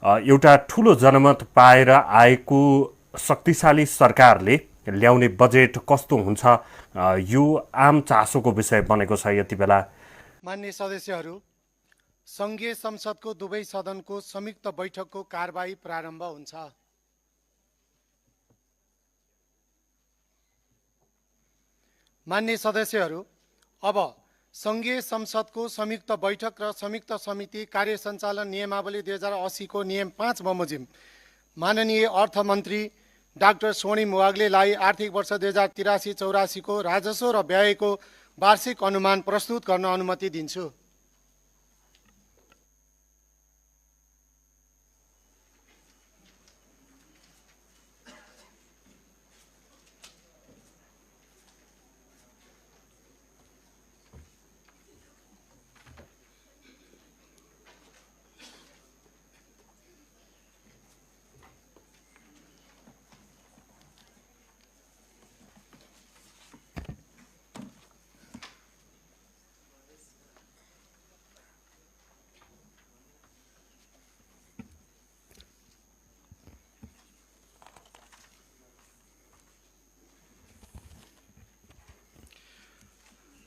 एउटा ठुलो जनमत पाएर आएको शक्तिशाली सरकारले ल्याउने बजेट कस्तो हुन्छ, यो आम चासोको विषय बनेको छ यति बेला। मान्य सदस्यहरू, सङ्घीय संसदको दुवै सदनको संयुक्त बैठकको कारबाही प्रारम्भ हुन्छ। मान्य सदस्यहरू, अब सङ्घीय संसदको संयुक्त बैठक र संयुक्त समिति कार्य सञ्चालन नियमावली 2080 को नियम 5 बमोजिम माननीय अर्थमन्त्री डाक्टर स्वर्णिम वाग्लेलाई आर्थिक वर्ष 2083-84 को राजस्व र व्ययको वार्षिक अनुमान प्रस्तुत गर्न अनुमति दिन्छु।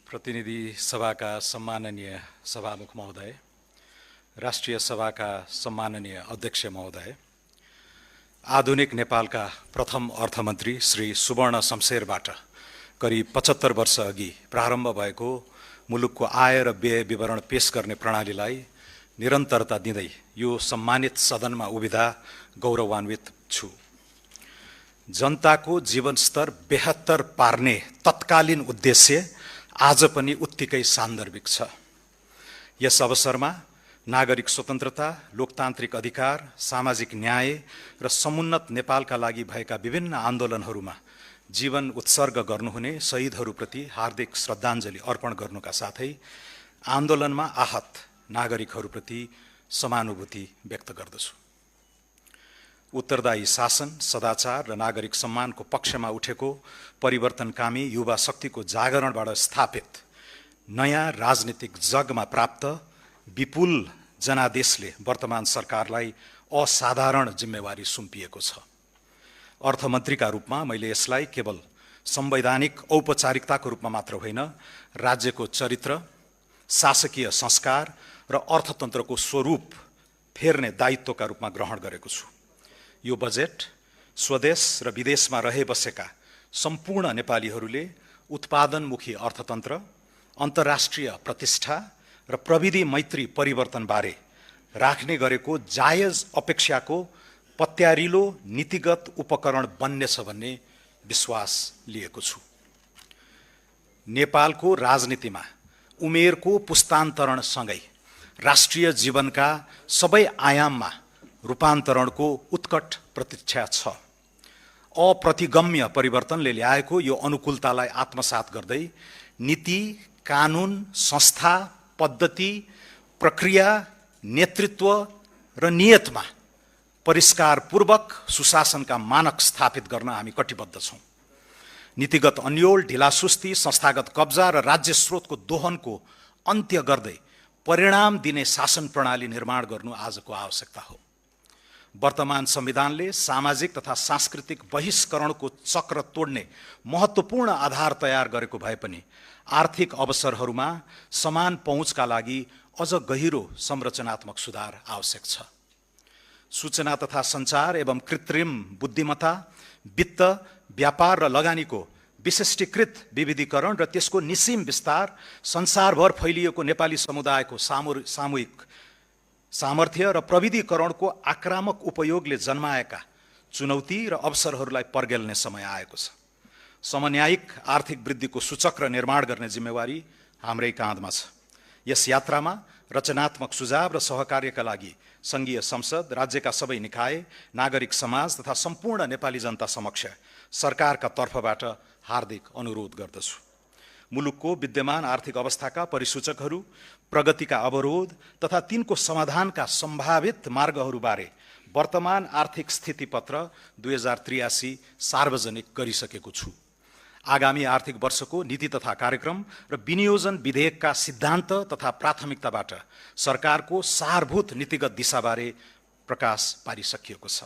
प्रतिनिधि सभाका सम्माननीय सभामुख महोदय, राष्ट्रिय सभाका सम्माननीय अध्यक्ष महोदय, आधुनिक नेपालका प्रथम अर्थमन्त्री श्री सुवर्ण शमशेरबाट करिब 75 वर्ष अघि प्रारम्भ भएको मुलुकको आय र व्यय विवरण पेश गर्ने प्रणालीलाई निरन्तरता दिँदै यो सम्मानित सदनमा उभिँदा गौरवान्वित छु। जनताको जीवनस्तर बेहत्तर पार्ने तत्कालीन उद्देश्य आज पनि उत्तिकै सान्दर्भिक छ। यस अवसरमा नागरिक स्वतन्त्रता, लोकतान्त्रिक अधिकार, सामाजिक न्याय र समुन्नत नेपालका लागि भएका विभिन्न आन्दोलनहरूमा जीवन उत्सर्ग गर्नुहुने शहीदहरूप्रति हार्दिक श्रद्धाञ्जली अर्पण गर्नुका साथै आन्दोलनमा आहत नागरिकहरूप्रति समानुभूति व्यक्त गर्दछु। उत्तरदायी शासन, सदाचार र नागरिक सम्मानको पक्षमा उठेको परिवर्तनकामी युवा शक्तिको जागरणबाट स्थापित नयाँ राजनीतिक जगमा प्राप्त विपुल जनादेशले वर्तमान सरकारलाई असाधारण जिम्मेवारी सुम्पिएको छ। अर्थमन्त्रीका रूपमा मैले यसलाई केवल संवैधानिक औपचारिकताको रूपमा मात्र होइन, राज्यको चरित्र, शासकीय संस्कार र अर्थतन्त्रको स्वरूप फेर्ने दायित्वका रूपमा ग्रहण गरेको छु। यो बजेट स्वदेश र विदेशमा रहे बसेका सम्पूर्ण नेपालीहरूले उत्पादनमुखी अर्थतन्त्र, अन्तर्राष्ट्रिय प्रतिष्ठा र प्रविधि मैत्री परिवर्तनबारे राख्ने गरेको जायज अपेक्षाको पत्यारिलो नीतिगत उपकरण बन्नेछ भन्ने विश्वास लिएको छु। नेपालको राजनीतिमा उमेरको पुस्तान्तरणसँगै राष्ट्रिय जीवनका सबै आयाममा रूपान्तरणको उत्कट प्रतीक्षा छ। अप्रतिगम्य परिवर्तनले ल्याएको यो अनुकूलतालाई आत्मसात गर्दै नीति, कानुन, संस्था, पद्धति, प्रक्रिया, नेतृत्व र नियतमा परिष्कारपूर्वक सुशासनका मानक स्थापित गर्न हामी कटिबद्ध छौँ। नीतिगत अन्योल, ढिलासुस्ती, संस्थागत कब्जा र राज्य स्रोतको दोहनको अन्त्य गर्दै परिणाम दिने शासन प्रणाली निर्माण गर्नु आजको आवश्यकता हो। वर्तमान संविधानले सामाजिक तथा सांस्कृतिक बहिष्करणको चक्र तोड्ने महत्त्वपूर्ण आधार तयार गरेको भए पनि आर्थिक अवसरहरूमा समान पहुँचका लागि अझ गहिरो संरचनात्मक सुधार आवश्यक छ। सूचना तथा सञ्चार एवं कृत्रिम बुद्धिमत्ता, वित्त, व्यापार र लगानीको विशिष्टीकृत विविधीकरण र त्यसको निसीम विस्तार, संसारभर फैलिएको नेपाली समुदायको सामूहिक सामर्थ्य र प्रविधिकरणको आक्रामक उपयोगले जन्माएका चुनौती र अवसरहरूलाई पर्गेल्ने समय आएको छ। समन्यायिक आर्थिक वृद्धिको सूचक्र निर्माण गर्ने जिम्मेवारी हाम्रै काँधमा छ। यस यात्रामा रचनात्मक सुझाव र सहकार्यका लागि सङ्घीय संसद, राज्यका सबै निकाय, नागरिक समाज तथा सम्पूर्ण नेपाली जनता समक्ष सरकारका तर्फबाट हार्दिक अनुरोध गर्दछु। मुलुकको विद्यमान आर्थिक अवस्थाका परिसूचकहरू, प्रगतिका अवरोध तथा तिनको समाधानका सम्भावित मार्गहरूबारे वर्तमान आर्थिक स्थितिपत्र 2083 सार्वजनिक गरिसकेको छु। आगामी आर्थिक वर्षको नीति तथा कार्यक्रम र विनियोजन विधेयकका सिद्धान्त तथा प्राथमिकताबाट सरकारको सारभूत नीतिगत दिशाबारे प्रकाश पारिसकिएको छ।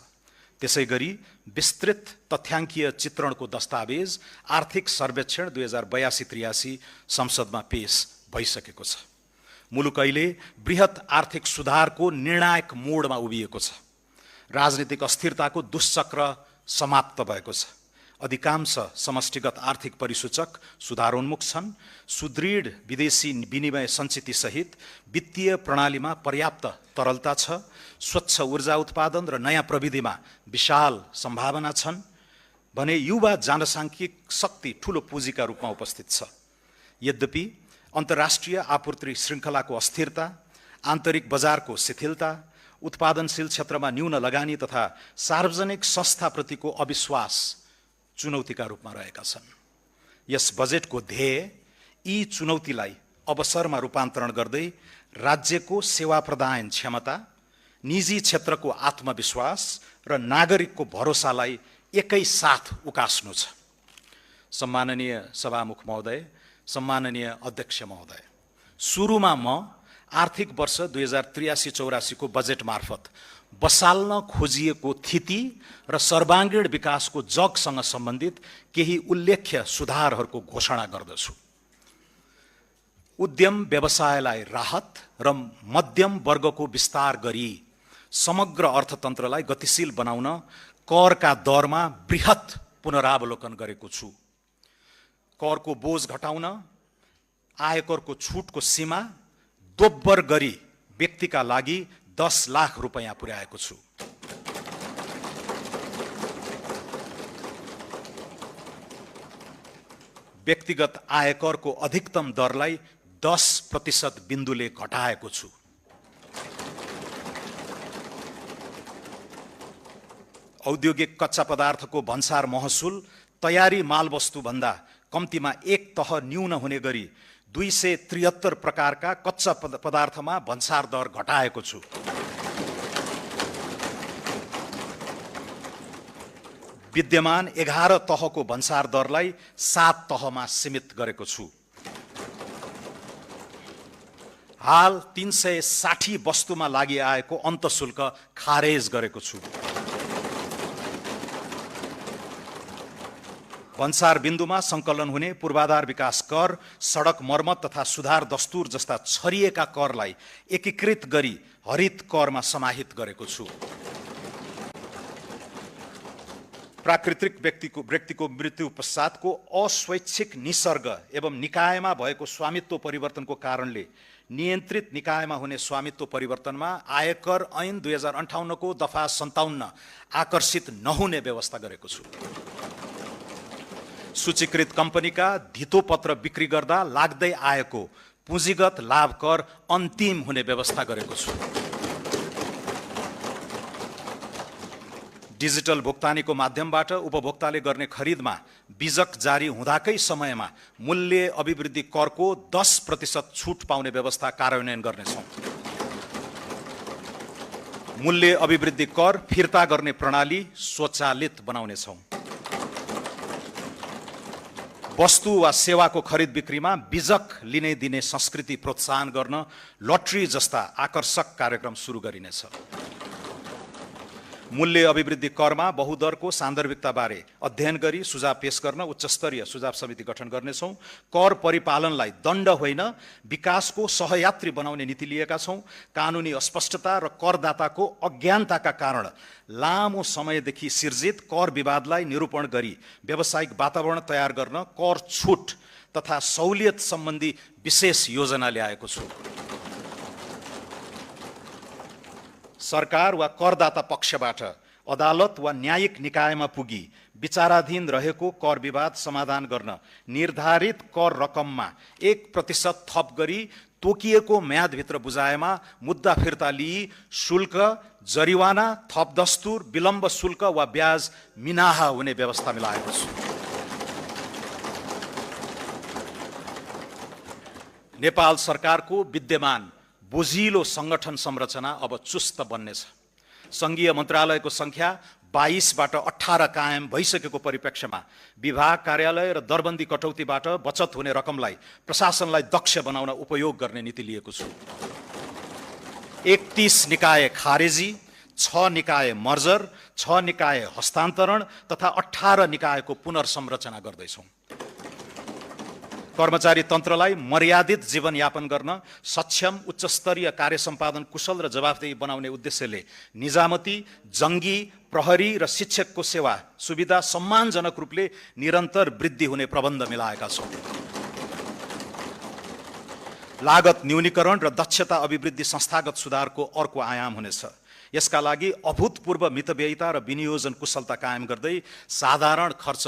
त्यसै गरी विस्तृत तथ्याङ्कीय चित्रणको दस्तावेज आर्थिक सर्वेक्षण 2082-83 संसदमा पेश भइसकेको छ। मुलुक अहिले बृहत आर्थिक सुधारको निर्णायक मोडमा उभिएको छ। राजनीतिक अस्थिरताको दुष्चक्र समाप्त भएको छ। अधिकांश समष्टिगत आर्थिक परिसूचक सुधारोन्मुख छन्। सुदृढ विदेशी विनिमय सञ्चिति सहित वित्तीय प्रणालीमा पर्याप्त तरलता छ। स्वच्छ ऊर्जा उत्पादन र नयाँ प्रविधिमा विशाल सम्भावना छन् भने युवा जनसाङ्ख्यिक शक्ति ठूलो पुँजीका रूपमा उपस्थित छ। यद्यपि अन्तर्राष्ट्रिय आपूर्ति श्रृङ्खलाको अस्थिरता, आन्तरिक बजारको शिथिलता, उत्पादनशील क्षेत्रमा न्यून लगानी तथा सार्वजनिक संस्थाप्रतिको अविश्वास चुनौतीका रूपमा रहेका छन्। यस बजेटको ध्येय यी चुनौतीलाई अवसरमा रूपान्तरण गर्दै राज्यको सेवा प्रदान क्षमता, निजी क्षेत्रको आत्मविश्वास र नागरिकको भरोसालाई एकैसाथ उकास्नु छ। सम्माननीय सभामुख महोदय, सम्माननीय अध्यक्ष महोदय, सुरुमा म आर्थिक वर्ष 2083-84 को बजेट मार्फत बसाल्न खोजिएको थिति र सर्वाङ्गीण विकासको जगसँग सम्बन्धित केही उल्लेख्य सुधारहरूको घोषणा गर्दछु। उद्यम व्यवसायलाई राहत र मध्यम वर्गको विस्तार गरी समग्र अर्थतन्त्रलाई गतिशील बनाउन करका दरमा बृहत पुनरावलोकन गरेको छु। करको बोझ घटाउन आयकरको छुटको सीमा दोब्बर गरी व्यक्तिका लागि 10 लाख रुपैयाँ पुर्याएको छु। व्यक्तिगत आयकरको अधिकतम दरलाई 10% बिन्दुले घटाएको छु। औद्योगिक कच्चा पदार्थको भन्सार महसुल तयारी मालवस्तु भन्दा कम्तीमा एक तह न्यून हुने गरी 273 प्रकारका कच्चा पदार्थमा भन्सार दर घटाएको छु। विद्यमान 11 तहको भन्सार दरलाई 7 तहमा सीमित गरेको छु। हाल 360 वस्तुमा लागि आएको अन्तशुल्क खारेज गरेको छु। भन्सार बिन्दुमा सङ्कलन हुने पूर्वाधार विकास कर, सडक मर्मत तथा सुधार दस्तुर जस्ता छरिएका करलाई एकीकृत गरी हरित करमा समाहित गरेको छु। प्राकृतिक व्यक्तिको मृत्यु पश्चातको अस्वैच्छिक निसर्ग एवं निकायमा भएको स्वामित्व परिवर्तनको कारणले नियन्त्रित निकायमा हुने स्वामित्व परिवर्तनमा आयकर ऐन 2058 को दफा 57 आकर्षित नहुने व्यवस्था गरेको छु। सूचीकृत कम्पनीका धितोपत्र बिक्री गर्दा लाग्दै आएको पुँजीगत लाभ कर अन्तिम हुने व्यवस्था गरेको छु। डिजिटल भुक्तानीको माध्यमबाट उपभोक्ताले गर्ने खरिदमा बिजक जारी हुँदाकै समयमा मूल्य अभिवृद्धि करको 10% छुट पाउने व्यवस्था कार्यान्वयन गर्नेछौँ। मूल्य अभिवृद्धि कर फिर्ता गर्ने प्रणाली स्वचालित बनाउनेछौँ। वस्तु वा सेवाको खरिद बिक्रीमा बिजक लिने दिने संस्कृति प्रोत्साहन गर्न लटरी जस्ता आकर्षक कार्यक्रम सुरु गरिनेछ। मूल्य अभिवृद्धि करमा बहुदरको सान्दर्भिकता बारे अध्ययन गरी सुझाव पेश गर्न उच्चस्तरीय सुझाव समिति गठन गर्नेछौँ। कर परिपालनलाई दण्ड होइन विकासको सहयात्री बनाउने नीति लिएका छौँ। कानुनी अस्पष्टता र करदाताको अज्ञानताका कारण लामो समयदेखि सिर्जित कर विवादलाई निरूपण गरी व्यावसायिक वातावरण तयार गर्न कर छुट तथा सहुलियत सम्बन्धी विशेष योजना ल्याएको छु। सरकार वा करदाता पक्षबाट अदालत वा न्यायिक निकायमा पुगी विचाराधीन रहेको कर विवाद समाधान गर्न निर्धारित कर रकममा 1% थप गरी तोकिएको म्यादभित्र बुझाएमा मुद्दा फिर्ता लिई शुल्क, जरिवाना, थप दस्तुर, विलम्ब शुल्क वा ब्याज मिनाहा हुने व्यवस्था मिलाएको छु। नेपाल सरकारको विद्यमान बोझिलो संगठन संरचना अब चुस्त बन्नेछ। संघीय मन्त्रालयको संख्या 22 बाट 18 कायम भइसकेको परिप्रेक्ष्यमा विभाग कार्यालय र दरबन्दी कटौतीबाट बचत हुने रकमलाई प्रशासनलाई दक्ष बनाउन उपयोग गर्ने नीति लिएको छु। 31 निकाय खारेजी, 6 निकाय मर्जर, 6 निकाय हस्तान्तरण तथा 18 निकायको पुनर्संरचना गर्दैछौँ। कर्मचारी तन्त्रलाई मर्यादित जीवनयापन गर्न सक्षम, उच्चस्तरीय कार्य सम्पादन, कुशल र जवाफदेही बनाउने उद्देश्यले निजामती, जङ्गी, प्रहरी र शिक्षकको सेवा सुविधा सम्मानजनक रूपले निरन्तर वृद्धि हुने प्रबन्ध मिलाएका छौँ। लागत न्यूनीकरण र दक्षता अभिवृद्धि संस्थागत सुधारको अर्को आयाम हुनेछ। यसका लागि अभूतपूर्व मितव्ययिता र विनियोजन कुशलता कायम गर्दै साधारण खर्च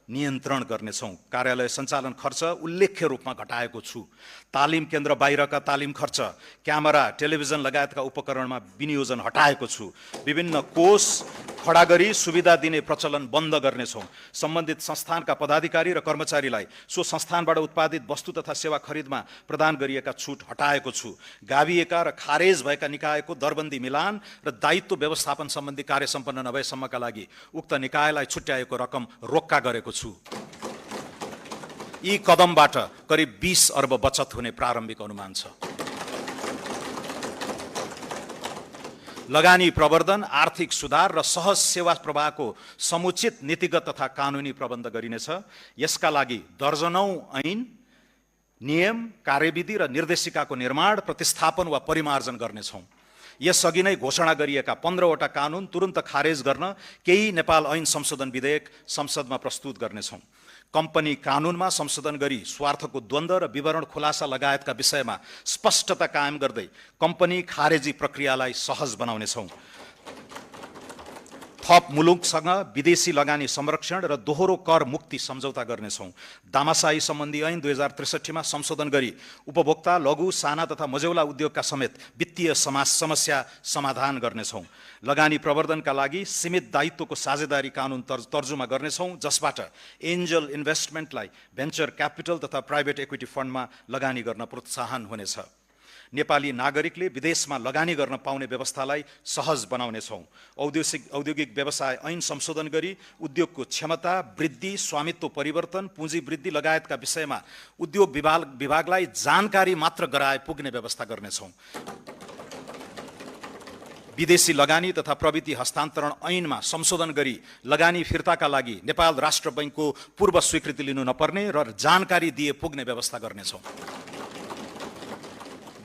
नियन्त्रण गर्नेछौँ। कार्यालय सञ्चालन खर्च उल्लेख्य रूपमा घटाएको छु। तालिम केन्द्र बाहिरका तालिम खर्च, क्यामेरा, टेलिभिजन लगायतका उपकरणमा विनियोजन हटाएको छु। विभिन्न कोष खडा गरी सुविधा दिने प्रचलन बन्द गर्नेछौँ। सम्बन्धित संस्थानका पदाधिकारी र कर्मचारीलाई सो संस्थानबाट उत्पादित वस्तु तथा सेवा खरिदमा प्रदान गरिएका छुट हटाएको छु। गाभिएका र खारेज भएका निकायको दरबन्दी मिलान र दायित्व व्यवस्थापन सम्बन्धी कार्य सम्पन्न नभएसम्मका लागि उक्त निकायलाई छुट्याएको रकम रोक्का गरेको छु। यी कदमबाट करिब 20 अर्ब बचत हुने प्रारम्भिक अनुमान छ। लगानी प्रवर्धन, आर्थिक सुधार र सहज सेवा प्रवाहको समुचित नीतिगत तथा कानुनी प्रबन्ध गरिनेछ। यसका लागि दर्जनौं ऐन, नियम, कार्यविधि र निर्देशिकाको निर्माण, प्रतिस्थापन वा परिमार्जन गर्नेछौँ। यसअघि नै घोषणा गरिएका 15वटा कानुन तुरुन्त खारेज गर्न केही नेपाल ऐन संशोधन विधेयक संसदमा प्रस्तुत गर्नेछौँ। कम्पनी कानुनमा संशोधन गरी स्वार्थको द्वन्द्व र विवरण खुलासा लगायतका विषयमा स्पष्टता कायम गर्दै कम्पनी खारेजी प्रक्रियालाई सहज बनाउनेछौँ। थप मुलुकसँग विदेशी लगानी संरक्षण र दोहोरो कर मुक्ति सम्झौता गर्नेछौँ। दामासाही सम्बन्धी ऐन 2063 मा संशोधन गरी उपभोक्ता, लघु, साना तथा मझौला उद्योगका समेत वित्तीय समस्या समाधान गर्नेछौँ। लगानी प्रवर्धनका लागि सीमित दायित्वको साझेदारी कानुन तर्जुमा गर्नेछौँ, जसबाट एन्जल इन्भेस्टमेन्टलाई भेन्चर क्यापिटल तथा प्राइभेट इक्विटी फन्डमा लगानी गर्न प्रोत्साहन हुनेछ। नेपाली नागरिकले विदेशमा लगानी गर्न पाउने व्यवस्थालाई सहज बनाउनेछौँ। औद्योगिक व्यवसाय ऐन संशोधन गरी उद्योगको क्षमता वृद्धि, स्वामित्व परिवर्तन, पुँजी वृद्धि लगायतका विषयमा उद्योग विभागलाई जानकारी मात्र गराए पुग्ने व्यवस्था गर्नेछौँ। विदेशी लगानी तथा प्रविधि हस्तान्तरण ऐनमा संशोधन गरी लगानी फिर्ताका लागि नेपाल राष्ट्र बैङ्कको पूर्व स्वीकृति लिनु नपर्ने र जानकारी दिए पुग्ने व्यवस्था गर्नेछौँ।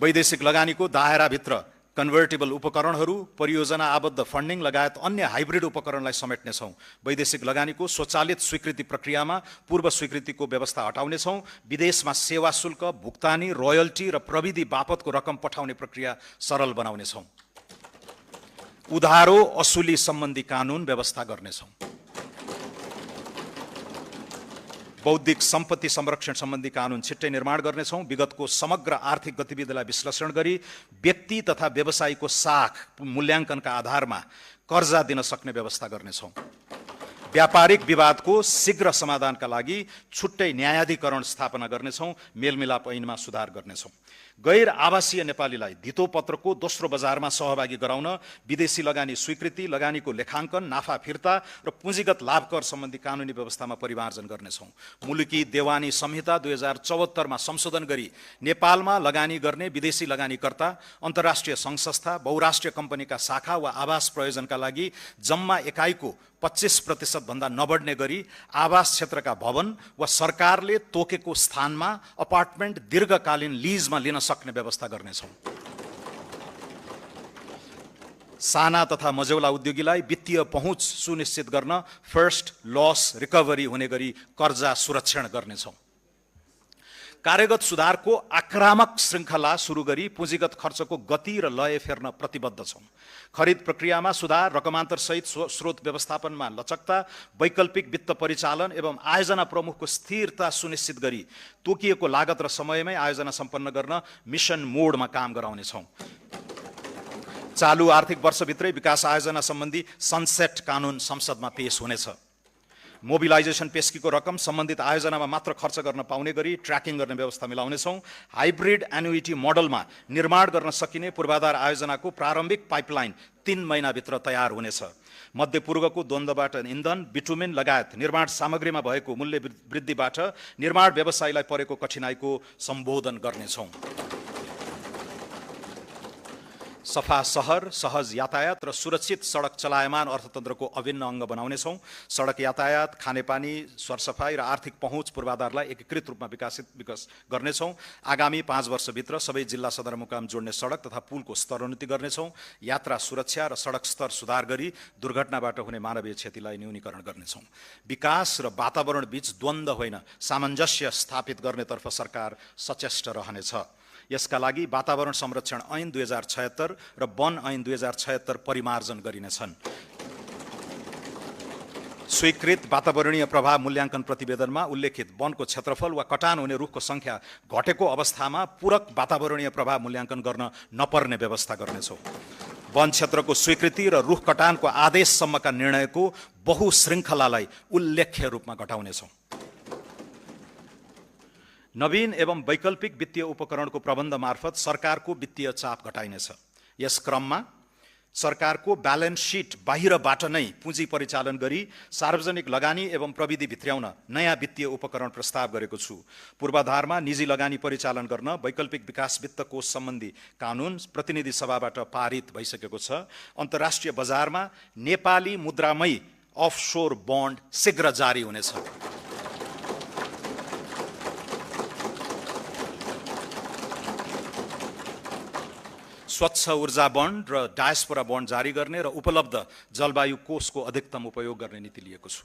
वैदेशिक लगानीको दायराभित्र कन्भर्टेबल उपकरणहरू, परियोजना आबद्ध फन्डिङ लगायत अन्य हाइब्रिड उपकरणलाई समेट्नेछौँ। वैदेशिक लगानीको स्वचालित स्वीकृति प्रक्रियामा पूर्व स्वीकृतिको व्यवस्था हटाउनेछौँ। विदेशमा सेवा शुल्क, भुक्तानी, रोयल्टी र प्रविधि बापतको रकम पठाउने प्रक्रिया सरल बनाउनेछौँ। उधारो असुली सम्बन्धी कानुन व्यवस्था गर्नेछौँ। बौद्धिक सम्पत्ति संरक्षण सम्बन्धी कानुन छिट्टै निर्माण गर्नेछौँ। विगतको समग्र आर्थिक गतिविधिलाई विश्लेषण गरी व्यक्ति तथा व्यवसायीको साख मूल्याङ्कनका आधारमा कर्जा दिन सक्ने व्यवस्था गर्नेछौँ। व्यापारिक विवादको शीघ्र समाधानका लागि छुट्टै न्यायाधिकरण स्थापना गर्नेछौँ। मेलमिलाप ऐनमा सुधार गर्नेछौँ। गैर आवासीय नेपालीलाई धितोपत्रको दोस्रो बजारमा सहभागी गराउन विदेशी लगानी स्वीकृति, लगानीको लेखाङ्कन, नाफा फिर्ता र पुँजीगत लाभ कर सम्बन्धी कानुनी व्यवस्थामा परिमार्जन गर्नेछौँ। मुलुकी देवानी संहिता 2074 मा संशोधन गरी नेपालमा लगानी गर्ने विदेशी लगानीकर्ता, अन्तर्राष्ट्रिय सङ्घ संस्था, बहुराष्ट्रिय कम्पनीका शाखा वा आवास प्रयोजनका लागि जम्मा एकाइको 25% भन्दा नबढ्ने गरी आवास क्षेत्रका भवन वा सरकारले तोकेको स्थानमा अपार्टमेन्ट दीर्घकालीन लिजमा लिन सक्ने व्यवस्था गर्नेछौँ। साना तथा मझौला उद्योगीलाई वित्तीय पहुँच सुनिश्चित गर्न फर्स्ट लस रिकभरी हुने गरी कर्जा सुरक्षण गर्नेछौँ। कार्यगत सुधारको आक्रामक श्रृङ्खला सुरु गरी पुँजीगत खर्चको गति र लय फेर्न प्रतिबद्ध छौँ। खरिद प्रक्रियामा सुधार, रकमान्तरसहित स्रोत व्यवस्थापनमा लचकता, वैकल्पिक वित्त परिचालन एवं आयोजना प्रमुखको स्थिरता सुनिश्चित गरी तोकिएको लागत र समयमै आयोजना सम्पन्न गर्न मिसन मोडमा काम गराउनेछौँ। चालु आर्थिक वर्षभित्रै विकास आयोजना सम्बन्धी सनसेट कानुन संसदमा पेश हुनेछ। मोबिलाइजेसन पेस्कीको रकम सम्बन्धित आयोजनामा मात्र खर्च गर्न पाउने गरी ट्र्याकिङ गर्ने व्यवस्था मिलाउनेछौँ। हाइब्रिड एन्युइटी मोडलमा निर्माण गर्न सकिने पूर्वाधार आयोजनाको प्रारम्भिक पाइपलाइन 3 महिनाभित्र तयार हुनेछ। मध्यपूर्वको द्वन्द्वबाट इन्धन, बिटुमेन लगायत निर्माण सामग्रीमा भएको मूल्य वृद्धिबाट निर्माण व्यवसायीलाई परेको कठिनाइको सम्बोधन गर्नेछौँ। सफा सहर, सहज यातायात र सुरक्षित सडक चलायमान अर्थतन्त्रको अभिन्न अङ्ग बनाउनेछौँ। सडक यातायात, खानेपानी, सरसफाई र आर्थिक पहुँच पूर्वाधारलाई एकीकृत रूपमा विकास गर्नेछौँ। आगामी 5 वर्षभित्र सबै जिल्ला सदरमुकाम जोड्ने सडक तथा पुलको स्तरोन्नति गर्नेछौँ। यात्रा सुरक्षा र सडक स्तर सुधार गरी दुर्घटनाबाट हुने मानवीय क्षतिलाई न्यूनीकरण गर्नेछौँ। विकास र वातावरण बीच द्वन्द्व होइन, सामञ्जस्य स्थापित गर्नेतर्फ सरकार सचेष्ट रहनेछ। यसका लागि वातावरण संरक्षण ऐन 2076 र वन ऐन 2076 परिमार्जन गरिनेछन्। स्वीकृत वातावरणीय प्रभाव मूल्याङ्कन प्रतिवेदनमा उल्लेखित वनको क्षेत्रफल वा कटान हुने रुखको सङ्ख्या घटेको अवस्थामा पूरक वातावरणीय प्रभाव मूल्याङ्कन गर्न नपर्ने व्यवस्था गर्नेछौँ। वन क्षेत्रको स्वीकृति र रुख कटानको आदेशसम्मका निर्णयको बहुशृङ्खलालाई उल्लेख्य रूपमा घटाउनेछौँ। नवीन एवं वैकल्पिक वित्तीय उपकरणको प्रबन्ध मार्फत सरकारको वित्तीय चाप घटाइनेछ। यस क्रममा सरकारको ब्यालेन्स सिट बाहिरबाट नै पुँजी परिचालन गरी सार्वजनिक लगानी एवं प्रविधि भित्र्याउन नयाँ वित्तीय उपकरण प्रस्ताव गरेको छु। पूर्वाधारमा निजी लगानी परिचालन गर्न वैकल्पिक विकास वित्त कोष सम्बन्धी कानुन प्रतिनिधि सभाबाट पारित भइसकेको छ। अन्तर्राष्ट्रिय बजारमा नेपाली मुद्रामै अफसोर बन्ड शीघ्र जारी हुनेछ। स्वच्छ ऊर्जा बन्ड र डायस्पोरा बन्ड जारी गर्ने र उपलब्ध जलवायु कोषको अधिकतम उपयोग गर्ने नीति लिएको छु।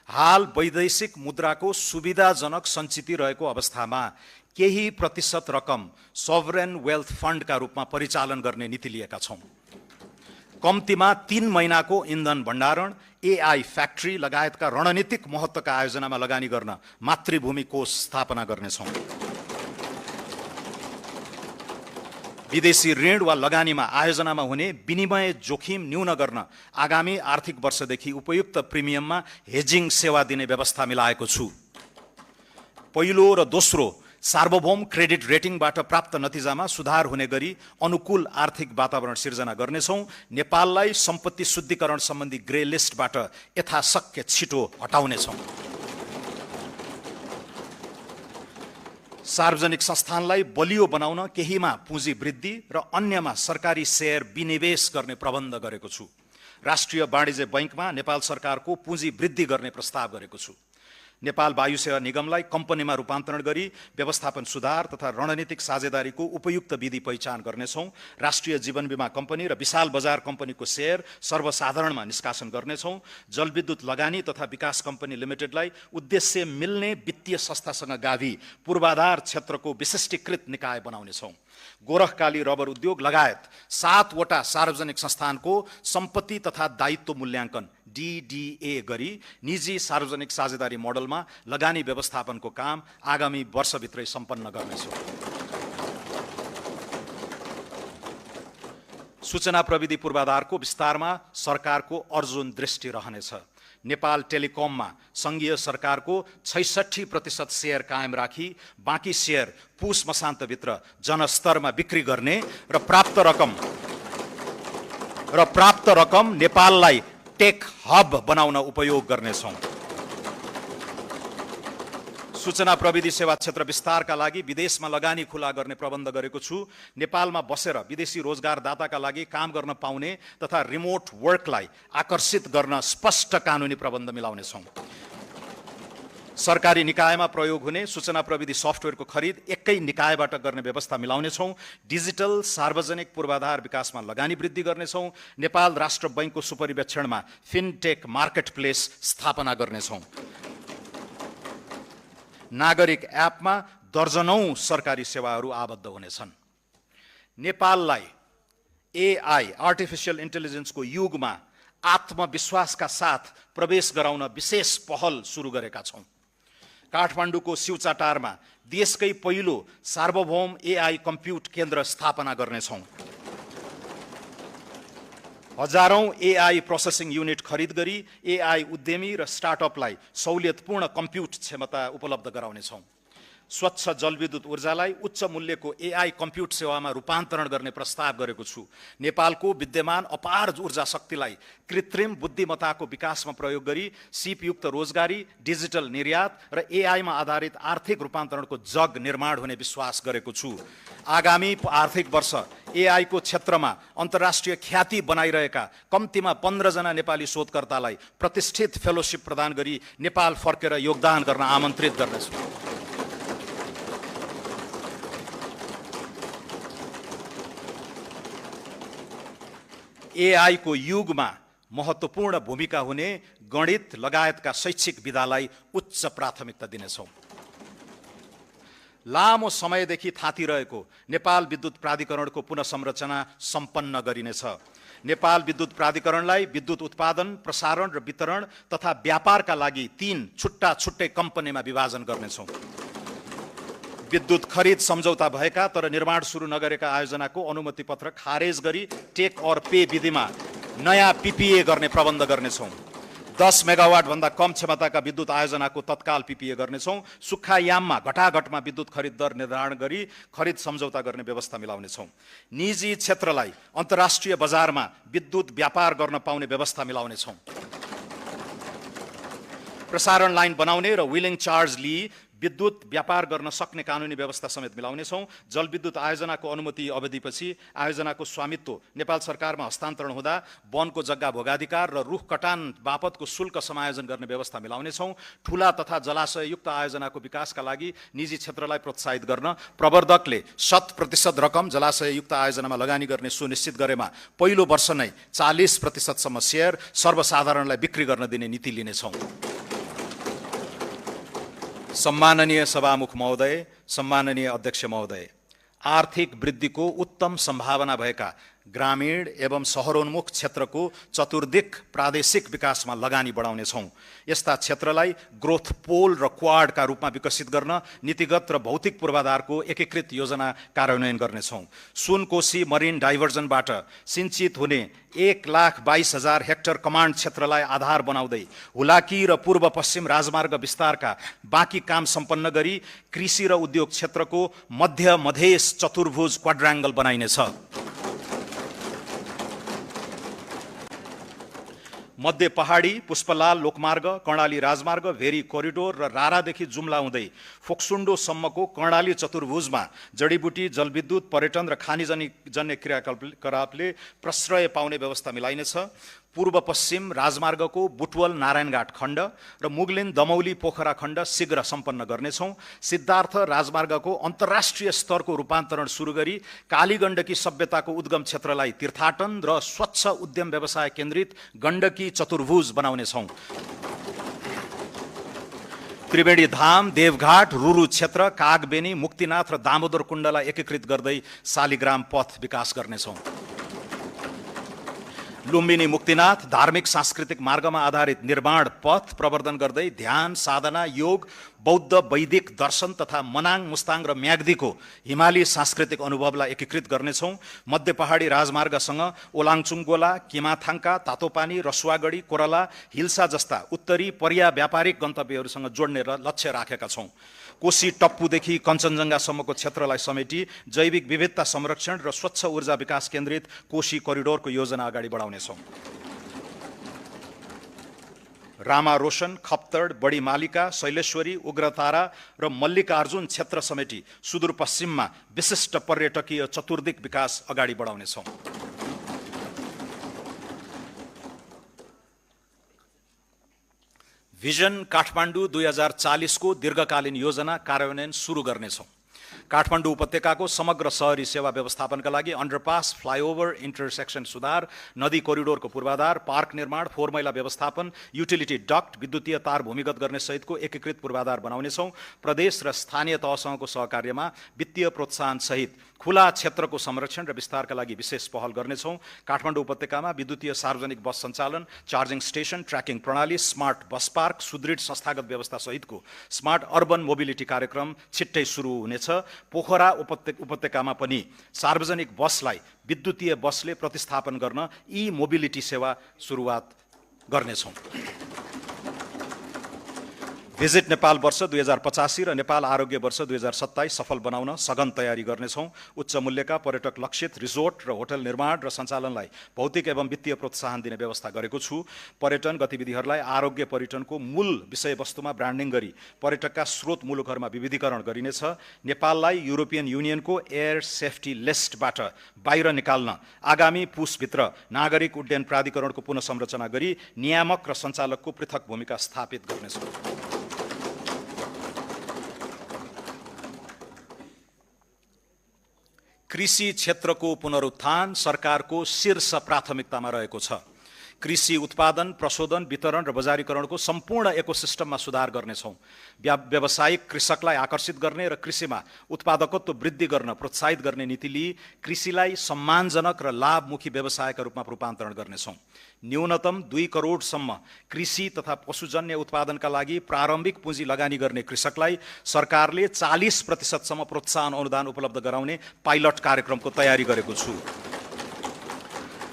हाल वैदेशिक मुद्राको सुविधाजनक सञ्चिति रहेको अवस्थामा केही प्रतिशत रकम सोभरेन वेल्थ फन्डका रूपमा परिचालन गर्ने नीति लिएका छौँ। कम्तीमा 3 महिनाको इन्धन भण्डारण, एआई फ्याक्ट्री लगायतका रणनीतिक महत्त्वका आयोजनामा लगानी गर्न मातृभूमि कोष स्थापना गर्नेछौँ। विदेशी ऋण वा लगानीमा आयोजनामा हुने विनिमय जोखिम न्यून गर्न आगामी आर्थिक वर्षदेखि उपयुक्त प्रिमियममा हेजिङ सेवा दिने व्यवस्था मिलाएको छु। पहिलो र दोस्रो सार्वभौम क्रेडिट रेटिङबाट प्राप्त नतिजामा सुधार हुने गरी अनुकूल आर्थिक वातावरण सिर्जना गर्नेछौँ। नेपाललाई सम्पत्ति शुद्धिकरण सम्बन्धी ग्रे लिस्टबाट यथाशक्य छिटो हटाउनेछौँ। सार्वजनिक संस्थानलाई बलियो बनाउन केहीमा पुँजी वृद्धि र अन्यमा सरकारी शेयर विनिवेश गर्ने प्रबन्ध गरेको छु। राष्ट्रिय वाणिज्य बैङ्कमा नेपाल सरकारको पुँजी वृद्धि गर्ने प्रस्ताव गरेको छु। नेपाल वायु सेवा निगमलाई कम्पनीमा रूपान्तरण गरी व्यवस्थापन सुधार तथा रणनीतिक साझेदारीको उपयुक्त विधि पहिचान गर्नेछौँ। राष्ट्रिय जीवन बीमा कम्पनी र विशाल बजार कम्पनीको शेयर सर्वसाधारणमा निष्कासन गर्नेछौँ। जलविद्युत लगानी तथा विकास कम्पनी लिमिटेडलाई उद्देश्य मिल्ने वित्तीय संस्थासँग गाभी पूर्वाधार क्षेत्रको विशिष्टीकृत निकाय बनाउनेछौँ। गोरखकाली रबर उद्योग लगायत 7वटा सार्वजनिक संस्थानको सम्पत्ति तथा दायित्व मूल्याङ्कन DDA गरी निजी सार्वजनिक साझेदारी मोडलमा लगानी व्यवस्थापनको काम आगामी वर्षभित्रै सम्पन्न गर्नेछौँ। सूचना प्रविधि पूर्वाधारको विस्तारमा सरकारको अर्जुन दृष्टि रहनेछ। नेपाल टेलिकममा सङ्घीय सरकारको 66% शेयर कायम राखी बाँकी शेयर पुस मसान्तभित्र जनस्तरमा बिक्री गर्ने र प्राप्त रकम नेपाललाई टेक हब बनाउन उपयोग गर्नेछौँ। सूचना प्रविधि सेवा क्षेत्र विस्तारका लागि विदेशमा लगानी खुला गर्ने प्रबन्ध गरेको छु। नेपालमा बसेर विदेशी रोजगारदाताका लागि काम गर्न पाउने तथा रिमोट वर्कलाई आकर्षित गर्न स्पष्ट कानुनी प्रबन्ध मिलाउनेछौँ। सरकारी निकायमा प्रयोग हुने सूचना प्रविधि सफ्टवेयरको खरिद एकै निकायबाट गर्ने व्यवस्था मिलाउनेछौँ। डिजिटल सार्वजनिक पूर्वाधार विकासमा लगानी वृद्धि गर्नेछौँ। नेपाल राष्ट्र बैङ्कको सुपरिवेक्षणमा फिनटेक मार्केट प्लेस स्थापना गर्नेछौँ। नागरिक एपमा दर्जनौं सरकारी सेवाहरू आबद्ध हुनेछन्। नेपाललाई एआई आर्टिफिसियल इन्टेलिजेन्सको युगमा आत्मविश्वासका साथ प्रवेश गराउन विशेष पहल सुरु गरेका छौँ। काठमाडौँको सिउचाटारमा देशकै पहिलो सार्वभौम एआई कम्प्युट केन्द्र स्थापना गर्नेछौँ। हजारौं एआई प्रोसेसिङ युनिट खरिद गरी एआई उद्यमी र स्टार्टअपलाई सहुलियतपूर्ण कम्प्युट क्षमता उपलब्ध गराउनेछौँ। स्वच्छ जलविद्युत ऊर्जालाई उच्च मूल्यको एआई कम्प्युट सेवामा रूपान्तरण गर्ने प्रस्ताव गरेको छु। नेपालको विद्यमान अपार ऊर्जा शक्तिलाई कृत्रिम बुद्धिमत्ताको विकासमा प्रयोग गरी सिपयुक्त रोजगारी, डिजिटल निर्यात र एआईमा आधारित आर्थिक रूपान्तरणको जग निर्माण हुने विश्वास गरेको छु। आगामी आर्थिक वर्ष एआईको क्षेत्रमा अन्तर्राष्ट्रिय ख्याति बनाइरहेका कम्तीमा 15 जना नेपाली शोधकर्तालाई प्रतिष्ठित फेलोशिप प्रदान गरी नेपाल फर्केर योगदान गर्न आमन्त्रित गर्नेछु। एआई को युगमा महत्त्वपूर्ण भूमिका हुने गणित लगायतका शैक्षिक विधालाई उच्च प्राथमिकता दिनेछौँ। लामो समयदेखि थातिरहेको नेपाल विद्युत प्राधिकरणको पुनः संरचना सम्पन्न गरिनेछ। नेपाल विद्युत प्राधिकरणलाई विद्युत उत्पादन, प्रसारण र वितरण तथा व्यापारका लागि 3 छुट्टा छुट्टै कम्पनीमा विभाजन गर्नेछौँ। विद्युत खरिद सम्झौता भएका तर निर्माण सुरु नगरेका आयोजनाको अनुमति पत्र खारेज गरी टेक और पे विधिमा नयाँ पीपीए गर्ने प्रबन्ध गर्नेछौँ। 10 मेगावाट भन्दा कम क्षमताका विद्युत आयोजनाको तत्काल पीपीए गर्नेछौँ। सुक्खा याममा घटाघटमा विद्युत खरिद दर निर्धारण गरी खरिद सम्झौता गर्ने व्यवस्था मिलाउनेछौँ। निजी क्षेत्रलाई अन्तर्राष्ट्रिय बजारमा विद्युत व्यापार गर्न पाउने व्यवस्था मिलाउनेछौँ। प्रसारण लाइन बनाउने र व्हिलिङ चार्ज लिई विद्युत व्यापार गर्न सक्ने कानुनी व्यवस्था समेत मिलाउनेछौँ। जलविद्युत आयोजनाको अनुमति अवधिपछि आयोजनाको स्वामित्व नेपाल सरकारमा हस्तान्तरण हुँदा वनको जग्गा भोगाधिकार र रुख कटान बापतको शुल्क समायोजन गर्ने व्यवस्था मिलाउनेछौँ। ठूला तथा जलाशययुक्त आयोजनाको विकासका लागि निजी क्षेत्रलाई प्रोत्साहित गर्न प्रवर्धकले 100% रकम जलाशययुक्त आयोजनामा लगानी गर्ने सुनिश्चित गरेमा पहिलो वर्ष नै 40% सेयर सर्वसाधारणलाई बिक्री गर्न दिने नीति लिनेछौँ। सम्माननीय सभामुख महोदय, सम्माननीय अध्यक्ष महोदय, आर्थिक वृद्धिको उत्तम सम्भावना भएका ग्रामीण एवं शहरोन्मुख क्षेत्रको चतुर्दिक प्रादेशिक विकासमा लगानी बढाउनेछौँ। यस्ता क्षेत्रलाई ग्रोथ पोल र क्वाडका रूपमा विकसित गर्न नीतिगत र भौतिक पूर्वाधारको एकीकृत योजना कार्यान्वयन गर्नेछौँ। सुनकोशी मरिन डाइभर्जनबाट सिंचित हुने 1,22,000 हेक्टर कमान्ड क्षेत्रलाई आधार बनाउँदै हुलाकी र पूर्व पश्चिम राजमार्ग विस्तारका बाँकी काम सम्पन्न गरी कृषि र उद्योग क्षेत्रको मध्य मधेस चतुर्भुज क्वाड्राङ्गल बनाइनेछ। मध्य पहाडी, पुष्पलाल लोकमार्ग, कर्णाली राजमार्ग, भेरी कोरिडोर र रारादेखि जुम्ला हुँदै फोक्सुन्डोसम्मको कर्णाली चतुर्भुजमा जडीबुटी, जलविद्युत, पर्यटन र खानीजन्य क्रियाकलापले प्रश्रय पाउने व्यवस्था मिलाइनेछ। पूर्व पश्चिम राजमार्गको बुटवल नारायणघाट खण्ड र मुगलिन दमौली पोखरा खण्ड शीघ्र सम्पन्न गर्नेछौँ। सिद्धार्थ राजमार्गको अन्तर्राष्ट्रिय स्तरको रूपान्तरण सुरु गरी कालीगण्डकी सभ्यताको उद्गम क्षेत्रलाई तीर्थाटन र स्वच्छ उद्यम व्यवसाय केन्द्रित गण्डकी चतुर्भुज बनाउनेछौँ। त्रिवेणी धाम, देवघाट, रुरु क्षेत्र, कागबेनी, मुक्तिनाथ र दामोदर कुण्डलाई एकीकृत गर्दै शालिग्राम पथ विकास गर्नेछौँ। लुम्बिनी मुक्तिनाथ धार्मिक सांस्कृतिक मार्गमा आधारित निर्माण पथ प्रवर्धन गर्दै ध्यान, साधना, योग, बौद्ध वैदिक दर्शन तथा मनाङ, मुस्ताङ र म्याग्दीको हिमाली सांस्कृतिक अनुभवलाई एकीकृत गर्नेछौँ। मध्य पहाडी राजमार्गसँग ओलाङचुङगोला, किमाथाङका, तातोपानी, रसुवागढी, कोरला, हिल्सा जस्ता उत्तरी पर्या व्यापारिक गन्तव्यहरूसँग जोड्ने लक्ष्य राखेका छौँ। कोशी टप्पूदेखि कञ्चनजङ्घासम्मको क्षेत्रलाई समेटी जैविक विविधता संरक्षण र स्वच्छ ऊर्जा विकास केन्द्रित कोशी कोरिडोरको योजना अगाडि बढाउनेछौँ। रामा रोशन, खप्तड, बडी मालिका, शैलेश्वरी, उग्रतारा र मल्लिकार्जुन क्षेत्र समेटी सुदूरपश्चिममा विशिष्ट पर्यटकीय चतुर्दिक विकास अगाडि बढाउनेछौँ। भिजन काठमाडौँ 2040 को दीर्घकालीन योजना कार्यान्वयन सुरु गर्नेछौँ। काठमाडौँ उपत्यकाको समग्र शहरी सेवा व्यवस्थापनका लागि अन्डरपास, फ्लाइओभर, इन्टरसेक्सन सुधार, नदी कोरिडोरको पूर्वाधार, पार्क निर्माण, फोहोर मैला व्यवस्थापन, युटिलिटी डक्ट, विद्युतीय तार भूमिगत गर्ने सहितको एकीकृत पूर्वाधार बनाउनेछौँ। प्रदेश र स्थानीय तहसँगको सहकार्यमा वित्तीय प्रोत्साहन सहित खुला क्षेत्रको संरक्षण र विस्तारका लागि विशेष पहल गर्नेछौँ। काठमाडौँ उपत्यकामा विद्युतीय सार्वजनिक बस सञ्चालन, चार्जिङ स्टेसन, ट्र्याकिङ प्रणाली, स्मार्ट बस पार्क, सुदृढ संस्थागत व्यवस्था सहितको स्मार्ट अर्बन मोबिलिटी कार्यक्रम छिट्टै सुरु हुनेछ। पोखरा उपत्यकामा पनि सार्वजनिक बसलाई विद्युतीय बसले प्रतिस्थापन गर्न ई मोबिलिटी सेवा सुरुवात गर्नेछौँ। भिजिट नेपाल वर्ष 2085 र नेपाल आरोग्य वर्ष 2027 सफल बनाउन सघन तयारी गर्नेछौँ। उच्च मूल्यका पर्यटक लक्षित रिजोर्ट र होटल निर्माण र सञ्चालनलाई भौतिक एवं वित्तीय प्रोत्साहन दिने व्यवस्था गरेको छु। पर्यटन गतिविधिहरूलाई आरोग्य पर्यटनको मूल विषयवस्तुमा ब्रान्डिङ गरी पर्यटकका स्रोत मुलुकहरूमा विविधीकरण गरिनेछ। नेपाललाई युरोपियन युनियनको एयर सेफ्टी लिस्टबाट बाहिर निकाल्न आगामी पुसभित्र नागरिक उड्डयन प्राधिकरणको पुनः संरचना गरी नियामक र सञ्चालकको पृथक भूमिका स्थापित गर्नेछौँ। कृषि क्षेत्रको पुनरुत्थान सरकारको शीर्ष प्राथमिकतामा रहेको छ। कृषि उत्पादन, प्रशोधन, वितरण र बजारीकरणको सम्पूर्ण इकोसिस्टममा सुधार गर्नेछौँ। व्यावसायिक कृषकलाई आकर्षित गर्ने र कृषिमा उत्पादकत्व वृद्धि गर्न प्रोत्साहित गर्ने नीति लिई कृषिलाई सम्मानजनक र लाभमुखी व्यवसायका रूपमा रूपान्तरण गर्नेछौँ। न्यूनतम 2 करोडसम्म कृषि तथा पशुजन्य उत्पादनका लागि प्रारम्भिक पुँजी लगानी गर्ने कृषकलाई सरकारले 40% प्रोत्साहन अनुदान उपलब्ध गराउने पाइलट कार्यक्रमको तयारी गरेको छु।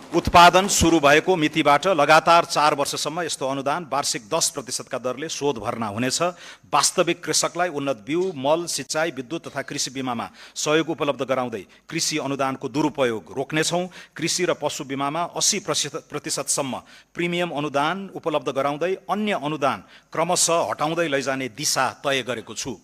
उत्पादन सुरु भएको मितिबाट लगातार 4 वर्षसम्म यस्तो अनुदान वार्षिक 10% का दरले शोध भर्ना हुनेछ। वास्तविक कृषकलाई उन्नत बिउ, मल, सिँचाइ, विद्युत तथा कृषि बीमामा सहयोग उपलब्ध गराउँदै कृषि अनुदानको दुरुपयोग रोक्नेछौँ। कृषि र पशु बीमामा 80% प्रिमियम अनुदान उपलब्ध गराउँदै अन्य अनुदान क्रमशः हटाउँदै लैजाने दिशा तय गरेको छु।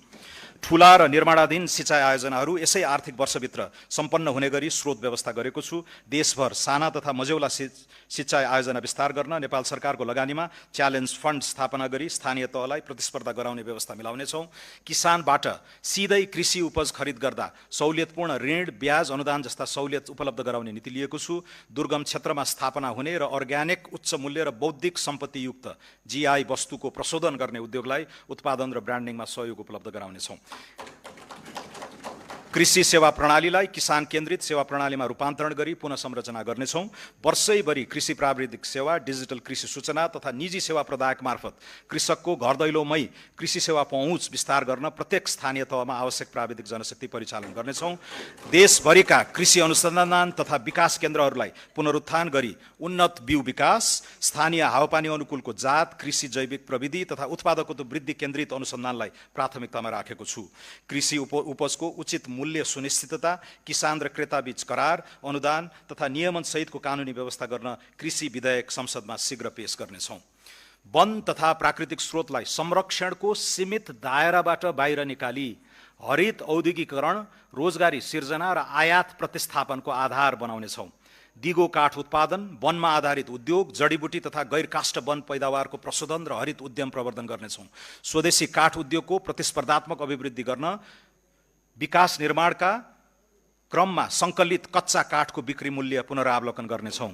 ठूला र निर्माणाधीन सिँचाइ आयोजनाहरू यसै आर्थिक वर्षभित्र सम्पन्न हुने गरी स्रोत व्यवस्था गरेको छु। देशभर साना तथा मझौला सिँचाइ आयोजना विस्तार गर्न नेपाल सरकारको लगानीमा च्यालेन्ज फन्ड स्थापना गरी स्थानीय तहलाई प्रतिस्पर्धा गराउने व्यवस्था मिलाउनेछौँ। किसानबाट सिधै कृषि उपज खरिद गर्दा सहुलियतपूर्ण ऋण, ब्याज, अनुदान जस्ता सहुलियत उपलब्ध गराउने नीति लिएको छु। दुर्गम क्षेत्रमा स्थापना हुने र अर्ग्यानिक, उच्च मूल्य र बौद्धिक सम्पत्तियुक्त जीआई वस्तुको प्रशोधन गर्ने उद्योगलाई उत्पादन र ब्रान्डिङमा सहयोग उपलब्ध गराउनेछौँ। कृषि सेवा प्रणालीलाई किसान केन्द्रित सेवा प्रणालीमा रूपान्तरण गरी पुनः संरचना गर्नेछौँ। वर्षैभरि कृषि प्राविधिक सेवा, डिजिटल कृषि सूचना तथा निजी सेवा प्रदायक मार्फत कृषकको घर दैलोमै कृषि सेवा पहुँच विस्तार गर्न प्रत्येक स्थानीय तहमा आवश्यक प्राविधिक जनशक्ति परिचालन गर्नेछौँ। देशभरिका कृषि अनुसन्धान तथा विकास केन्द्रहरूलाई पुनरुत्थान गरी उन्नत बिउ विकास, स्थानीय हावापानी अनुकूलको जात, कृषि जैविक प्रविधि तथा उत्पादकत्व वृद्धि केन्द्रित अनुसन्धानलाई प्राथमिकतामा राखेको छु। कृषि उपजको उचित मूल्य सुनिश्चितता, किसान र क्रेता बीच करार, अनुदान तथा नियमन सहितको कानुनी व्यवस्था गर्न कृषि विधेयक संसदमा शीघ्र पेश गर्नेछौँ। वन तथा प्राकृतिक स्रोतलाई संरक्षणको सीमित दायराबाट बाहिर निकाली हरित औद्योगिकरण, रोजगारी सिर्जना र आयात प्रतिस्थापनको आधार बनाउनेछौँ। दिगो काठ उत्पादन, वनमा आधारित उद्योग, जडीबुटी तथा गैर काष्ठ वन पैदावारको प्रशोधन र हरित उद्यम प्रवर्धन गर्नेछौँ। स्वदेशी काठ उद्योगको प्रतिस्पर्धात्मक अभिवृद्धि गर्न विकास निर्माणका क्रममा सङ्कलित कच्चा काठको बिक्री मूल्य पुनरावलोकन गर्नेछौँ।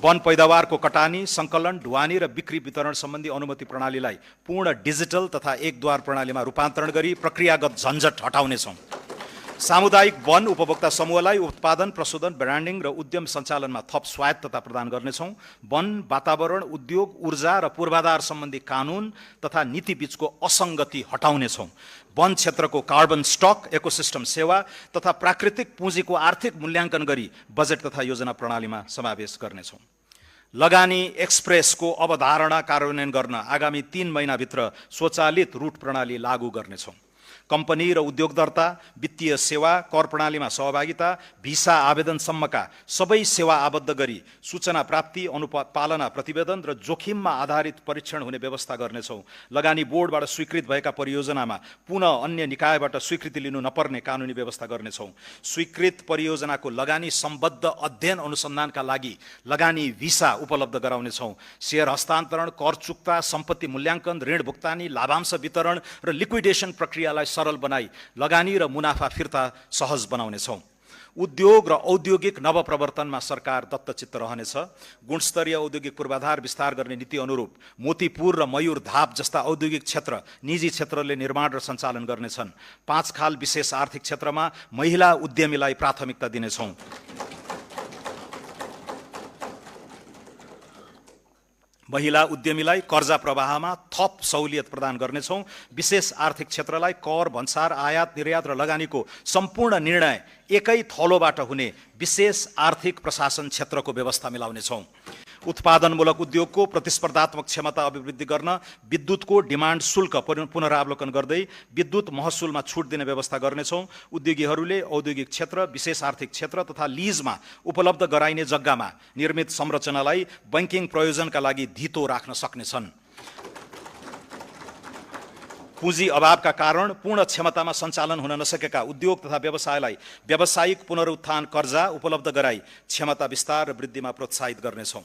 वन पैदावारको कटानी, सङ्कलन, ढुवानी र बिक्री वितरण सम्बन्धी अनुमति प्रणालीलाई पूर्ण डिजिटल तथा एकद्वार प्रणालीमा रूपान्तरण गरी प्रक्रियागत झन्झट हटाउनेछौँ। सामुदायिक वन उपभोक्ता समूहलाई उत्पादन, प्रशोधन, ब्रान्डिङ र उद्यम सञ्चालनमा थप स्वायत्तता प्रदान गर्नेछौँ। वन, वातावरण, उद्योग, ऊर्जा र पूर्वाधार सम्बन्धी कानुन तथा नीति बीचको असङ्गति हटाउनेछौँ। वन क्षेत्रको कार्बन स्टक, इकोसिस्टम सेवा तथा प्राकृतिक पुँजीको आर्थिक मूल्याङ्कन गरी बजेट तथा योजना प्रणालीमा समावेश गर्नेछौँ। लगानी एक्सप्रेसको अवधारणा कार्यान्वयन गर्न आगामी 3 महिनाभित्र स्वचालित रूट प्रणाली लागू गर्नेछौँ। कम्पनी र उद्योग दर्ता, वित्तीय सेवा, कर प्रणालीमा सहभागिता, भिसा आवेदनसम्मका सबै सेवा आबद्ध गरी सूचना प्राप्ति, अनुपालना प्रतिवेदन र जोखिममा आधारित परीक्षण हुने व्यवस्था गर्नेछौँ। लगानी बोर्डबाट स्वीकृत भएका परियोजनामा पुनः अन्य निकायबाट स्वीकृति लिनु नपर्ने कानुनी व्यवस्था गर्नेछौँ। स्वीकृत परियोजनाको लगानी सम्बद्ध अध्ययन अनुसन्धानका लागि लगानी भिसा उपलब्ध गराउनेछौँ। सेयर हस्तान्तरण, कर चुक्ता, सम्पत्ति मूल्याङ्कन, ऋण भुक्तानी, लाभांश वितरण र लिक्विडेसन प्रक्रियालाई सरल बनाई लगानी र मुनाफा फिर्ता सहज बनाउनेछौँ। उद्योग र औद्योगिक नवप्रवर्तनमा सरकार दत्तचित्त रहनेछ। गुणस्तरीय औद्योगिक पूर्वाधार विस्तार गर्ने नीति अनुरूप मोतीपुर र मयूर धाप जस्ता औद्योगिक क्षेत्र निजी क्षेत्रले निर्माण र सञ्चालन गर्नेछन्। 5 खाल विशेष आर्थिक क्षेत्रमा महिला उद्यमीलाई प्राथमिकता दिनेछौँ। महिला उद्यमीलाई कर्जा प्रवाहमा थप सहुलियत प्रदान गर्नेछौँ। विशेष आर्थिक क्षेत्रलाई कर, भन्सार, आयात, निर्यात र लगानीको सम्पूर्ण निर्णय एकै थलोबाट हुने विशेष आर्थिक प्रशासन क्षेत्रको व्यवस्था मिलाउनेछौँ। उत्पादनमूलक उद्योगको प्रतिस्पर्धात्मक क्षमता अभिवृद्धि गर्न विद्युतको डिमान्ड शुल्क पुनरावलोकन गर्दै विद्युत महसुलमा छुट दिने व्यवस्था गर्नेछौँ। उद्योगीहरूले औद्योगिक क्षेत्र, विशेष आर्थिक क्षेत्र तथा लिजमा उपलब्ध गराइने जग्गामा निर्मित संरचनालाई बैंकिङ प्रयोजनका लागि धितो राख्न सक्नेछन्। पुँजी अभावका कारण पूर्ण क्षमतामा सञ्चालन हुन नसकेका उद्योग तथा व्यवसायलाई व्यावसायिक पुनरुत्थान कर्जा उपलब्ध गराई क्षमता विस्तार र वृद्धिमा प्रोत्साहित गर्नेछौँ।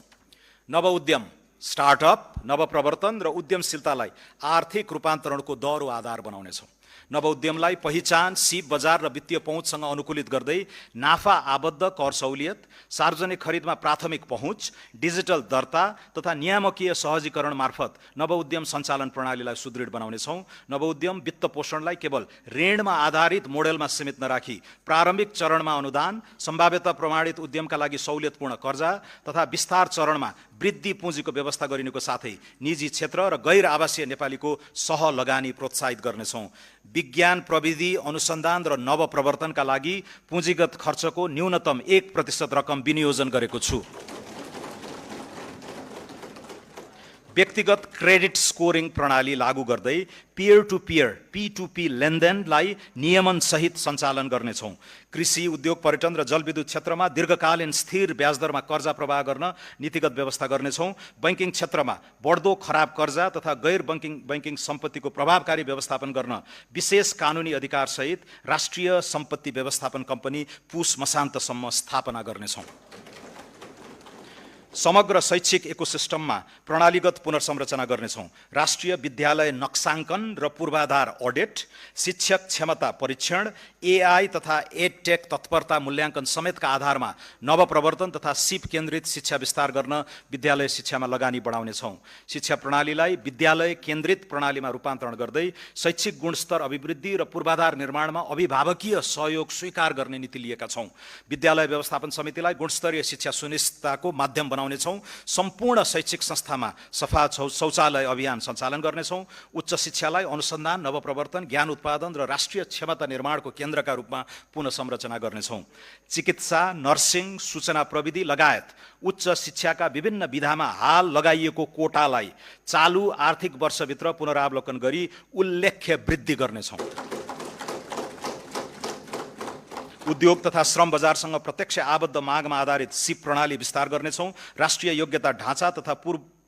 नवउद्यम, स्टार्टअप, नवप्रवर्तन र उद्यमशीलतालाई आर्थिक रूपान्तरणको दह्रो आधार बनाउनेछौँ। नवउद्यमलाई पहिचान, सिप बजार र वित्तीय पहुँचसँग अनुकूलित गर्दै नाफा आबद्ध कर सहुलियत, सार्वजनिक खरिदमा प्राथमिक पहुँच, डिजिटल दर्ता तथा नियामकीय सहजीकरण मार्फत नवउद्यम सञ्चालन प्रणालीलाई सुदृढ बनाउनेछौँ। नवउद्यम वित्त पोषणलाई केवल ऋणमा आधारित मोडेलमा सीमित नराखी प्रारम्भिक चरणमा अनुदान, सम्भाव्यता प्रमाणित उद्यमका लागि सहुलियतपूर्ण कर्जा तथा विस्तार चरणमा वृद्धि पुँजीको व्यवस्था गरिनुको साथै निजी क्षेत्र र गैर आवासीय नेपालीको सह लगानी प्रोत्साहित गर्नेछौँ। विज्ञान, प्रविधि, अनुसन्धान र नवप्रवर्तनका लागि पुँजीगत खर्चको न्यूनतम 1% रकम विनियोजन गरेको छु। व्यक्तिगत क्रेडिट स्कोरिङ प्रणाली लागू गर्दै पियर टु पियर P2P लेनदेनलाई नियमनसहित सञ्चालन गर्नेछौँ। कृषि, उद्योग, पर्यटन र जलविद्युत क्षेत्रमा दीर्घकालीन स्थिर ब्याजदरमा कर्जा प्रवाह गर्न नीतिगत व्यवस्था गर्नेछौँ। बैंकिङ क्षेत्रमा बढ्दो खराब कर्जा तथा गैर बैंकिङ सम्पत्तिको प्रभावकारी व्यवस्थापन गर्न विशेष कानुनी अधिकारसहित राष्ट्रिय सम्पत्ति व्यवस्थापन कम्पनी पुस मसान्तसम्म स्थापना गर्नेछौँ। समग्र शैक्षिक इकोसिस्टममा प्रणालीगत पुनर्संरचना गर्नेछौँ। राष्ट्रिय विद्यालय नक्साङ्कन र पूर्वाधार अडिट, शिक्षक क्षमता परीक्षण, AI तथा एडटेक तत्परता मूल्याङ्कन समेतका आधारमा नवप्रवर्तन तथा सिप केन्द्रित शिक्षा विस्तार गर्न विद्यालय शिक्षामा लगानी बढाउनेछौँ। शिक्षा प्रणालीलाई विद्यालय केन्द्रित प्रणालीमा रूपान्तरण गर्दै शैक्षिक गुणस्तर अभिवृद्धि र पूर्वाधार निर्माणमा अभिभावकीय सहयोग स्वीकार गर्ने नीति लिएका छौँ। विद्यालय व्यवस्थापन समितिलाई गुणस्तरीय शिक्षा सुनिश्चितताको माध्यम बनाउनेछौँ। सम्पूर्ण शैक्षिक संस्थामा सफा शौचालय अभियान सञ्चालन गर्नेछौँ। उच्च शिक्षालाई अनुसन्धान, नवप्रवर्तन, ज्ञान उत्पादन र राष्ट्रिय क्षमता निर्माणको केन्द्रका रूपमा पुनः संरचना गर्नेछौँ। चिकित्सा, नर्सिङ, सूचना प्रविधि लगायत उच्च शिक्षाका विभिन्न विधामा हाल लगाइएको कोटालाई चालु आर्थिक वर्षभित्र पुनरावलोकन गरी उल्लेख्य वृद्धि गर्नेछौँ। उद्योग तथा श्रम बजारसँग प्रत्यक्ष आबद्ध मागमा आधारित सिप प्रणाली विस्तार गर्नेछौँ। राष्ट्रिय योग्यता ढाँचा तथा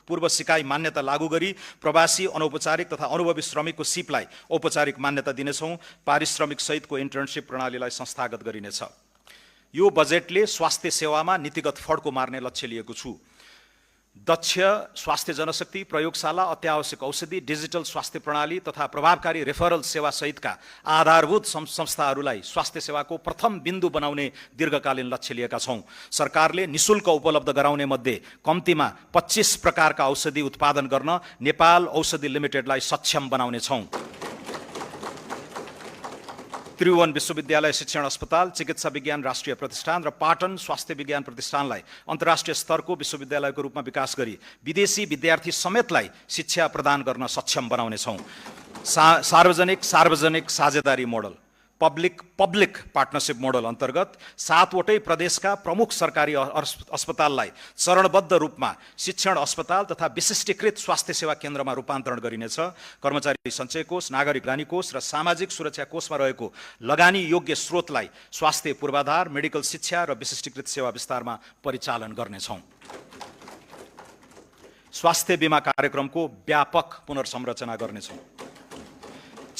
पूर्व सिकाइ मान्यता लागू गरी प्रवासी, अनौपचारिक तथा अनुभवी श्रमिकको सिपलाई औपचारिक मान्यता दिनेछौँ। पारिश्रमिक सहितको इन्टर्नसिप प्रणालीलाई संस्थागत गरिनेछ। यो बजेटले स्वास्थ्य सेवामा नीतिगत फड्को मार्ने लक्ष्य लिएको छु। दक्ष स्वास्थ्य जनशक्ति, प्रयोगशाला, अत्यावश्यक औषधि, डिजिटल स्वास्थ्य प्रणाली तथा प्रभावकारी रेफरल सेवा सहितका आधारभूत संस्थाहरूलाई स्वास्थ्य सेवाको प्रथम बिन्दु बनाउने दीर्घकालीन लक्ष्य लिएका छौँ। सरकारले निशुल्क उपलब्ध गराउने मध्ये कम्तीमा 25 प्रकारका औषधि उत्पादन गर्न नेपाल औषधि लिमिटेडलाई सक्षम बनाउनेछौँ। त्रिभुवन विश्वविद्यालय शिक्षण अस्पताल, चिकित्सा विज्ञान राष्ट्रिय प्रतिष्ठान र पाटन स्वास्थ्य विज्ञान प्रतिष्ठानलाई अन्तर्राष्ट्रिय स्तरको विश्वविद्यालयको रूपमा विकास गरी विदेशी विद्यार्थी समेतलाई शिक्षा प्रदान गर्न सक्षम बनाउनेछौँ। सार्वजनिक साझेदारी मोडल, पब्लिक पार्टनरसिप मोडल अन्तर्गत 7 वटै प्रदेशका प्रमुख सरकारी अस्पताललाई चरणबद्ध रूपमा शिक्षण अस्पताल तथा विशिष्टीकृत स्वास्थ्य सेवा केन्द्रमा रूपान्तरण गरिनेछ। कर्मचारी सञ्चय कोष, नागरिक लगानी कोष र सामाजिक सुरक्षा कोषमा रहेको लगानी योग्य स्रोतलाई स्वास्थ्य पूर्वाधार, मेडिकल शिक्षा र विशिष्टीकृत सेवा विस्तारमा परिचालन गर्नेछौँ। स्वास्थ्य बीमा कार्यक्रमको व्यापक पुनर्संरचना गर्नेछौँ।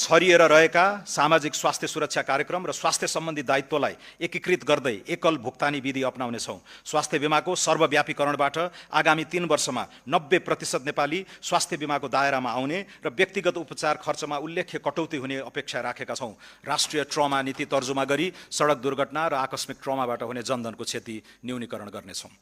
छरिएर रहेका सामाजिक स्वास्थ्य सुरक्षा कार्यक्रम र स्वास्थ्य सम्बन्धी दायित्वलाई एकीकृत गर्दै एकल भुक्तानी विधि अपनाउनेछौँ। स्वास्थ्य बीमाको सर्वव्यापीकरणबाट आगामी 3 वर्षमा 90% नेपाली स्वास्थ्य बीमाको दायरामा आउने र व्यक्तिगत उपचार खर्चमा उल्लेख्य कटौती हुने अपेक्षा राखेका छौँ। राष्ट्रिय ट्रमा नीति तर्जुमा गरी सडक दुर्घटना र आकस्मिक ट्रमाबाट हुने जनधनको क्षति न्यूनीकरण गर्नेछौँ।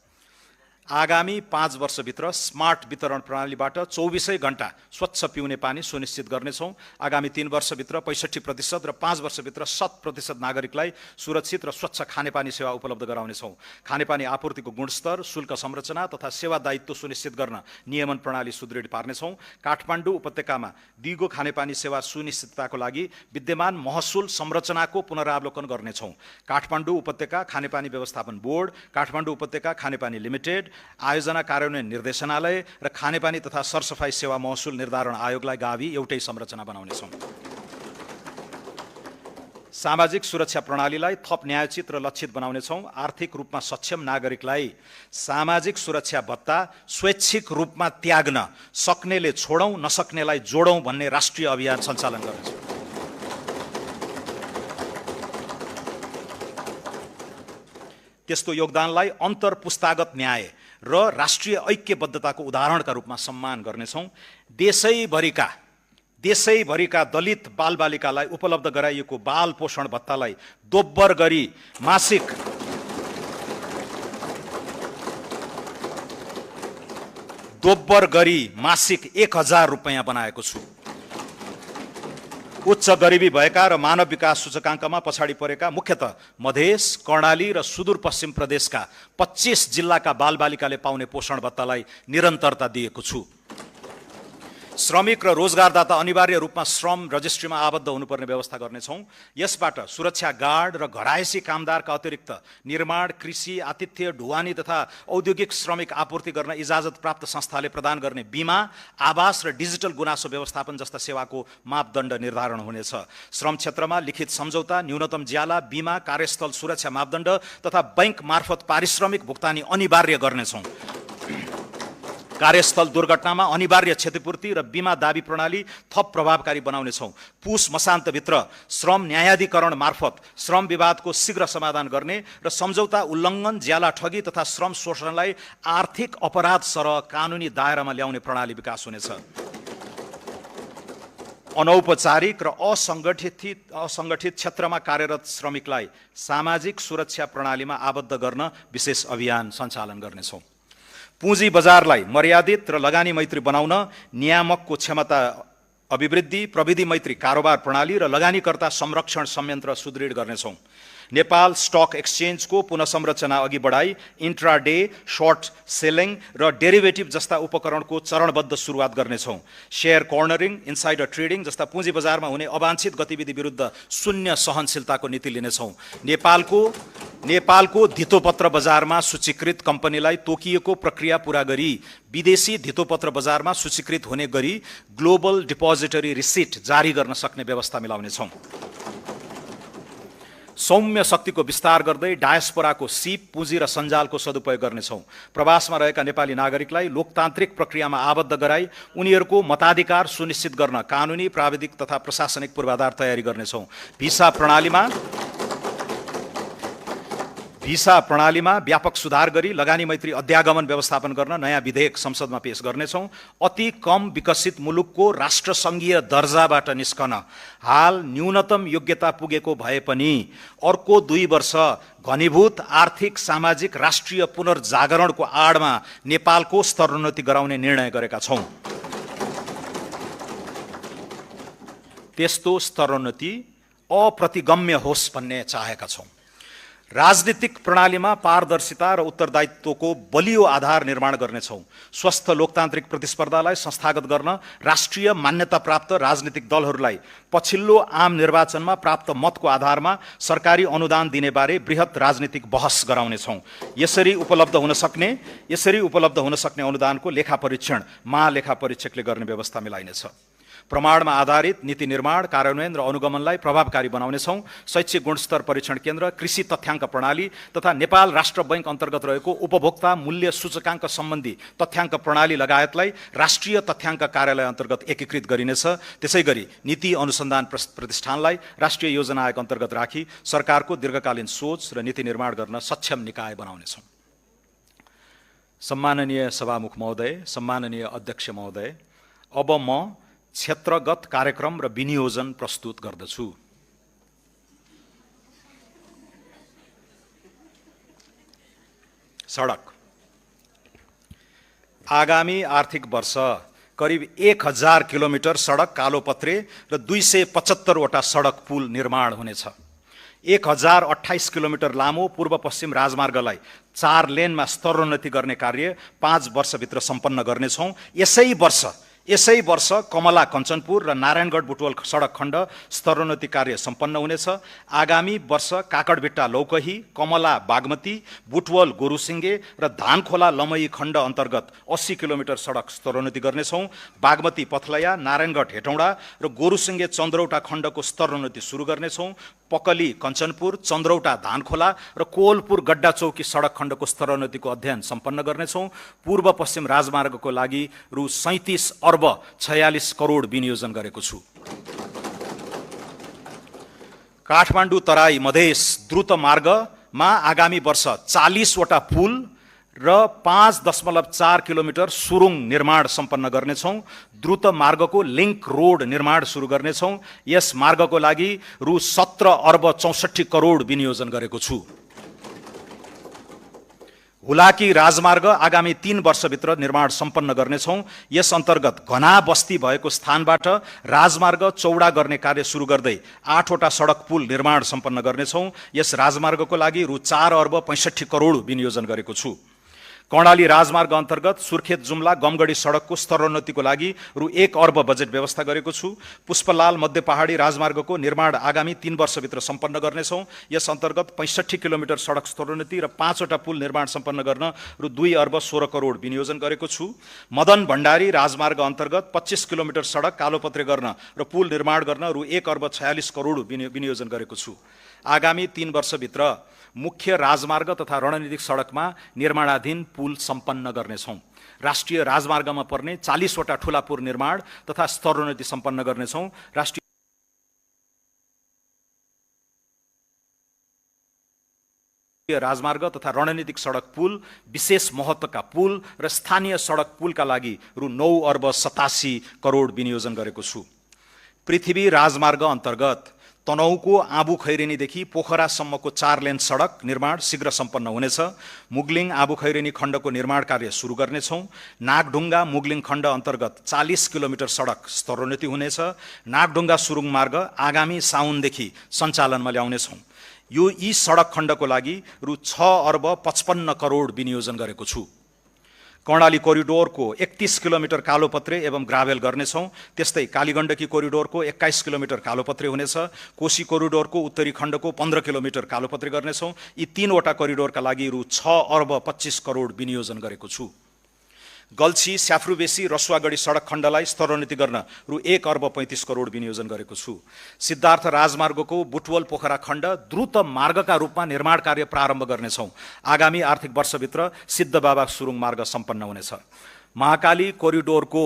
आगामी 5 वर्षभित्र स्मार्ट वितरण प्रणालीबाट 24 घण्टा स्वच्छ पिउने पानी सुनिश्चित गर्नेछौँ। आगामी 3 वर्षभित्र 65% र 5 वर्षभित्र 100% नागरिकलाई सुरक्षित र स्वच्छ खानेपानी सेवा उपलब्ध गराउनेछौँ। खानेपानी आपूर्तिको गुणस्तर, शुल्क संरचना तथा सेवा दायित्व सुनिश्चित गर्न नियमन प्रणाली सुदृढ पार्नेछौँ। काठमाडौँ उपत्यकामा दिगो खानेपानी सेवा सुनिश्चितताको लागि विद्यमान महसुल संरचनाको पुनरावलोकन गर्नेछौँ। काठमाडौँ उपत्यका खानेपानी व्यवस्थापन बोर्ड, काठमाडौँ उपत्यका खानेपानी लिमिटेड, आयोजना कार्यान्वयन निर्देशनालय र खानेपानी तथा सरसफाई सेवा महसुल निर्धारण आयोगलाई गाभी एउटै संरचना बनाउनेछौँ। सामाजिक सुरक्षा प्रणालीलाई थप न्यायोचित र लक्षित बनाउनेछौँ। आर्थिक रूपमा सक्षम नागरिकलाई सामाजिक सुरक्षा भत्ता स्वैच्छिक रूपमा त्याग्न सक्नेले छोडौँ, नसक्नेलाई जोडौँ भन्ने राष्ट्रिय अभियान सञ्चालन गर्नेछौँ। त्यस्तो योगदानलाई अन्तर्पुस्तागत न्याय र राष्ट्रिय ऐक्यबद्धताको उदाहरणका रूपमा सम्मान गर्नेछौँ। देशैभरिका दलित बालबालिकालाई उपलब्ध गराइएको बाल पोषण भत्तालाई दोब्बर गरी मासिक 1000 रुपैयाँ बनाएको छु। उच्च गरिबी भएका र मानव विकास सूचकाङ्कमा पछाडि परेका मुख्यतः मधेस, कर्णाली र सुदूरपश्चिम प्रदेशका 25 जिल्लाका बालबालिकाले पाउने पोषण भत्तालाई निरन्तरता दिएको छु। श्रमिक र रोजगारदाता अनिवार्य रूपमा श्रम रजिस्ट्रीमा आबद्ध हुनुपर्ने व्यवस्था गर्नेछौँ। यसबाट सुरक्षा गार्ड र घरायसी कामदारका अतिरिक्त निर्माण, कृषि, आतिथ्य, ढुवानी तथा औद्योगिक श्रमिक आपूर्ति गर्न इजाजत प्राप्त संस्थाले प्रदान गर्ने बीमा, आवास र डिजिटल गुनासो व्यवस्थापन जस्ता सेवाको मापदण्ड निर्धारण हुनेछ। श्रम क्षेत्रमा लिखित सम्झौता, न्यूनतम ज्याला, बीमा, कार्यस्थल सुरक्षा मापदण्ड तथा बैंक मार्फत पारिश्रमिक भुक्तानी अनिवार्य गर्नेछौँ। कार्यस्थल दुर्घटनामा अनिवार्य क्षतिपूर्ति र बीमा दाबी प्रणाली थप प्रभावकारी बनाउनेछौँ। पुस मसान्तभित्र श्रम न्यायाधिकरण मार्फत श्रम विवादको शीघ्र समाधान गर्ने र सम्झौता उल्लङ्घन, ज्याला ठगी तथा श्रम शोषणलाई आर्थिक अपराध सरह कानुनी दायरामा ल्याउने प्रणाली विकास हुनेछ। अनौपचारिक र असङ्गठित क्षेत्रमा कार्यरत श्रमिकलाई सामाजिक सुरक्षा प्रणालीमा आबद्ध गर्न विशेष अभियान सञ्चालन गर्नेछौँ। पुँजी बजारलाई मर्यादित र लगानी मैत्री बनाउन नियामकको क्षमता अभिवृद्धि, प्रविधि मैत्री कारोबार प्रणाली र लगानीकर्ता संरक्षण संयन्त्र सुदृढ गर्नेछौँ। नेपाल स्टक एक्सचेन्जको पुनः संरचना अघि बढाई इन्ट्राडे, सर्ट सेलिङ र डेरिभेटिभ जस्ता उपकरणको चरणबद्ध सुरुवात गर्नेछौँ। शेयर कर्नरिङ, इन्साइडर ट्रेडिङ जस्ता पुँजी बजारमा हुने अवांछित गतिविधि विरुद्ध शून्य सहनशीलताको नीति लिनेछौँ। नेपालको धितोपत्र बजारमा सूचीकृत कम्पनीलाई तोकिएको प्रक्रिया पूरा गरी विदेशी धितोपत्र बजारमा सूचीकृत हुने गरी ग्लोबल डिपोजिटरी रिसिट जारी गर्न सक्ने व्यवस्था मिलाउनेछौँ। सौम्य शक्तिको विस्तार गर्दै डायस्पोराको सिप, पुँजी र सञ्जालको सदुपयोग गर्नेछौँ। प्रवासमा रहेका नेपाली नागरिकलाई लोकतान्त्रिक प्रक्रियामा आबद्ध गराई उनीहरूको मताधिकार सुनिश्चित गर्न कानुनी, प्राविधिक तथा प्रशासनिक पूर्वाधार तयारी गर्नेछौँ। भिसा प्रणालीमा व्यापक सुधार गरी लगानी मैत्री अध्यागमन व्यवस्थापन गर्न नयाँ विधेयक संसदमा पेश गर्नेछौँ। अति कम विकसित मुलुकको राष्ट्रसङ्घीय दर्जाबाट निस्कन हाल न्यूनतम योग्यता पुगेको भए पनि अर्को 2 वर्ष घनीभूत आर्थिक सामाजिक राष्ट्रिय पुनर्जागरणको आडमा नेपालको स्तरोन्नति गराउने निर्णय गरेका छौँ। त्यस्तो स्तरोन्नति अप्रतिगम्य होस् भन्ने चाहेका छौँ। राजनीतिक प्रणालीमा पारदर्शिता र उत्तरदायित्वको बलियो आधार निर्माण गर्नेछौँ। स्वस्थ लोकतान्त्रिक प्रतिस्पर्धालाई संस्थागत गर्न राष्ट्रिय मान्यता प्राप्त राजनीतिक दलहरूलाई पछिल्लो आम निर्वाचनमा प्राप्त मतको आधारमा सरकारी अनुदान दिने बारे बृहत राजनीतिक बहस गराउनेछौँ। यसरी उपलब्ध हुन सक्ने अनुदानको लेखा परीक्षण महालेखा परीक्षकले गर्ने व्यवस्था मिलाइनेछ। प्रमाणमा आधारित नीति निर्माण, कार्यान्वयन र अनुगमनलाई प्रभावकारी बनाउनेछौँ। शैक्षिक गुणस्तर परीक्षण केन्द्र, कृषि तथ्याङ्क प्रणाली तथा नेपाल राष्ट्र बैंक अन्तर्गत रहेको उपभोक्ता मूल्य सूचकाङ्क सम्बन्धी तथ्याङ्क प्रणाली लगायतलाई राष्ट्रिय तथ्याङ्क कार्यालय अन्तर्गत एकीकृत गरिनेछ। त्यसैगरी नीति अनुसन्धान प्रतिष्ठानलाई राष्ट्रिय योजना आयोग अन्तर्गत राखी सरकारको दीर्घकालीन सोच र नीति निर्माण गर्न सक्षम निकाय बनाउनेछौँ। सम्माननीय सभामुख महोदय, सम्माननीय अध्यक्ष महोदय, अब म क्षेत्रगत कार्यक्रम र विनियोजन प्रस्तुत गर्दछु। सडक। आगामी आर्थिक वर्ष करिब 1000 किलोमिटर सडक कालोपत्रे र 275 वटा सडक पुल निर्माण हुनेछ। 1028 किलोमिटर लामो पूर्व पश्चिम राजमार्गलाई 4 लेनमा स्तरोन्नति गर्ने कार्य 5 वर्षभित्र सम्पन्न गर्नेछौँ। यसै वर्ष यसै वर्ष कमला कञ्चनपुर र नारायणगढ बुटवल सडक खण्ड स्तरोन्नति कार्य सम्पन्न हुनेछ। आगामी वर्ष काकडभिट्टा लौकही, कमला बागमती, बुटवल गोरुसिङ्गे र धानखोला लमही खण्ड अन्तर्गत 80 किलोमिटर सडक स्तरोन्नति गर्नेछौँ। बागमती पथलया, नारायणगढ हेटौँडा र गोरुसिङ्गे चन्द्रौटा खण्डको स्तरोन्नति सुरु गर्नेछौँ। पकली कञ्चनपुर, चन्द्रौटा धानखोला र कोवलपुर गड्डा चौकी सडक खण्डको स्तरोन्नतिको अध्ययन सम्पन्न गर्नेछौँ। पूर्व पश्चिम राजमार्गको लागि रु 37 अर्ब 46 करोड विनियोजन गरेको छु। काठमाडौँ तराई मधेस द्रुत मार्गमा आगामी वर्ष 40 वटा पुल र 5.4 किलोमिटर सुरुङ निर्माण सम्पन्न गर्नेछौँ। द्रुत मार्गको लिङ्क रोड निर्माण सुरु गर्नेछौँ। यस मार्गको लागि रु 17 अर्ब 64 करोड विनियोजन गरेको छु। हुलाकी राजमार्ग आगामी 3 वर्षभित्र निर्माण सम्पन्न गर्नेछौँ। यस अन्तर्गत घना बस्ती भएको स्थानबाट राजमार्ग चौडा गर्ने कार्य सुरु गर्दै 8 वटा सडक पुल निर्माण सम्पन्न गर्नेछौँ। यस राजमार्गको लागि रु 4 अर्ब 65 करोड विनियोजन गरेको छु। कर्णाली राजमार्ग अन्तर्गत सुर्खेत जुम्ला गमगढी सडकको स्तरोन्नतिको लागि रु 1 अर्ब बजेट व्यवस्था गरेको छु। पुष्पलाल मध्य पहाडी राजमार्गको निर्माण आगामी 3 वर्षभित्र सम्पन्न गर्नेछौँ। यस अन्तर्गत 65 किलोमिटर सडक स्तरोन्नति र 5 वटा पुल निर्माण सम्पन्न गर्न रु 2 अर्ब 16 करोड विनियोजन गरेको छु। मदन भण्डारी राजमार्ग अन्तर्गत 25 किलोमिटर सडक कालोपत्रे गर्न र पुल निर्माण गर्न रु 1 अर्ब 46 करोड विनियोजन गरेको छु। आगामी 3 वर्षभित्र मुख्य राजमार्ग तथा रणनीतिक सडकमा निर्माणाधीन पुल सम्पन्न गर्नेछौँ। राष्ट्रिय राजमार्गमा पर्ने 40 वटा ठुला पुल निर्माण तथा स्तरोन्नति सम्पन्न गर्नेछौँ। राष्ट्रिय राजमार्ग तथा रणनीतिक सडक पुल, विशेष महत्त्वका पुल र स्थानीय सडक पुलका लागि रु 9 अर्ब 87 करोड विनियोजन गरेको छु। पृथ्वी राजमार्ग अन्तर्गत तनहुको आबु खैरेनीदेखि पोखरासम्मको 4 लेन सडक निर्माण शीघ्र सम्पन्न हुनेछ। मुगलिङ आबु खैरेनी खण्डको निर्माण कार्य सुरु गर्नेछौँ। नागढुङ्गा मुगलिङ खण्ड अन्तर्गत 40 किलोमिटर सडक स्तरोन्नति हुनेछ। नागढुङ्गा सुरुङ मार्ग आगामी साउनदेखि सञ्चालनमा ल्याउनेछौँ। यी सडक खण्डको लागि रु 6 अर्ब 55 करोड विनियोजन गरेको छु। कर्णाली कोरिडोरको 31 किलोमिटर कालोपत्रे एवं ग्राभेल गर्नेछौँ। त्यस्तै कालीगण्डकी कोरिडोरको 21 किलोमिटर कालोपत्रे हुनेछ। कोशी कोरिडोरको उत्तरी खण्डको 15 किलोमिटर कालोपत्रे गर्नेछौँ। यी 3 वटा कोरिडोरका लागि रु 6 अर्ब 25 करोड विनियोजन गरेको छु। गल्छी स्याफ्रुबेसी रसुवागढी सडक खण्डलाई स्तरोन्नति गर्न रु 1 अर्ब 35 करोड विनियोजन गरेको छु। सिद्धार्थ राजमार्गको बुटवल पोखरा खण्ड द्रुत मार्गका रूपमा निर्माण कार्य प्रारम्भ गर्नेछौँ। आगामी आर्थिक वर्षभित्र सिद्धबाबा सुरुङ मार्ग सम्पन्न हुनेछ। महाकाली कोरिडोरको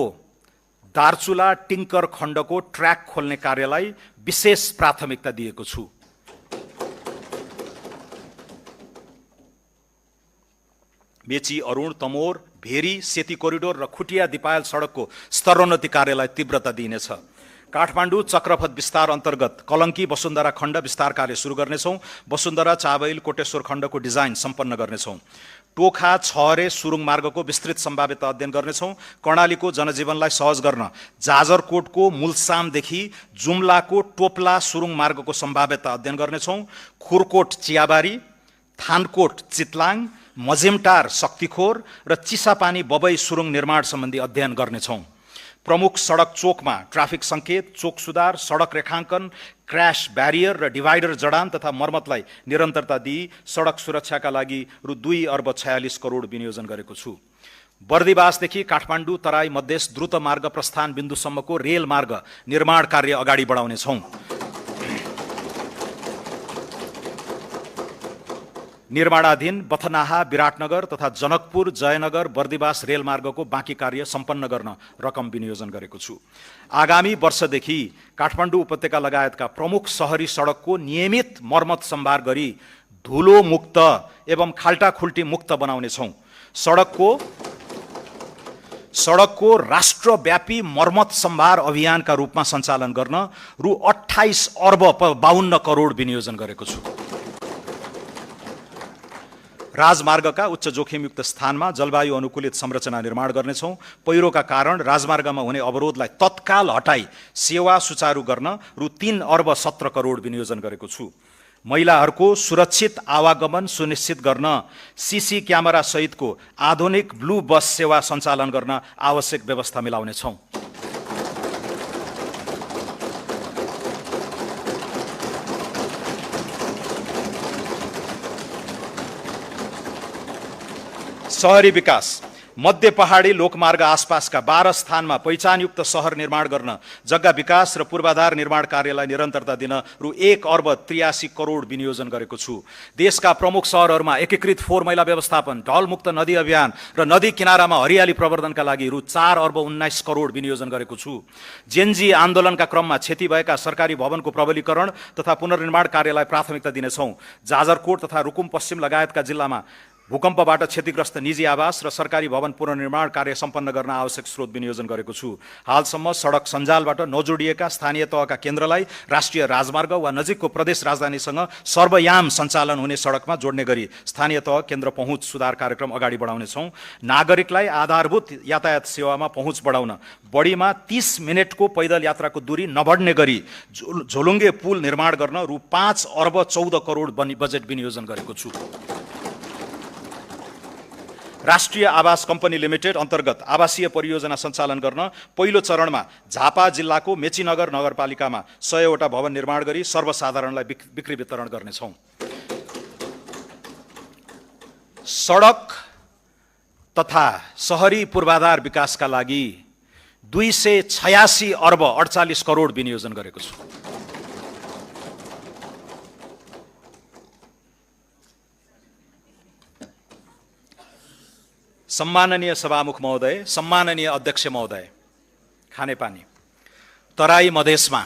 दार्चुला टिङ्कर खण्डको ट्र्याक खोल्ने कार्यलाई विशेष प्राथमिकता दिएको छु। मेची अरुण तमोर भेरी सेती कोरिडोर र खुटिया दिपायल सडकको स्तरोन्नति कार्यलाई तीव्रता दिइनेछ। काठमाडौँ चक्रपथ विस्तार अन्तर्गत कलङ्की वसुन्धरा खण्ड विस्तार कार्य सुरु गर्नेछौँ। वसुन्धरा चाबैल कोटेश्वर खण्डको डिजाइन सम्पन्न गर्नेछौँ। टोखा छहरे सुरुङ मार्गको विस्तृत सम्भाव्यता अध्ययन गर्नेछौँ। कर्णालीको जनजीवनलाई सहज गर्न जाजरकोटको मुलसामदेखि जुम्लाको टोप्ला सुरुङ मार्गको सम्भाव्यता अध्ययन गर्नेछौँ। खुरकोट चियाबारी, थानकोट चितलाङ, मजेमटार शक्तिखोर र चिसापानी बबई सुरुङ निर्माण सम्बन्धी अध्ययन गर्नेछौँ। प्रमुख सडक चोकमा ट्राफिक सङ्केत, चोक सुधार, सडक रेखाङ्कन, क्र्यास ब्यारियर र डिभाइडर जडान तथा मर्मतलाई निरन्तरता दिई सडक सुरक्षाका लागि रु 2 अर्ब 46 करोड विनियोजन गरेको छु। बर्दिवासदेखि काठमाडौँ तराई मधेस द्रुत मार्ग प्रस्थान बिन्दुसम्मको रेल मार्ग निर्माण कार्य अगाडि बढाउनेछौँ। निर्माणाधीन बथनाहा विराटनगर तथा जनकपुर जयनगर बर्दिवास रेलमार्गको बाँकी कार्य सम्पन्न गर्न रकम विनियोजन गरेको छु। आगामी वर्षदेखि काठमाडौँ उपत्यका लगायतका प्रमुख सहरी सडकको नियमित मर्मत सम्भार गरी धुलो मुक्त एवं खाल्टाखुल्टी मुक्त बनाउनेछौँ। सडकको राष्ट्रव्यापी मर्मत सम्भार अभियानका रूपमा सञ्चालन गर्न रु 28 अर्ब 52 करोड विनियोजन गरेको छु। राजमार्गका उच्च जोखिमयुक्त स्थानमा जलवायु अनुकूलित संरचना निर्माण गर्नेछौँ। पहिरोका कारण राजमार्गमा हुने अवरोधलाई तत्काल हटाई सेवा सुचारू गर्न रु 3 अर्ब 17 करोड विनियोजन गरेको छु। महिलाहरूको सुरक्षित आवागमन सुनिश्चित गर्न सीसी क्यामेरा सहितको आधुनिक ब्लू बस सेवा सञ्चालन गर्न आवश्यक व्यवस्था मिलाउनेछौँ। शहरी विकास मध्य पहाडी लोकमार्ग आसपासका 12 स्थानमा पहिचानयुक्त सहर निर्माण गर्न जग्गा विकास र पूर्वाधार निर्माण कार्यलाई निरन्तरता दिन रु 1 अर्ब 83 करोड विनियोजन गरेको छु। देशका प्रमुख सहरहरूमा एकीकृत फोहोर मैला व्यवस्थापन, ढलमुक्त नदी अभियान र नदी किनारामा हरियाली प्रवर्धनका लागि रु 4 अर्ब 19 करोड विनियोजन गरेको छु। जेनजी आन्दोलनका क्रममा क्षति भएका सरकारी भवनको प्रबलीकरण तथा पुनर्निर्माण कार्यलाई प्राथमिकता दिनेछौँ। जाजरकोट तथा रुकुम पश्चिम लगायतका जिल्लामा भूकम्पबाट क्षतिग्रस्त निजी आवास र सरकारी भवन पुनर्निर्माण कार्य सम्पन्न गर्न आवश्यक स्रोत विनियोजन गरेको छु। हालसम्म सडक सञ्जालबाट नजोडिएका स्थानीय तहका केन्द्रलाई राष्ट्रिय राजमार्ग वा नजिकको प्रदेश राजधानीसँग सर्वयाम सञ्चालन हुने सडकमा जोड्ने गरी स्थानीय तह केन्द्र पहुँच सुधार कार्यक्रम अगाडि बढाउनेछौँ। नागरिकलाई आधारभूत यातायात सेवामा पहुँच बढाउन बढीमा 30 मिनटको पैदल यात्राको दूरी नबढ्ने गरी झोलुङ्गे पुल निर्माण गर्न रु 5 अर्ब 14 करोड बजेट विनियोजन गरेको छु। राष्ट्रिय आवास कम्पनी लिमिटेड अन्तर्गत आवासीय परियोजना सञ्चालन गर्न पहिलो चरणमा झापा जिल्लाको मेचीनगर नगरपालिकामा 100 वटा भवन निर्माण गरी सर्वसाधारणलाई बिक्री वितरण गर्नेछौँ। सडक तथा शहरी पूर्वाधार विकासका लागि 286 अर्ब 48 करोड विनियोजन गरेको छु। सम्माननीय सभामुख महोदय, सम्माननीय अध्यक्ष महोदय, खानेपानी तराई मधेसमा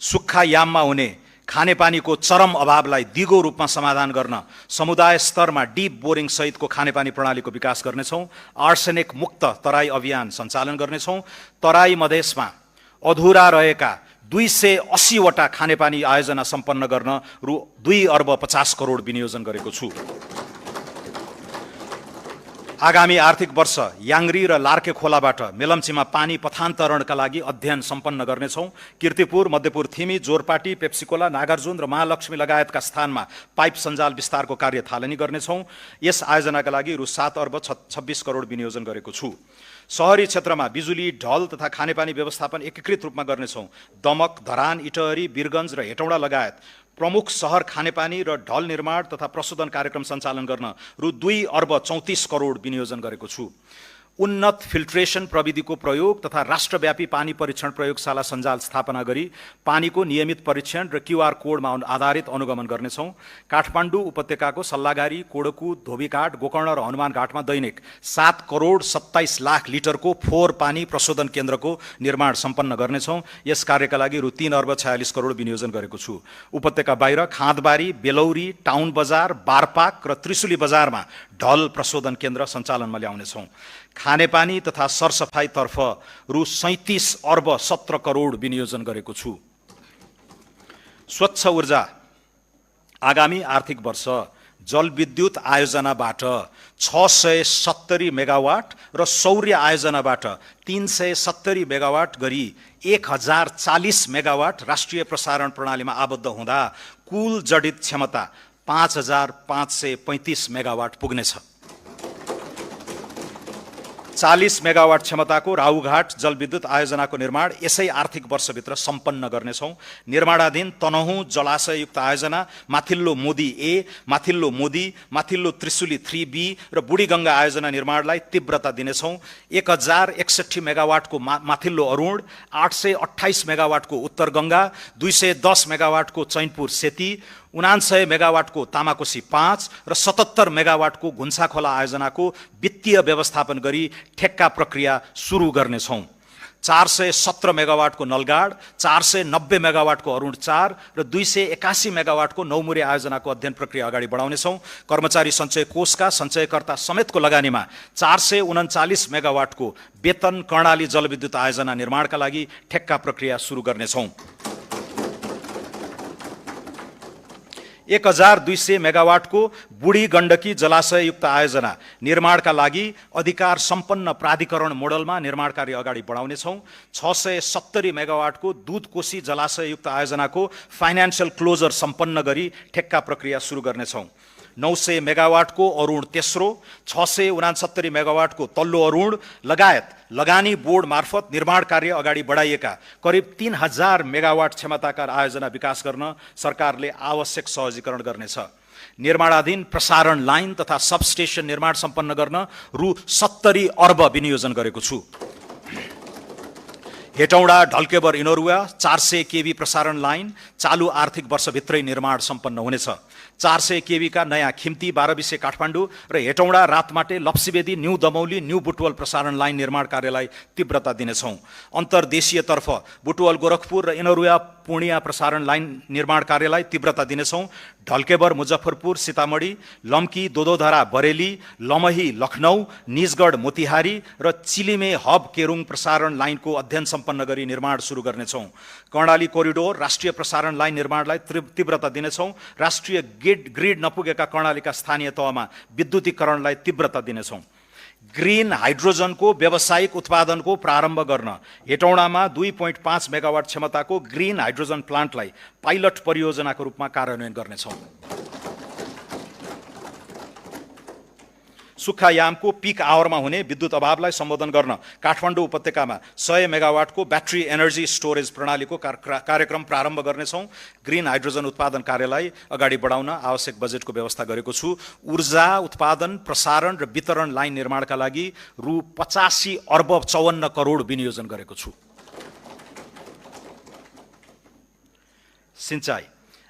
सुक्खा याममा हुने खानेपानीको चरम अभावलाई दिगो रूपमा समाधान गर्न समुदाय स्तरमा डिप बोरिङ सहितको खानेपानी प्रणालीको विकास गर्नेछौँ। आर्सेनिक मुक्त तराई अभियान सञ्चालन गर्नेछौँ। तराई मधेसमा अधुरा रहेका 280 वटा खानेपानी आयोजना सम्पन्न गर्न रु 2 अर्ब 50 करोड विनियोजन गरेको छु। आगामी आर्थिक वर्ष याङ्री र लार्के खोलाबाट मेलम्चीमा पानी पथान्तरणका लागि अध्ययन सम्पन्न गर्नेछौँ। कीर्तिपुर, मध्यपुर थिमी, जोरपाटी, पेप्सिकोला, नागार्जुन र महालक्ष्मी लगायतका स्थानमा पाइप सञ्जाल विस्तारको कार्य थालनी गर्नेछौँ। यस आयोजनाका लागि रु 7 अर्ब 26 करोड विनियोजन गरेको छु। शहरी क्षेत्रमा बिजुली, ढल तथा खानेपानी व्यवस्थापन एकीकृत रूपमा गर्नेछौँ। दमक, धरान, इटहरी, वीरगञ्ज र हेटौँडा लगायत प्रमुख सहर खानेपानी र ढल निर्माण तथा प्रशोधन कार्यक्रम सञ्चालन गर्न रु 2 अर्ब 34 करोड विनियोजन गरेको छु। उन्नत फिल्ट्रेसन प्रविधिको प्रयोग तथा राष्ट्रव्यापी पानी परीक्षण प्रयोगशाला सञ्जाल स्थापना गरी पानीको नियमित परीक्षण र क्युआर कोडमा आधारित अनुगमन गर्नेछौँ। काठमाडौँ उपत्यकाको सल्लाघारी, कोडकु, धोबीघाट, गोकर्ण र हनुमान घाटमा दैनिक 7 करोड 27 लाख लिटरको फोहोर पानी प्रशोधन केन्द्रको निर्माण सम्पन्न गर्नेछौँ। यस कार्यका लागि रु 3 अर्ब 46 करोड विनियोजन गरेको छु। उपत्यका बाहिर खाँदबारी, बेलौरी, टाउन बजार, बारपाक र त्रिशुली बजारमा ढल प्रशोधन केन्द्र सञ्चालनमा ल्याउनेछौँ। खानेपानी तथा सरसफाइतर्फ रु 37 अर्ब 17 करोड विनियोजन गरेको छु। स्वच्छ ऊर्जा आगामी आर्थिक वर्ष जलविद्युत आयोजनाबाट 670 मेगावाट र सौर्य आयोजनाबाट 370 मेगावाट गरी 1040 मेगावाट राष्ट्रिय प्रसारण प्रणालीमा आबद्ध हुँदा कुल जडित क्षमता 5535 मेगावाट पुग्नेछ। 40 मेगावाट क्षमताको राहुघाट जलविद्युत आयोजनाको निर्माण यसै आर्थिक वर्षभित्र सम्पन्न गर्नेछौँ। निर्माणाधीन तनहुँ जलाशययुक्त आयोजना, माथिल्लो मोदी ए, माथिल्लो मोदी, माथिल्लो त्रिशुली 3B र बुढीगङ्गा आयोजना निर्माणलाई तीव्रता दिनेछौँ। 1061 मेगावाटको माथिल्लो अरुण, 828 मेगावाटको उत्तर गङ्गा, 210 मेगावाटको चैनपुर सेती, 99 मेगावाटको तामाकोसी 5 र 77 मेगावाटको घुन्साखोला आयोजनाको वित्तीय व्यवस्थापन गरी ठेक्का प्रक्रिया सुरु गर्नेछौँ। 417 मेगावाटको नलगाड, 490 मेगावाटको अरुण 4 र 281 मेगावाटको नौमुरे आयोजनाको अध्ययन प्रक्रिया अगाडि बढाउनेछौँ। कर्मचारी सञ्चय कोषका सञ्चयकर्ता समेतको लगानीमा 439 मेगावाटको वेतन कर्णाली जलविद्युत आयोजना निर्माणका लागि ठेक्का प्रक्रिया सुरु गर्नेछौँ। 1200 मेगावाटको बुढी गण्डकी जलाशययुक्त आयोजना निर्माणका लागि अधिकार सम्पन्न प्राधिकरण मोडलमा निर्माण कार्य अगाडि बढाउनेछौँ। 670 मेगावाटको दुधकोशी जलाशययुक्त आयोजनाको फाइनान्सियल क्लोजर सम्पन्न गरी ठेक्का प्रक्रिया सुरु गर्नेछौँ। 900 मेगावाटको अरुण तेस्रो, 669 मेगावाटको तल्लो अरुण लगायत लगानी बोर्ड मार्फत निर्माण कार्य अगाडि बढाइएका करिब 3000 मेगावाट क्षमताका आयोजना विकास गर्न सरकारले आवश्यक सहजीकरण गर्नेछ। निर्माणाधीन प्रसारण लाइन तथा सबस्टेसन निर्माण सम्पन्न गर्न रु 70 अर्ब विनियोजन गरेको छु। हेटौँडा ढल्केबर इनोरुवा 400 केभी प्रसारण लाइन चालु आर्थिक वर्षभित्रै निर्माण सम्पन्न हुनेछ। 400 केभी का नयाँ खिम्ती 12 बिसे काठमाडौँ र हेटौँडा रातमाटे लप्सीबेदी न्यू दमौली न्यू बुटवल प्रसारण लाइन निर्माण कार्यलाई तीव्रता दिनेछौँ। अन्तर्देशीयतर्फ बुटवल गोरखपुर र इनरुवा पूर्णिया प्रसारण लाइन निर्माण कार्यलाई तीव्रता दिनेछौँ। ढल्केबर मुजफ्फरपुर सीतामढी, लम्की दोदोधरा बरेली, लमही लखनऊ, निजगढ मोतिहारी र चिलिमे हब केरुङ प्रसारण लाइनको अध्ययन सम्पन्न गरी निर्माण सुरु गर्नेछौँ। कर्णाली कोरिडोर राष्ट्रिय प्रसारण लाइन निर्माणलाई तीव्रता दिनेछौँ। राष्ट्रिय ग्रिड नपुगेका कर्णालीका स्थानीय तहमा विद्युतीकरणलाई तीव्रता दिनेछौँ। ग्रीन हाइड्रोजनको व्यावसायिक उत्पादनको प्रारम्भ गर्न हेटौँडामा 2.5 मेगावाट क्षमताको ग्रीन हाइड्रोजन प्लान्टलाई पाइलट परियोजनाको रूपमा कार्यान्वयन गर्नेछौँ। सुक्खायामको पिक आवरमा हुने विद्युत अभावलाई सम्बोधन गर्न काठमाडौँ उपत्यकामा 100 मेगावाटको ब्याट्री एनर्जी स्टोरेज प्रणालीको कार्यक्रम प्रारम्भ गर्नेछौँ। ग्रीन हाइड्रोजन उत्पादन कार्यलाई अगाडि बढाउन आवश्यक बजेटको व्यवस्था गरेको छु। ऊर्जा उत्पादन, प्रसारण र वितरण लाइन निर्माणका लागि रु 85 अर्ब 54 करोड विनियोजन गरेको छु। सिंचाई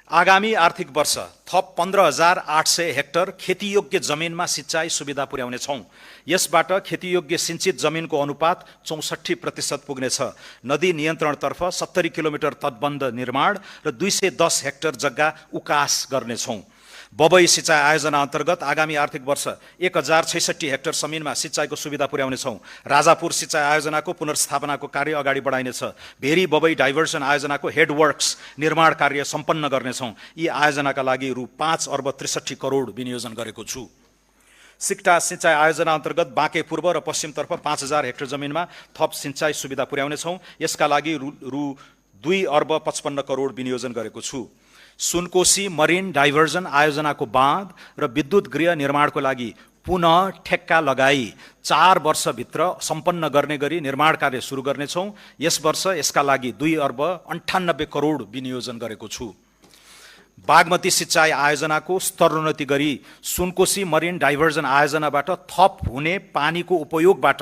आगामी आर्थिक वर्ष थप 15,800 हेक्टर खेतीयोग्य जमिनमा सिंचाई सुविधा पुर्याउनेछौँ। यसबाट खेतीयोग्य सिंचित जमिनको अनुपात 64% पुग्नेछ। नदी नियन्त्रणतर्फ 70 किलोमिटर तटबन्ध निर्माण र 210 हेक्टर जग्गा उकास गर्नेछौँ। बबई सिंचाई आयोजना अन्तर्गत आगामी आर्थिक वर्ष 1066 हेक्टर जमिनमा सिंचाईको सुविधा पुर्याउनेछौँ। राजापुर सिंचाई आयोजनाको पुनर्स्थापनाको कार्य अगाडि बढाइनेछ। भेरी बबई डाइभर्सन आयोजनाको हेडवर्क्स निर्माण कार्य सम्पन्न गर्नेछौँ। यी आयोजनाका लागि रु 5 अर्ब 63 करोड विनियोजन गरेको छु। सिक्टा सिंचाई आयोजना अन्तर्गत बाँके पूर्व र पश्चिमतर्फ 5000 हेक्टर जमिनमा थप सिंचाई सुविधा पुर्याउनेछौँ। यसका लागि रु 2 अर्ब 55 करोड विनियोजन गरेको छु। सुनकोशी मरिन डाइभर्जन आयोजनाको बाँध र विद्युत गृह निर्माणको लागि पुनः ठेक्का लगाई 4 वर्षभित्र सम्पन्न गर्ने गरी निर्माण कार्य सुरु गर्नेछौँ। यस वर्ष यसका लागि 2 अर्ब 98 करोड विनियोजन गरेको छु। बागमती सिंचाई आयोजनाको स्तरोन्नति गरी सुनकोशी मरिन डाइभर्जन आयोजनाबाट थप हुने पानीको उपयोगबाट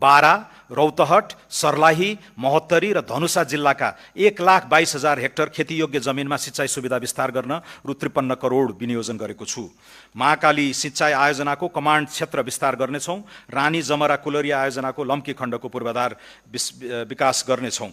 बारा, रौतहट, सर्लाही, महोत्तरी र धनुषा जिल्लाका 1,22,000 हेक्टर खेतीयोग्य जमिनमा सिंचाई सुविधा विस्तार गर्न रु 53 करोड विनियोजन गरेको छु। महाकाली सिंचाई आयोजनाको कमान्ड क्षेत्र विस्तार गर्नेछौँ। रानी जमरा कुलरिया आयोजनाको लम्की खण्डको पूर्वाधार विकास गर्नेछौँ।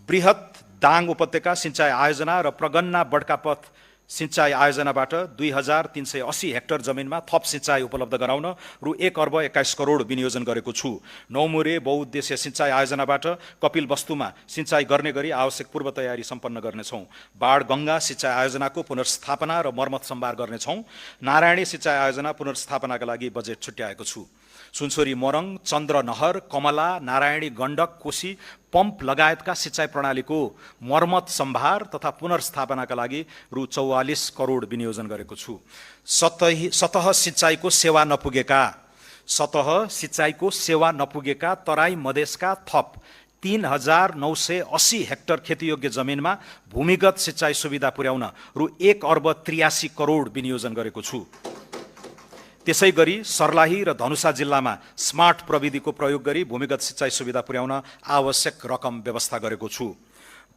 बृहत दाङ उपत्यका सिंचाई आयोजना र प्रगन्ना बडकापथ सिंचाई आयोजनाबाट 2380 हेक्टर जमिनमा थप सिंचाई उपलब्ध गराउन रु 1 अर्ब 21 करोड विनियोजन गरेको छु। नौमुरे बहुउद्देश्य सिंचाई आयोजनाबाट कपिल वस्तुमा सिंचाई गर्ने गरी आवश्यक पूर्व तयारी सम्पन्न गर्नेछौँ। बाढगङ्गा सिंचाई आयोजनाको पुनर्स्थापना र मर्मत सम्भार गर्नेछौँ। नारायणी सिंचाई आयोजना पुनर्स्थापनाका लागि बजेट छुट्याएको छु। सुनसरी मोरङ, चन्द्रनहर, कमला, नारायणी गण्डक, कोशी पम्प लगायतका सिंचाई प्रणालीको मर्मत सम्भार तथा पुनर्स्थापनाका लागि रु 44 करोड विनियोजन गरेको छु। सतह सिंचाईको सेवा नपुगेका तराई मधेसका थप 3,980 हेक्टर खेतीयोग्य जमिनमा भूमिगत सिंचाई सुविधा पुर्याउन रु 1 अर्ब 83 करोड विनियोजन गरेको छु। त्यसै गरी सर्लाही र धनुषा जिल्लामा स्मार्ट प्रविधिको प्रयोग गरी भूमिगत सिंचाई सुविधा पुर्याउन आवश्यक रकम व्यवस्था गरेको छु।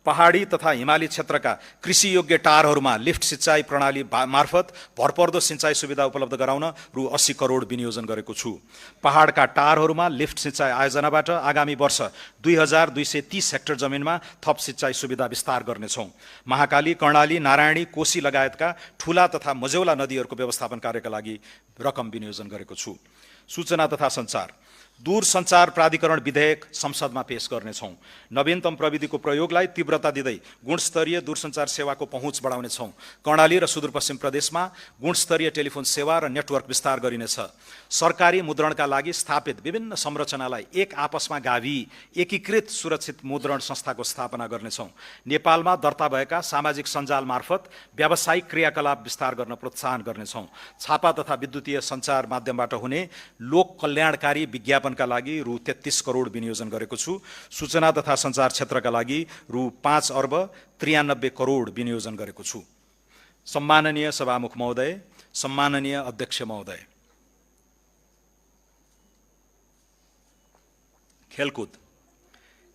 पहाडी तथा हिमाली क्षेत्रका कृषियोग्य टारहरूमा लिफ्ट सिंचाई प्रणाली मार्फत भरपर्दो सिंचाई सुविधा उपलब्ध गराउन रु 80 करोड विनियोजन गरेको छु। पहाडका टारहरूमा लिफ्ट सिंचाई आयोजनाबाट आगामी वर्ष 2230 हेक्टर जमिनमा थप सिंचाई सुविधा विस्तार गर्नेछौँ। महाकाली, कर्णाली, नारायणी, कोशी लगायतका ठूला तथा मझौला नदीहरूको व्यवस्थापन कार्यका लागि रकम विनियोजन गरेको छु। सूचना तथा सञ्चार दूरसञ्चार प्राधिकरण विधेयक संसदमा पेश गर्नेछौँ। नवीनतम प्रविधिको प्रयोगलाई तीव्रता दिँदै गुणस्तरीय दूरसञ्चार सेवाको पहुँच बढाउनेछौँ। कर्णाली र सुदूरपश्चिम प्रदेशमा गुणस्तरीय टेलिफोन सेवा र नेटवर्क विस्तार गरिनेछ। सरकारी मुद्रणका लागि स्थापित विभिन्न संरचनालाई एक आपसमा गाभी एकीकृत सुरक्षित मुद्रण संस्थाको स्थापना गर्नेछौँ। नेपालमा दर्ता भएका सामाजिक सञ्जाल मार्फत व्यावसायिक क्रियाकलाप विस्तार गर्न प्रोत्साहन गर्नेछौँ। छापा तथा विद्युतीय सञ्चार माध्यमबाट हुने लोक कल्याणकारी विज्ञापन का लागि रु 33 करोड विनियोजन गरेको छु। सूचना तथा सञ्चार क्षेत्रका लागि रु 5 अर्ब 93 करोड विनियोजन गरेको छु। सम्माननीय सभामुख महोदय, सम्माननीय अध्यक्ष महोदय, खेलकुद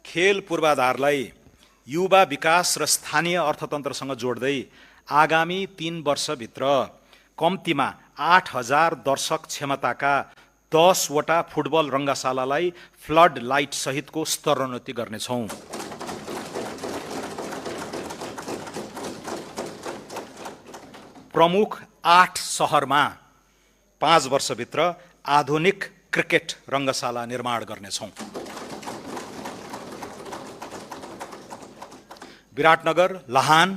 खेल पूर्वाधारलाई युवा विकास र स्थानीय अर्थतन्त्रसँग जोड्दै आगामी 3 वर्षभित्र कम्तीमा 8,000 दर्शक क्षमताका 10 वटा फुटबल रङ्गशालालाई फ्लड लाइट सहितको स्तरोन्नति गर्नेछौँ। प्रमुख 8 सहरमा 5 वर्षभित्र आधुनिक क्रिकेट रङ्गशाला निर्माण गर्नेछौँ। विराटनगर, लाहान,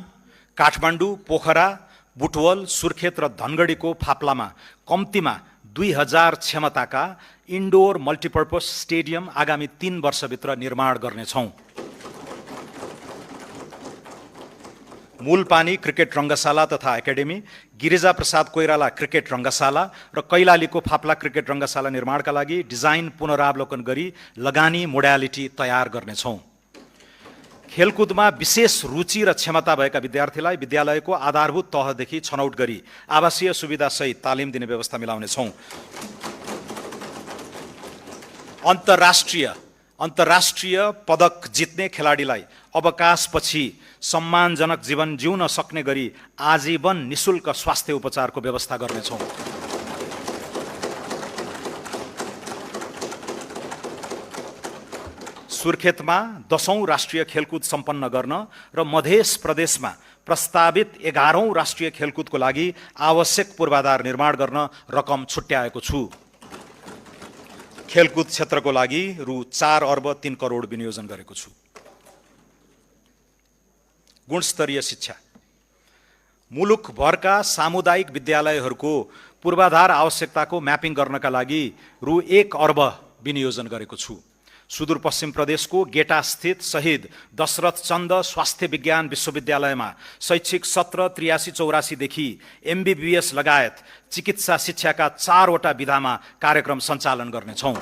काठमाडौँ, पोखरा, बुटवल, सुर्खेत र धनगढीको फाप्लामा कम्तीमा 2,000 क्षमताका इन्डोर मल्टिपर्पज स्टेडियम आगामी 3 वर्षभित्र निर्माण गर्नेछौँ। मूलपानी क्रिकेट रङ्गशाला तथा एकाडेमी, गिरिजा प्रसाद कोइराला क्रिकेट रङ्गशाला र कैलालीको फाप्ला क्रिकेट रङ्गशाला निर्माणका लागि डिजाइन पुनरावलोकन गरी लगानी मोडालिटी तयार गर्नेछौँ। खेलकुदमा विशेष रुचि र क्षमता भएका विद्यार्थीलाई विद्यालयको आधारभूत तहदेखि छनौट गरी आवासीय सुविधासहित तालिम दिने व्यवस्था मिलाउनेछौँ। अन्तर्राष्ट्रिय पदक जित्ने खेलाडीलाई अवकाशपछि सम्मानजनक जीवन जिउन सक्ने गरी आजीवन निशुल्क स्वास्थ्य उपचारको व्यवस्था गर्नेछौँ। सुर्खेतमा 10औं राष्ट्रिय खेलकुद सम्पन्न गर्न र मध्य प्रदेशमा प्रस्तावित 11औं राष्ट्रिय खेलकुदको लागि आवश्यक पूर्वाधार निर्माण गर्न रकम छुट्याएको छु। खेलकुद क्षेत्रको लागि रु 4 अर्ब 3 करोड विनियोजन गरेको छु। गुणस्तरीय शिक्षा मुलुकभरका सामुदायिक विद्यालयहरूको पूर्वाधार आवश्यकताको म्यापिङ गर्नका लागि रु 1 अर्ब विनियोजन गरेको छु। सुदूरपश्चिम प्रदेशको गेटा स्थित शहीद दशरथ चन्द स्वास्थ्य विज्ञान विश्वविद्यालयमा शैक्षिक सत्र 83-84 देखि MBBS लगायत चिकित्सा शिक्षाका 4 वटा विधामा कार्यक्रम सञ्चालन गर्नेछौँ।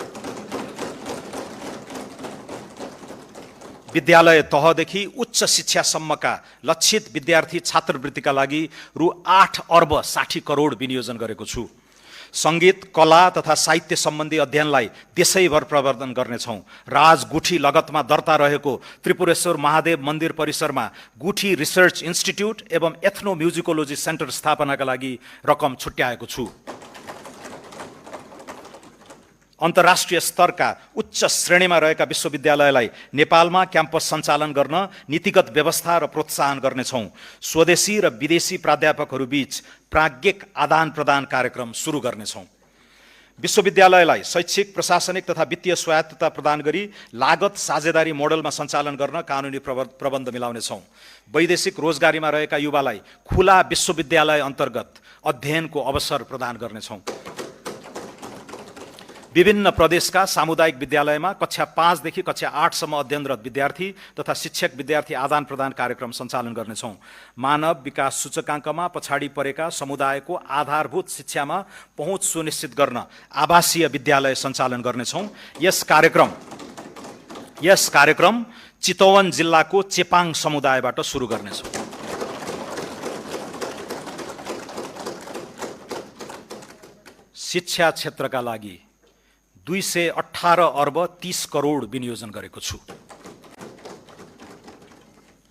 विद्यालय तहदेखि उच्च शिक्षासम्मका लक्षित विद्यार्थी छात्रवृत्तिका लागि रु 8 अर्ब 60 करोड विनियोजन गरेको छु। सङ्गीत, कला तथा साहित्य सम्बन्धी अध्ययनलाई देशैभर प्रवर्धन गर्नेछौँ। राजगुठी लगतमा दर्ता रहेको त्रिपुरेश्वर महादेव मन्दिर परिसरमा गुठी रिसर्च इन्स्टिट्युट एवं एथनो म्युजिकोलोजी सेन्टर स्थापनाका लागि रकम छुट्याएको छु। अन्तर्राष्ट्रिय स्तरका उच्च श्रेणीमा रहेका विश्वविद्यालयलाई नेपालमा क्याम्पस सञ्चालन गर्न नीतिगत व्यवस्था र प्रोत्साहन गर्नेछौँ। स्वदेशी र विदेशी प्राध्यापकहरू बीच प्राज्ञिक आदान प्रदान कार्यक्रम सुरु गर्नेछौँ। विश्वविद्यालयलाई शैक्षिक, प्रशासनिक तथा वित्तीय स्वायत्तता प्रदान गरी लागत साझेदारी मोडलमा सञ्चालन गर्न कानुनी प्रबन्ध मिलाउनेछौँ। वैदेशिक रोजगारीमा रहेका युवालाई खुला विश्वविद्यालय अन्तर्गत अध्ययनको अवसर प्रदान गर्नेछौँ। विभिन्न प्रदेशका सामुदायिक विद्यालयमा कक्षा 5 देखि कक्षा 8 सम्म अध्ययनरत विद्यार्थी तथा शिक्षक विद्यार्थी आदान प्रदान कार्यक्रम सञ्चालन गर्नेछौँ। मानव विकास सूचकाङ्कमा पछाडि परेका समुदायको आधारभूत शिक्षामा पहुँच सुनिश्चित गर्न आवासीय विद्यालय सञ्चालन गर्नेछौँ। यस कार्यक्रम चितवन जिल्लाको चेपाङ समुदायबाट सुरु गर्नेछौँ। शिक्षा क्षेत्रका लागि 218 अर्ब 30 करोड विनियोजन गरेको छु।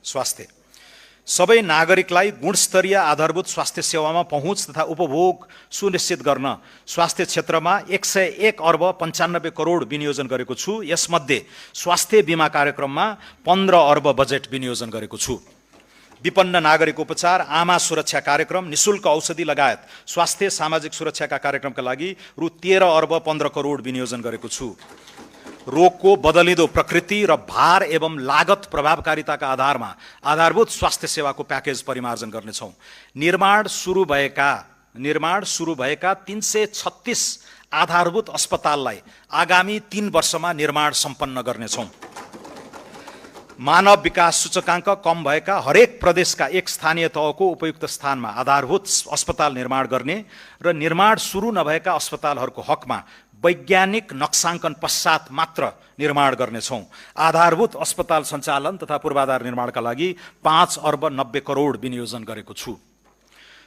स्वास्थ्य सबै नागरिकलाई गुणस्तरीय आधारभूत स्वास्थ्य सेवामा पहुँच तथा उपभोग सुनिश्चित गर्न स्वास्थ्य क्षेत्रमा 101 अर्ब 95 करोड विनियोजन गरेको छु। यसमध्ये स्वास्थ्य बिमा कार्यक्रममा 15 अर्ब बजेट विनियोजन गरेको छु। विपन्न नागरिक उपचार, आमा सुरक्षा कार्यक्रम, निशुल्क औषधि लगायत स्वास्थ्य सामाजिक सुरक्षाका कार्यक्रमका लागि रु 13 अर्ब 15 करोड विनियोजन गरेको छु। रोगको बदलिँदो प्रकृति र भार एवं लागत प्रभावकारिताका आधारमा आधारभूत स्वास्थ्य सेवाको प्याकेज परिमार्जन गर्नेछौँ। निर्माण सुरु भएका 336 आधारभूत अस्पताललाई आगामी 3 वर्षमा निर्माण सम्पन्न गर्नेछौँ। मानव विकास सूचकाङ्क कम भएका हरेक प्रदेशका एक स्थानीय तहको उपयुक्त स्थानमा आधारभूत अस्पताल निर्माण गर्ने र निर्माण सुरु नभएका अस्पतालहरूको हकमा वैज्ञानिक नक्साङ्कन पश्चात मात्र निर्माण गर्नेछौँ। आधारभूत अस्पताल सञ्चालन तथा पूर्वाधार निर्माणका लागि 5 अर्ब 90 करोड विनियोजन गरेको छु।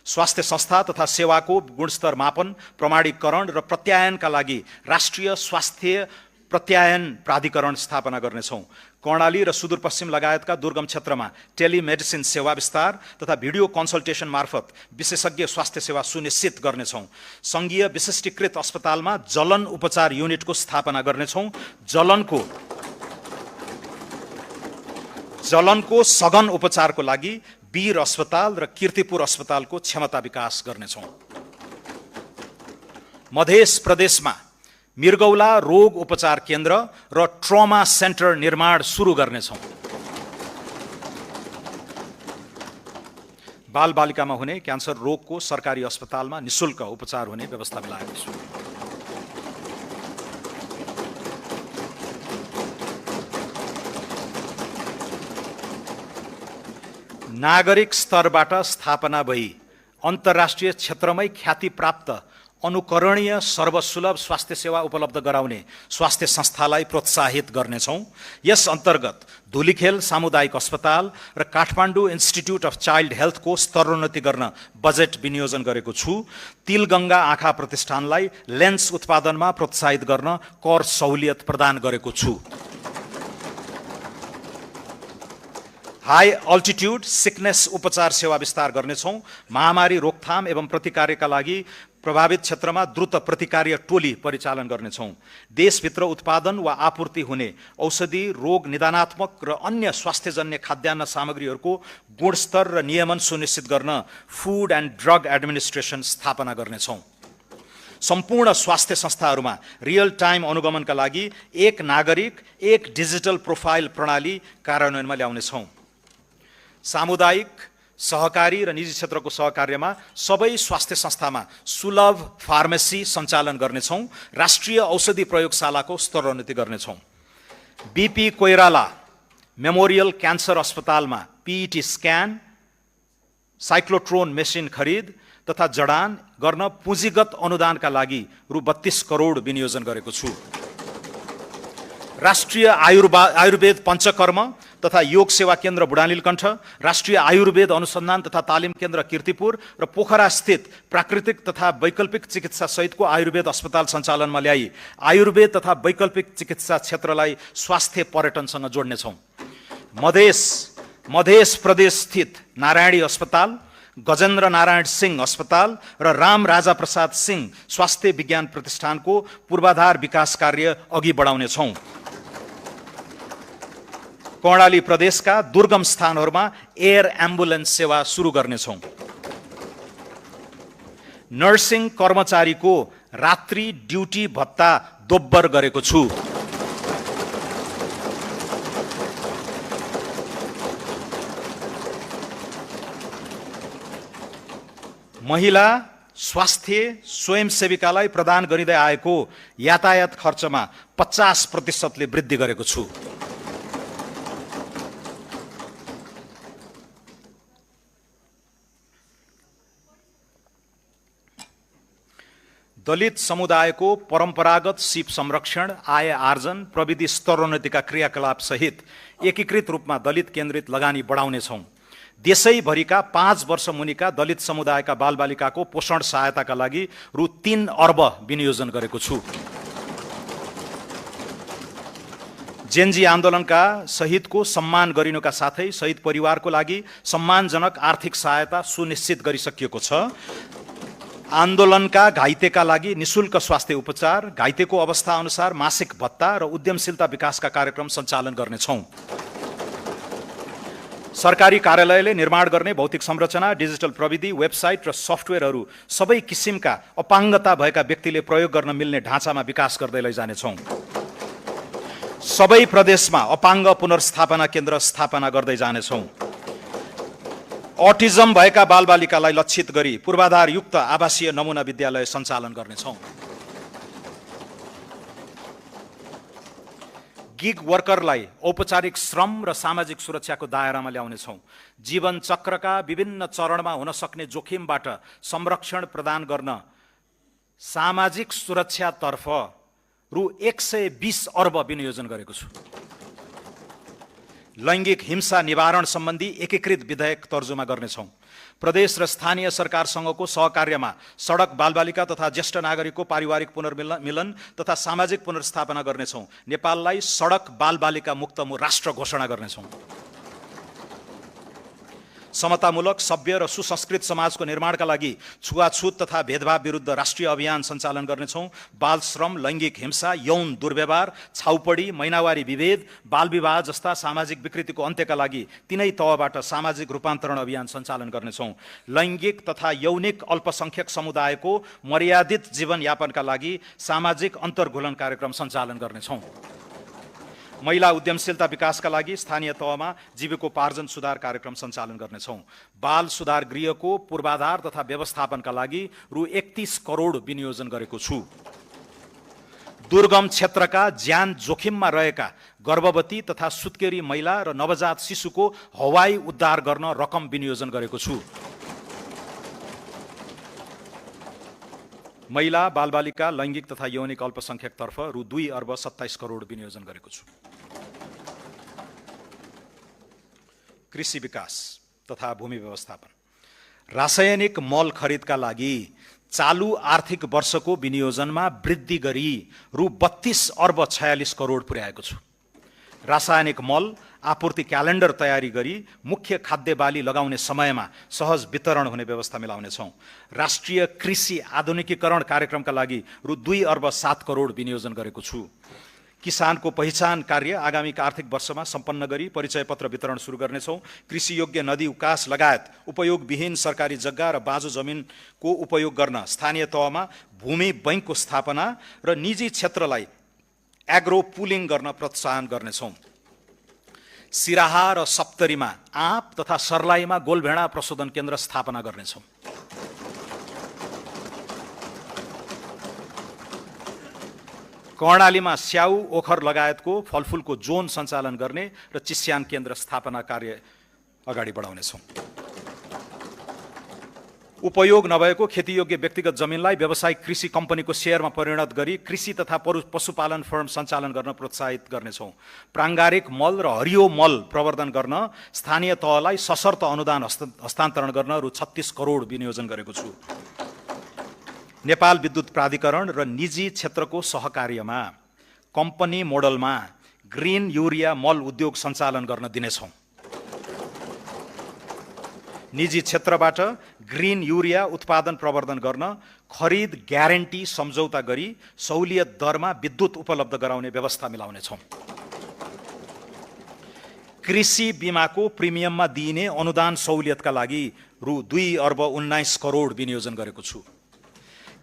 स्वास्थ्य संस्था तथा सेवाको गुणस्तर मापन, प्रमाणीकरण र प्रत्यायनका लागि राष्ट्रिय स्वास्थ्य प्रत्यायन प्राधिकरण स्थापना गर्नेछौँ। कर्णाली र सुदूरपश्चिम लगायतका दुर्गम क्षेत्रमा टेलिमेडिसिन सेवा विस्तार तथा भिडियो कन्सल्टेसन मार्फत विशेषज्ञ स्वास्थ्य सेवा सुनिश्चित गर्नेछौँ। सङ्घीय विशिष्टीकृत अस्पतालमा जलन उपचार युनिटको स्थापना गर्नेछौँ। जलनको सघन उपचारको लागि वीर अस्पताल र कीर्तिपुर अस्पतालको क्षमता विकास गर्नेछौँ। मध्य प्रदेशमा मृगौला रोग उपचार केन्द्र र ट्रमा सेन्टर निर्माण सुरु गर्नेछौँ। बालबालिकामा हुने क्यान्सर रोगको सरकारी अस्पतालमा निशुल्क उपचार हुने व्यवस्था मिलाएको छु। नागरिक स्तरबाट स्थापना भई अन्तर्राष्ट्रिय क्षेत्रमै ख्याति प्राप्त अनुकरणीय सर्वसुलभ स्वास्थ्य सेवा उपलब्ध गराउने स्वास्थ्य संस्थालाई प्रोत्साहित गर्नेछौँ। यस अन्तर्गत धुलीखेल सामुदायिक अस्पताल र काठमाडौँ इन्स्टिट्युट अफ चाइल्ड हेल्थको स्तरोन्नति गर्न बजेट विनियोजन गरेको छु। तिलगङ्गा आँखा प्रतिष्ठानलाई लेन्स उत्पादनमा प्रोत्साहित गर्न कर सहुलियत प्रदान गरेको छु। हाई अल्टिट्युड सिकनेस उपचार सेवा विस्तार गर्नेछौँ। महामारी रोकथाम एवं प्रतिकारका लागि प्रभावित क्षेत्रमा द्रुत प्रतिकार्य टोली परिचालन गर्नेछौँ। देशभित्र उत्पादन वा आपूर्ति हुने औषधि, रोग निदानात्मक र अन्य स्वास्थ्यजन्य खाद्यान्न सामग्रीहरूको गुणस्तर र नियमन सुनिश्चित गर्न फुड एन्ड ड्रग एडमिनिस्ट्रेसन स्थापना गर्नेछौँ। सम्पूर्ण स्वास्थ्य संस्थाहरूमा रियल टाइम अनुगमनका लागि एक नागरिक एक डिजिटल प्रोफाइल प्रणाली कार्यान्वयनमा ल्याउनेछौँ। सामुदायिक, सहकारी र निजी क्षेत्रको सहकार्यमा सबै स्वास्थ्य संस्थामा सुलभ फार्मेसी सञ्चालन गर्नेछौँ। राष्ट्रिय औषधि प्रयोगशालाको स्तरोन्नति गर्नेछौँ। बीपी कोइराला मेमोरियल क्यान्सर अस्पतालमा पीईटी स्क्यान, साइक्लोट्रोन मेसिन खरिद तथा जडान गर्न पुँजीगत अनुदानका लागि रु 32 करोड विनियोजन गरेको छु। राष्ट्रिय आयुर्वेद पञ्चकर्म तथा योग सेवा केन्द्र बुढानीलकण्ठ, राष्ट्रिय आयुर्वेद अनुसन्धान तथा तालिम केन्द्र कीर्तिपुर र पोखरा स्थित प्राकृतिक तथा वैकल्पिक चिकित्सा सहितको आयुर्वेद अस्पताल सञ्चालनमा ल्याई आयुर्वेद तथा वैकल्पिक चिकित्सा क्षेत्रलाई स्वास्थ्य पर्यटनसँग जोड्नेछौँ। मध्य प्रदेश स्थित नारायणी अस्पताल, गजेन्द्र नारायण सिंह अस्पताल र राम राजा प्रसाद सिंह स्वास्थ्य विज्ञान प्रतिष्ठानको पूर्वाधार विकास कार्य अघि बढाउनेछौँ। कर्णाली प्रदेशका दुर्गम स्थानहरूमा एयर एम्बुलेन्स सेवा सुरु गर्नेछौँ। नर्सिङ कर्मचारीको रात्रि ड्युटी भत्ता दोब्बर गरेको छु। महिला स्वास्थ्य स्वयंसेविकालाई प्रदान गरिँदै आएको यातायात खर्चमा 50% वृद्धि गरेको छु। दलित समुदायको परम्परागत सिप संरक्षण, आय आर्जन, प्रविधि स्तरोन्नतिका क्रियाकलाप सहित एकीकृत रूपमा दलित केन्द्रित लगानी बढाउनेछौँ। देशैभरिका 5 वर्ष मुनिका दलित समुदायका बालबालिकाको पोषण सहायताका लागि रु 3 अर्ब विनियोजन गरेको छु। जेनजी आन्दोलनका शहीदको सम्मान गरिनुका साथै शहीद परिवारको लागि सम्मानजनक आर्थिक सहायता सुनिश्चित गरिसकिएको छ। आन्दोलनका घाइतेका लागि निशुल्क स्वास्थ्य उपचार, घाइतेको अवस्था अनुसार मासिक भत्ता र उद्यमशीलता विकासका कार्यक्रम सञ्चालन गर्नेछौँ। सरकारी कार्यालयले निर्माण गर्ने भौतिक संरचना, डिजिटल प्रविधि, वेबसाइट र सफ्टवेयरहरू सबै किसिमका अपाङ्गता भएका व्यक्तिले प्रयोग गर्न मिल्ने ढाँचामा विकास गर्दै लैजानेछौँ। सबै प्रदेशमा अपाङ्ग पुनर्स्थापना केन्द्र स्थापना गर्दै जानेछौँ। अटिजम भएका बालबालिकालाई लक्षित गरी पूर्वाधारयुक्त आवासीय नमुना विद्यालय सञ्चालन गर्नेछौँ। गिग वर्करलाई औपचारिक श्रम र सामाजिक सुरक्षाको दायरामा ल्याउनेछौँ। जीवन चक्रका विभिन्न चरणमा हुन सक्ने जोखिमबाट संरक्षण प्रदान गर्न सामाजिक सुरक्षातर्फ रु 120 अर्ब विनियोजन गरेको छु। लैङ्गिक हिंसा निवारण सम्बन्धी एकीकृत विधेयक तर्जुमा गर्नेछौँ। प्रदेश र स्थानीय सरकारसँगको सहकार्यमा सडक बालबालिका तथा ज्येष्ठ नागरिकको पारिवारिक पुनर्मिलन तथा सामाजिक पुनर्स्थापना गर्नेछौँ। नेपाललाई सडक बालबालिका मुक्त राष्ट्र घोषणा गर्नेछौँ। समतामूलक सभ्य र सुसंस्कृत समाजको निर्माणका लागि छुवाछुत तथा भेदभाव विरुद्ध राष्ट्रिय अभियान सञ्चालन गर्नेछौँ। बाल श्रम, लैङ्गिक हिंसा, यौन दुर्व्यवहार, छाउपडी, महिनावारी विभेद, बाल विवाह जस्ता सामाजिक विकृतिको अन्त्यका लागि तिनै तहबाट सामाजिक रूपान्तरण अभियान सञ्चालन गर्नेछौँ। लैङ्गिक तथा यौनिक अल्पसङ्ख्यक समुदायको मर्यादित जीवनयापनका लागि सामाजिक अन्तर्घुलन कार्यक्रम सञ्चालन गर्नेछौँ। महिला उद्यमशीलता विकासका लागि स्थानीय तहमा जीविकोपार्जन सुधार कार्यक्रम सञ्चालन गर्नेछौँ। बाल सुधार गृहको पूर्वाधार तथा व्यवस्थापनका लागि रु 31 करोड विनियोजन गरेको छु। दुर्गम क्षेत्रका ज्यान जोखिममा रहेका गर्भवती तथा सुत्केरी महिला र नवजात शिशुको हवाई उद्धार गर्न रकम विनियोजन गरेको छु। महिला, बालबालिका, लैङ्गिक तथा यौनिक अल्पसङ्ख्यकतर्फ रु 2 अर्ब 27 करोड विनियोजन गरेको छु। कृषि विकास तथा भूमि व्यवस्थापन। रासायनिक मल खरिदका लागि चालु आर्थिक वर्षको विनियोजनमा वृद्धि गरी रु 32 अर्ब 46 करोड पुर्याएको छु। रासायनिक मल आपूर्ति क्यालेन्डर तयारी गरी मुख्य खाद्य बाली लगाउने समयमा सहज वितरण हुने व्यवस्था मिलाउनेछौँ। राष्ट्रिय कृषि आधुनिकीकरण कार्यक्रमका लागि रु 2 अर्ब 7 करोड विनियोजन गरेको छु। किसानको पहिचान कार्य आगामी आर्थिक वर्षमा सम्पन्न गरी परिचय पत्र वितरण सुरु गर्नेछौँ। कृषि योग्य नदी उकास लगायत उपयोगविहीन सरकारी जग्गा र बाँझो जमिनको उपयोग गर्न स्थानीय तहमा भूमि बैङ्कको स्थापना र निजी क्षेत्रलाई एग्रो पुलिङ गर्न प्रोत्साहन गर्नेछौँ। सिराहा र सप्तरीमा आँप तथा सर्लाहीमा गोलभेडा प्रशोधन केन्द्र स्थापना गर्नेछौँ। कर्णालीमा स्याउ, ओखर लगायतको फलफुलको जोन सञ्चालन गर्ने र चिस्यान केन्द्र स्थापना कार्य अगाडि बढाउनेछौँ। उपयोग नभएको खेतीयोग्य व्यक्तिगत जमिनलाई व्यावसायिक कृषि कम्पनीको सेयरमा परिणत गरी कृषि तथा पशुपालन फर्म सञ्चालन गर्न प्रोत्साहित गर्नेछौँ। प्राङ्गारिक मल र हरियो मल प्रवर्धन गर्न स्थानीय तहलाई सशर्त अनुदान हस्तान्तरण गर्न रु 36 करोड विनियोजन गरेको छु। नेपाल विद्युत प्राधिकरण र निजी क्षेत्रको सहकार्यमा कम्पनी मोडलमा ग्रिन युरिया मल उद्योग सञ्चालन गर्न दिनेछौँ। निजी क्षेत्रबाट ग्रिन युरिया उत्पादन प्रवर्धन गर्न खरिद ग्यारेन्टी सम्झौता गरी सहुलियत दरमा विद्युत उपलब्ध गराउने व्यवस्था मिलाउनेछौँ। कृषि बिमाको प्रिमियममा दिइने अनुदान सहुलियतका लागि रु 2 अर्ब 19 करोड विनियोजन गरेको छु।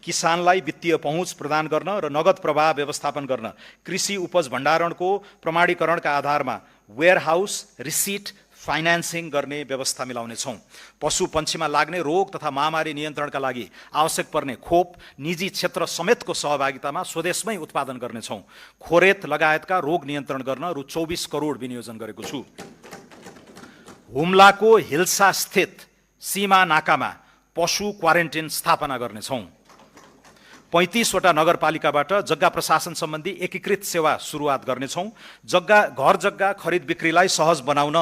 किसानलाई वित्तीय पहुँच प्रदान गर्न र नगद प्रवाह व्यवस्थापन गर्न कृषि उपज भण्डारणको प्रमाणीकरणका आधारमा वेयरहाउस रिसिट फाइनान्सिङ गर्ने व्यवस्था मिलाउनेछौँ। पशु पन्छीमा लाग्ने रोग तथा महामारी नियन्त्रणका लागि आवश्यक पर्ने खोप निजी क्षेत्र समेतको सहभागितामा स्वदेशमै उत्पादन गर्नेछौँ। खोरेत लगायतका रोग नियन्त्रण गर्न रु 24 करोड विनियोजन गरेको छु। हुम्लाको हिल्सा स्थित सीमा नाकामा पशु क्वारेन्टिन स्थापना गर्नेछौँ। 35 वटा नगरपालिकाबाट जग्गा प्रशासन सम्बन्धी एकीकृत सेवा सुरुवात गर्नेछौँ। घर जग्गा खरिद बिक्रीलाई सहज बनाउन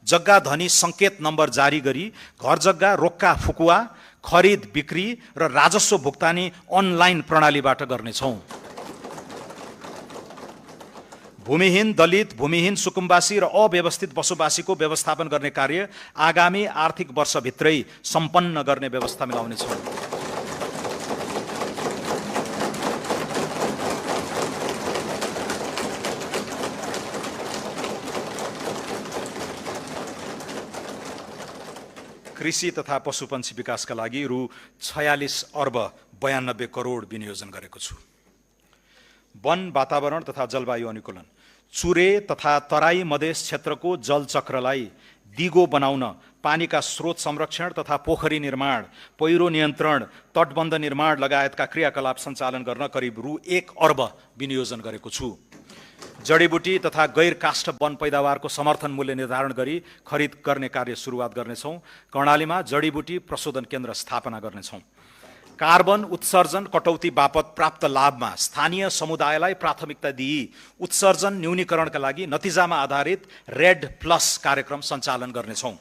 जग्गा धनी सङ्केत नम्बर जारी गरी घर जग्गा रोक्का फुकुवा खरिद बिक्री र राजस्व भुक्तानी अनलाइन प्रणालीबाट गर्नेछौँ। भूमिहीन दलित, भूमिहीन सुकुम्बासी र अव्यवस्थित बसोबासीको व्यवस्थापन गर्ने कार्य आगामी आर्थिक वर्षभित्रै सम्पन्न गर्ने व्यवस्था मिलाउनेछौँ। कृषि तथा पशुपन्छी विकासका लागि रु 46 अर्ब 92 करोड विनियोजन गरेको छु। वन, वातावरण तथा जलवायु अनुकूलन। चुरे तथा तराई मधेस क्षेत्रको जलचक्रलाई दिगो बनाउन पानीका स्रोत संरक्षण तथा पोखरी निर्माण, पहिरो नियन्त्रण, तटबन्ध निर्माण लगायतका क्रियाकलाप सञ्चालन गर्न करिब रु 1 अर्ब विनियोजन गरेको छु। जडीबुटी तथा गैर काष्ठ वन पैदावारको समर्थन मूल्य निर्धारण गरी खरिद गर्ने कार्य सुरुवात गर्नेछौँ। कर्णालीमा जडीबुटी प्रशोधन केन्द्र स्थापना गर्नेछौँ। कार्बन उत्सर्जन कटौती बापत प्राप्त लाभमा स्थानीय समुदायलाई प्राथमिकता दिई उत्सर्जन न्यूनीकरणका लागि नतिजामा आधारित रेड प्लस कार्यक्रम सञ्चालन गर्नेछौँ।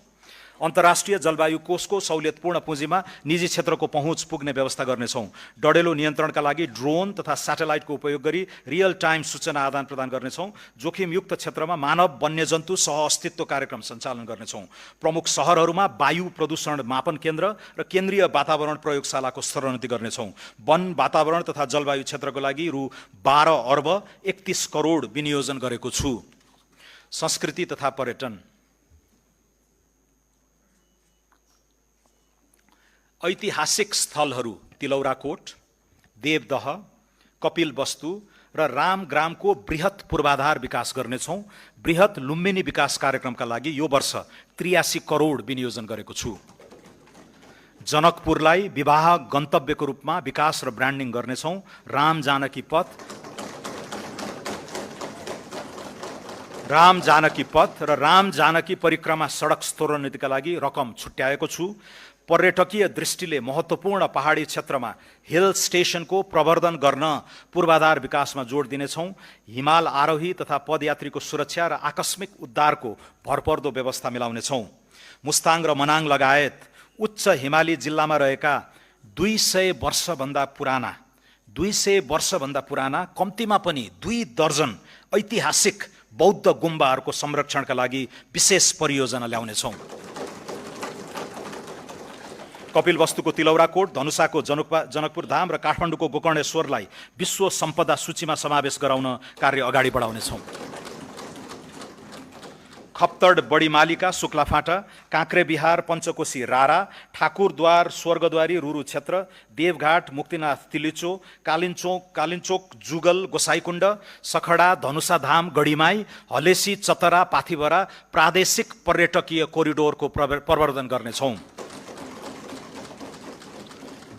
अन्तर्राष्ट्रिय जलवायु कोषको सहुलियतपूर्ण पुँजीमा निजी क्षेत्रको पहुँच पुग्ने व्यवस्था गर्नेछौँ। डढेलो नियन्त्रणका लागि ड्रोन तथा स्याटेलाइटको उपयोग गरी रियल टाइम सूचना आदान प्रदान गर्नेछौँ। जोखिमयुक्त क्षेत्रमा मानव वन्यजन्तु सहअस्तित्व कार्यक्रम सञ्चालन गर्नेछौँ। प्रमुख सहरहरूमा वायु प्रदूषण मापन केन्द्र र केन्द्रीय वातावरण प्रयोगशालाको स्तरोन्नति गर्नेछौँ। वन वातावरण तथा जलवायु क्षेत्रको लागि रु 12 अर्ब 31 करोड विनियोजन गरेको छु। संस्कृति तथा पर्यटन। ऐतिहासिक स्थलहरू तिलौराकोट, देवदह, कपिलवस्तु र रामग्रामको बृहत पूर्वाधार विकास गर्नेछौँ। बृहत लुम्बिनी विकास कार्यक्रमका लागि यो वर्ष 83 करोड विनियोजन गरेको छु। जनकपुरलाई विवाह गन्तव्यको रूपमा विकास र ब्रान्डिङ गर्नेछौँ। राम जानकी पथ र राम जानकी परिक्रमा सडक स्तरोन्नतिका लागि रकम छुट्याएको छु। पर्यटकीय दृष्टिले महत्त्वपूर्ण पहाडी क्षेत्रमा हिल स्टेशनको प्रवर्धन गर्न पूर्वाधार विकासमा जोड दिनेछौँ। हिमाल आरोही तथा पदयात्रीको सुरक्षा र आकस्मिक उद्धारको भरपर्दो व्यवस्था मिलाउनेछौँ। मुस्ताङ र मनाङ लगायत उच्च हिमाली जिल्लामा रहेका 200 वर्षभन्दा पुराना कम्तीमा पनि 2 दर्जन ऐतिहासिक बौद्ध गुम्बाहरूको संरक्षणका लागि विशेष परियोजना ल्याउनेछौँ। कपिलवस्तुको तिलौराकोट, धनुषाको जनकपुर धाम र काठमाडौँको गोकर्णेश्वरलाई विश्व सम्पदा सूचीमा समावेश गराउन कार्य अगाडि बढाउनेछौँ। खप्तड बडीमालिका शुक्लाफाँटा, काँक्रेबिहार पञ्चकोशी रारा, ठाकुरद्वार स्वर्गद्वारी रुरु क्षेत्र, देवघाट मुक्तिनाथ तिलिचो, कालिन्चोक जुगल गोसाईकुण्ड, सखडा धनुषाधाम गढीमाई, हलेसी चतरा पाथिभरा प्रादेशिक पर्यटकीय कोरिडोरको प्रवर्धन गर्नेछौँ।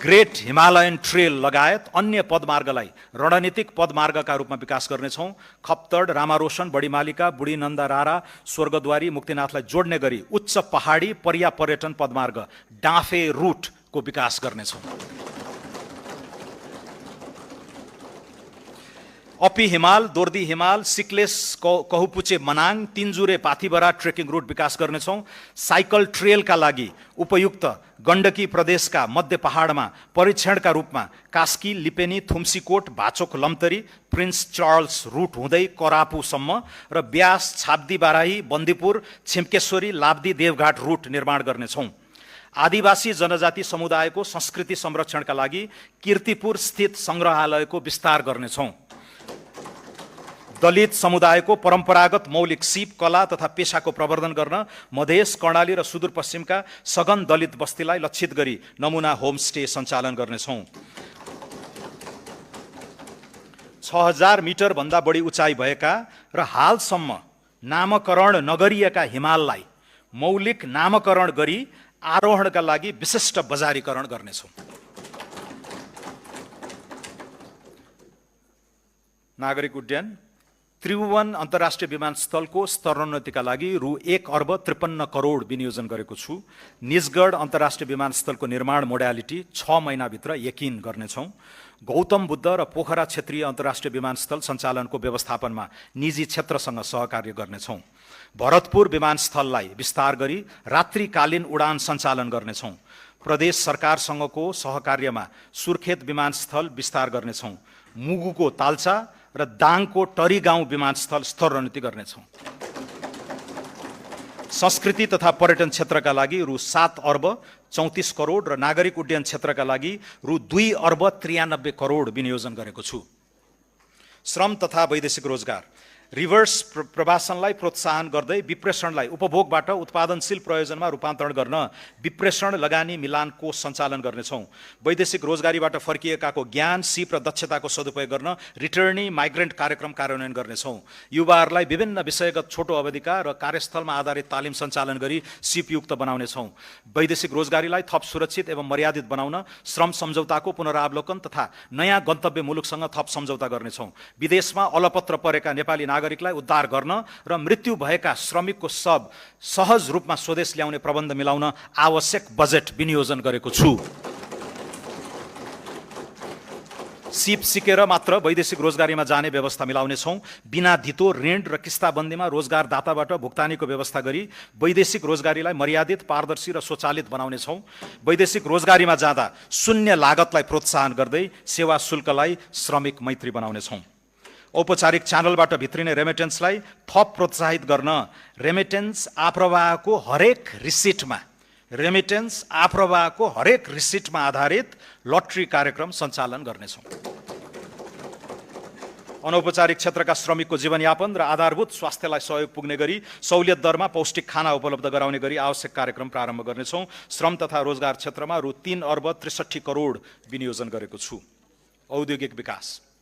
ग्रेट हिमालयन ट्रेल लगायत अन्य पदमार्गलाई रणनीतिक पदमार्गका रूपमा विकास गर्नेछौँ। खप्तड, रामारोशन, बडीमालिका, बुढी नन्दा रारा, स्वर्गद्वारी, मुक्तिनाथलाई जोड्ने गरी उच्च पहाडी पर्यटन पदमार्ग डाँफे रुटको विकास गर्नेछौँ। अपी हिमाल, दोर्दी हिमाल, सिक्लेस कहुपुचे मनाङ, तिनजुरे पाथिभरा ट्रेकिङ रुट विकास गर्नेछौँ। साइकल ट्रेलका लागि उपयुक्त गण्डकी प्रदेशका मध्य पहाडमा परीक्षणका रूपमा कास्की, लिपेनी, थुम्सीकोट, भाचोक लम्तरी, प्रिन्स चार्ल्स रुट हुँदै करापुसम्म र ब्यास, छाब्दी बाराही, बन्दीपुर, छिम्केश्वरी, लाब्दी, देवघाट रुट निर्माण गर्नेछौँ। आदिवासी जनजाति समुदायको संस्कृति संरक्षणका लागि कीर्तिपुर स्थित सङ्ग्रहालयको विस्तार गर्नेछौँ। दलित समुदायको परम्परागत मौलिक सिप, कला तथा पेशाको प्रवर्धन गर्न मधेस, कर्णाली र सुदूरपश्चिमका सघन दलित बस्तीलाई लक्षित गरी नमुना होमस्टे सञ्चालन गर्नेछौँ। 6000 मिटर भन्दा बढी उचाइ भएका र हालसम्म नामकरण नगरिएका हिमाललाई मौलिक नामकरण गरी आरोहणका लागि विशिष्ट बजारीकरण गर्नेछौँ। नागरिक उड्डयन। त्रिभुवन अन्तर्राष्ट्रिय विमानस्थलको स्तरोन्नतिका लागि रु 1 अर्ब 53 करोड विनियोजन गरेको छु। निजगढ अन्तर्राष्ट्रिय विमानस्थलको निर्माण मोडालिटी 6 महिनाभित्र यकिन गर्नेछौँ। गौतम बुद्ध र पोखरा क्षेत्रीय अन्तर्राष्ट्रिय विमानस्थल सञ्चालनको व्यवस्थापनमा निजी क्षेत्रसँग सहकार्य गर्नेछौँ। भरतपुर विमानस्थललाई विस्तार गरी रात्रिकालीन उडान सञ्चालन गर्नेछौँ। प्रदेश सरकारसँगको सहकार्यमा सुर्खेत विमानस्थल विस्तार गर्नेछौँ। मुगुको ताल्चा र दाङको टरी गाउँ विमानस्थल स्तरोन्नति गर्नेछौँ। संस्कृति तथा पर्यटन क्षेत्रका लागि रु 7 अर्ब 34 करोड र नागरिक उड्डयन क्षेत्रका लागि रु 2 अर्ब 93 करोड विनियोजन गरेको छु। श्रम तथा वैदेशिक रोजगार। रिभर्स प्रवासनलाई प्रोत्साहन गर्दै विप्रेषणलाई उपभोगबाट उत्पादनशील प्रयोजनमा रूपान्तरण गर्न विप्रेषण लगानी मिलान कोष सञ्चालन गर्नेछौँ। वैदेशिक रोजगारीबाट फर्किएकाको ज्ञान, सिप र दक्षताको सदुपयोग गर्न रिटर्नी माइग्रेन्ट कार्यक्रम कार्यान्वयन गर्नेछौँ। युवाहरूलाई विभिन्न विषयगत छोटो अवधिका र कार्यस्थलमा आधारित तालिम सञ्चालन गरी सिपयुक्त बनाउनेछौँ। वैदेशिक रोजगारीलाई थप सुरक्षित एवं मर्यादित बनाउन श्रम सम्झौताको पुनरावलोकन तथा नयाँ गन्तव्य मुलुकसँग थप सम्झौता गर्नेछौँ। विदेशमा अलपत्र परेका नेपाली नागरिकलाई उद्धार गर्न र मृत्यु भएका श्रमिकको शव सहज रूपमा स्वदेश ल्याउने प्रबन्ध मिलाउन आवश्यक बजेट विनियोजन गरेको छु। सिप सिकेर मात्र वैदेशिक रोजगारीमा जाने व्यवस्था मिलाउनेछौँ। बिना धितो ऋण र किस्ताबन्दीमा रोजगारदाताबाट भुक्तानीको व्यवस्था गरी वैदेशिक रोजगारीलाई मर्यादित, पारदर्शी र स्वचालित बनाउनेछौँ। वैदेशिक रोजगारीमा जाँदा शून्य लागतलाई प्रोत्साहन गर्दै सेवा शुल्कलाई श्रमिक मैत्री बनाउनेछौँ। औपचारिक च्यानलबाट भित्रिने रेमिटेन्सलाई थप प्रोत्साहित गर्न रेमिटेन्स आप्रवाहको हरेक रिसिटमा आधारित लटरी कार्यक्रम सञ्चालन गर्नेछौँ। अनौपचारिक क्षेत्रका श्रमिकको जीवनयापन र आधारभूत स्वास्थ्यलाई सहयोग पुग्ने गरी सहुलियत दरमा पौष्टिक खाना उपलब्ध गराउने गरी आवश्यक कार्यक्रम प्रारम्भ गर्नेछौँ। श्रम तथा रोजगार क्षेत्रमा रु 3 अर्ब 63 करोड विनियोजन गरेको छु। औद्योगिक विकास,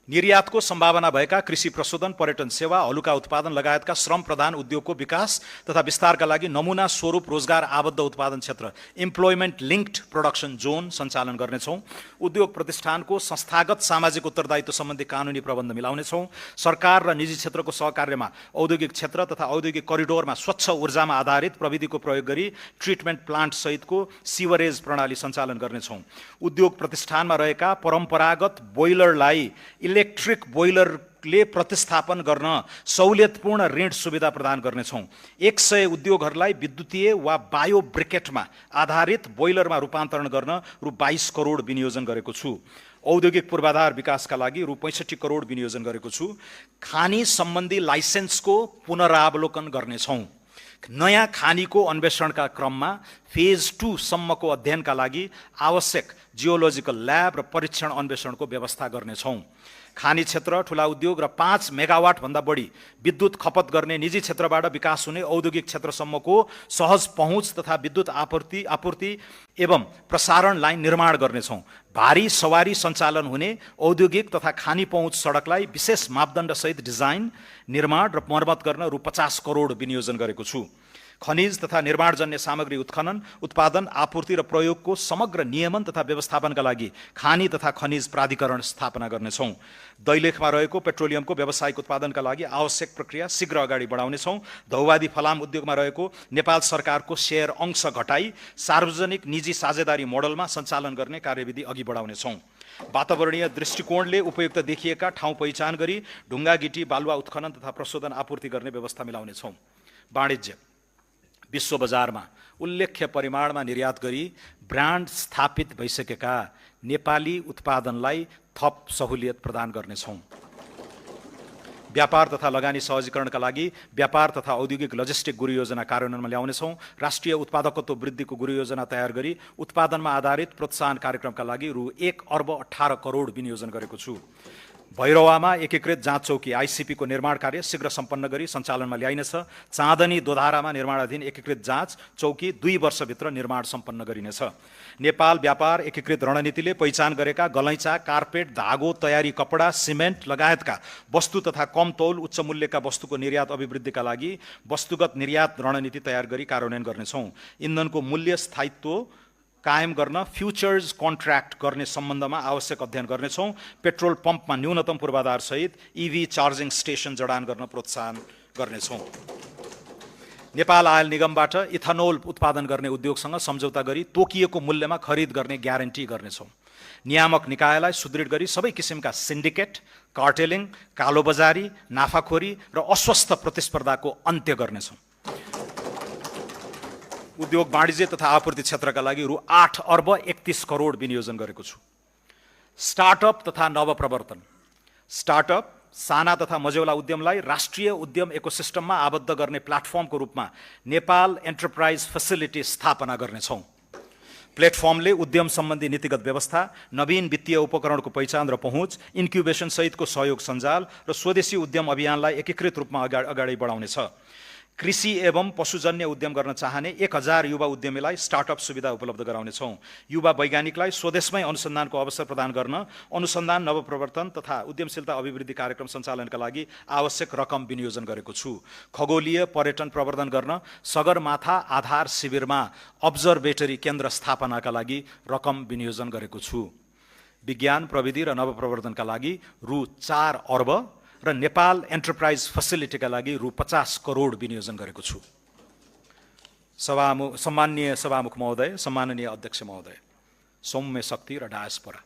निर्यातको सम्भावना भएका कृषि प्रशोधन, पर्यटन सेवा, हलुका उत्पादन लगायतका श्रम प्रधान उद्योगको विकास तथा विस्तारका लागि नमुना स्वरूप रोजगार आबद्ध उत्पादन क्षेत्र इम्प्लोइमेन्ट लिङ्क्ड प्रोडक्सन जोन सञ्चालन गर्नेछौँ। उद्योग प्रतिष्ठानको संस्थागत सामाजिक उत्तरदायित्व सम्बन्धी कानुनी प्रबन्ध मिलाउनेछौँ। सरकार र निजी क्षेत्रको सहकार्यमा औद्योगिक क्षेत्र तथा औद्योगिक करिडोरमा स्वच्छ ऊर्जामा आधारित प्रविधिको प्रयोग गरी ट्रिटमेन्ट प्लान्ट सहितको सिवरेज प्रणाली सञ्चालन गर्नेछौँ। उद्योग प्रतिष्ठानमा रहेका परम्परागत बोइलरलाई इलेक्ट्रिक बोइलरले प्रतिस्थापन गर्न सहुलियतपूर्ण ऋण सुविधा प्रदान गर्नेछौँ। 100 उद्योगहरूलाई विद्युतीय वा बायो ब्रिकेटमा आधारित बोइलरमा रूपान्तरण गर्न रु 22 करोड विनियोजन गरेको छु। औद्योगिक पूर्वाधार विकासका लागि रु 65 करोड विनियोजन गरेको छु। खानी सम्बन्धी लाइसेन्सको पुनरावलोकन गर्नेछौँ। नयाँ खानीको अन्वेषणका क्रममा फेज 2 सम्मको अध्ययनका लागि आवश्यक जियोलोजिकल ल्याब र परीक्षण अन्वेषणको व्यवस्था गर्नेछौँ। खानी क्षेत्र, ठुला उद्योग र 5 मेगावाट भन्दा बढी विद्युत खपत गर्ने निजी क्षेत्रबाट विकास हुने औद्योगिक क्षेत्रसम्मको सहज पहुँच तथा विद्युत आपूर्ति एवं प्रसारण लाइन निर्माण गर्नेछौँ। भारी सवारी सञ्चालन हुने औद्योगिक तथा खानी पहुँच सडकलाई विशेष मापदण्डसहित डिजाइन, निर्माण र मर्मत गर्न रु 50 करोड विनियोजन गरेको छु। खनिज तथा निर्माणजन्य सामग्री उत्खनन, उत्पादन, आपूर्ति र प्रयोगको समग्र नियमन तथा व्यवस्थापनका लागि खानी तथा खनिज प्राधिकरण स्थापना गर्नेछौँ। दैलेखमा रहेको पेट्रोलियमको व्यावसायिक उत्पादनका लागि आवश्यक प्रक्रिया शीघ्र अगाडि बढाउनेछौँ। धौवादी फलाम उद्योगमा रहेको नेपाल सरकारको सेयर अंश घटाई सार्वजनिक निजी साझेदारी मोडलमा सञ्चालन गर्ने कार्यविधि अघि बढाउनेछौँ। वातावरणीय दृष्टिकोणले उपयुक्त देखिएका ठाउँ पहिचान गरी ढुङ्गा गिटी बालुवा उत्खनन तथा प्रशोधन आपूर्ति गर्ने व्यवस्था मिलाउनेछौँ। वाणिज्य, विश्व बजारमा उल्लेख्य परिमाणमा निर्यात गरी ब्रान्ड स्थापित भइसकेका नेपाली उत्पादनलाई थप सहुलियत प्रदान गर्नेछौँ। व्यापार तथा लगानी सहजीकरणका लागि व्यापार तथा औद्योगिक लजिस्टिक गुरु योजना कार्यान्वयनमा ल्याउनेछौँ। राष्ट्रिय उत्पादकत्व वृद्धिको गुरु योजना तयार गरी उत्पादनमा आधारित प्रोत्साहन कार्यक्रमका लागि रु 1 अर्ब 18 करोड विनियोजन गरेको छु। भैरवामा एकीकृत जाँच चौकी आइसिपी को निर्माण कार्य शीघ्र सम्पन्न गरी सञ्चालनमा ल्याइनेछ। चाँदनी दोधारामा निर्माणाधीन एकीकृत जाँच चौकी 2 वर्षभित्र निर्माण सम्पन्न गरिनेछ। नेपाल व्यापार एकीकृत रणनीतिले पहिचान गरेका गलैँचा, कार्पेट, धागो, तयारी कपडा, सिमेन्ट लगायतका वस्तु तथा कम तौल उच्च मूल्यका वस्तुको निर्यात अभिवृद्धिका लागि वस्तुगत निर्यात रणनीति तयार गरी कार्यान्वयन गर्नेछौँ। इन्धनको मूल्य स्थायित्व कायम गर्न फ्युचर्स कन्ट्र्याक्ट गर्ने सम्बन्धमा आवश्यक अध्ययन गर्नेछौँ। पेट्रोल पम्पमा न्यूनतम पूर्वाधार सहित EV चार्जिङ स्टेसन जडान गर्न प्रोत्साहन गर्नेछौँ। नेपाल आयल निगमबाट इथानोल उत्पादन गर्ने उद्योगसँग सम्झौता गरी तोकिएको मूल्यमा खरिद गर्ने ग्यारेन्टी गर्नेछौँ। नियामक निकायलाई सुदृढ गरी सबै किसिमका सिन्डिकेट, कार्टेलिङ, कालोबजारी, नाफाखोरी र अस्वस्थ प्रतिस्पर्धाको अन्त्य गर्नेछौँ। उद्योग वाणिज्य तथा आपूर्ति क्षेत्रका लागि रु 8 अर्ब 31 करोड विनियोजन गरेको छु। स्टार्टअप तथा नवप्रवर्तन, स्टार्टअप साना तथा मझौला उद्यमलाई राष्ट्रिय उद्यम इकोसिस्टममा आबद्ध गर्ने प्लेटफर्मको रूपमा नेपाल एन्टरप्राइज फेसिलिटी स्थापना गर्नेछौँ। प्लेटफर्मले उद्यम सम्बन्धी नीतिगत व्यवस्था, नवीन वित्तीय उपकरणको पहिचान र पहुँच, इन्क्युबेसन सहितको सहयोग सञ्जाल र स्वदेशी उद्यम अभियानलाई एकीकृत रूपमा अगाडि बढाउनेछ। कृषि एवं पशुजन्य उद्यम गर्न चाहने 1000 युवा उद्यमीलाई स्टार्टअप सुविधा उपलब्ध गराउनेछौँ। युवा वैज्ञानिकलाई स्वदेशमै अनुसन्धानको अवसर प्रदान गर्न अनुसन्धान, नवप्रवर्तन तथा उद्यमशीलता अभिवृद्धि कार्यक्रम सञ्चालनका लागि आवश्यक रकम विनियोजन गरेको छु। खगोलीय पर्यटन प्रवर्धन गर्न सगरमाथा आधार शिविरमा अब्जर्भेटरी केन्द्र स्थापनाका लागि रकम विनियोजन गरेको छु। विज्ञान, प्रविधि र नवप्रवर्धनका लागि रु 4 अर्ब र नेपाल एन्टरप्राइज फेसिलिटीका लागि रु 50 करोड विनियोजन गरेको छु। सम्माननीय सभामुख महोदय, सम्माननीय अध्यक्ष महोदय, सौम्य शक्ति र डायस्पोरा,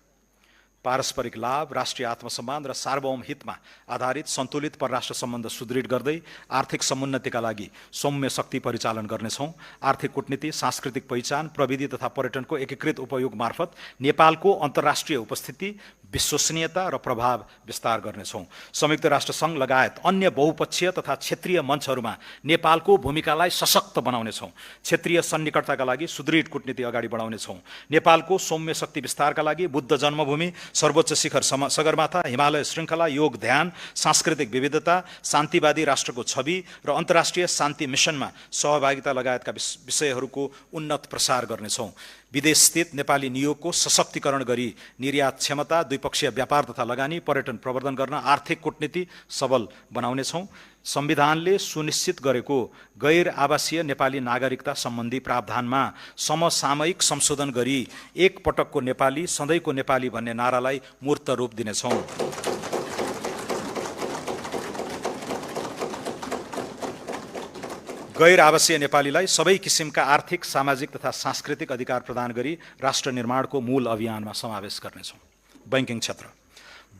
पारस्परिक लाभ, राष्ट्रिय आत्मसम्मान र सार्वभौम हितमा आधारित सन्तुलित परराष्ट्र सम्बन्ध सुदृढ गर्दै आर्थिक समुन्नतिका लागि सौम्य शक्ति परिचालन गर्नेछौँ। आर्थिक कूटनीति, सांस्कृतिक पहिचान, प्रविधि तथा पर्यटनको एकीकृत उपयोग मार्फत नेपालको अन्तर्राष्ट्रिय उपस्थिति, विश्वसनीयता र प्रभाव विस्तार गर्नेछौँ। संयुक्त राष्ट्र सङ्घ लगायत अन्य बहुपक्षीय तथा क्षेत्रीय मञ्चहरूमा नेपालको भूमिकालाई सशक्त बनाउनेछौँ। क्षेत्रीय सन्निकटताका लागि सुदृढ कूटनीति अगाडि बढाउनेछौँ। नेपालको सौम्य शक्ति विस्तारका लागि बुद्ध जन्मभूमि, सर्वोच्च शिखर सगरमाथा, हिमालय श्रृङ्खला, योग ध्यान, सांस्कृतिक विविधता, शान्तिवादी राष्ट्रको छवि र अन्तर्राष्ट्रिय शान्ति मिसनमा सहभागिता लगायतका विषयहरूको उन्नत प्रसार गर्नेछौँ। विदेशस्थित नेपाली नियोगको सशक्तिकरण गरी निर्यात क्षमता, द्विपक्षीय व्यापार तथा लगानी, पर्यटन प्रवर्धन गर्न आर्थिक कूटनीति सबल बनाउनेछौँ। संविधानले सुनिश्चित गरेको गैर आवासीय नेपाली नागरिकता सम्बन्धी प्रावधानमा समसामयिक संशोधन गरी एक पटकको नेपाली सधैँको नेपाली भन्ने नारालाई मूर्त रूप दिनेछौँ। गैर आवासीय नेपालीलाई सबै किसिमका आर्थिक, सामाजिक तथा सांस्कृतिक अधिकार प्रदान गरी राष्ट्र निर्माणको मूल अभियानमा समावेश गर्नेछौँ। बैंकिङ क्षेत्र,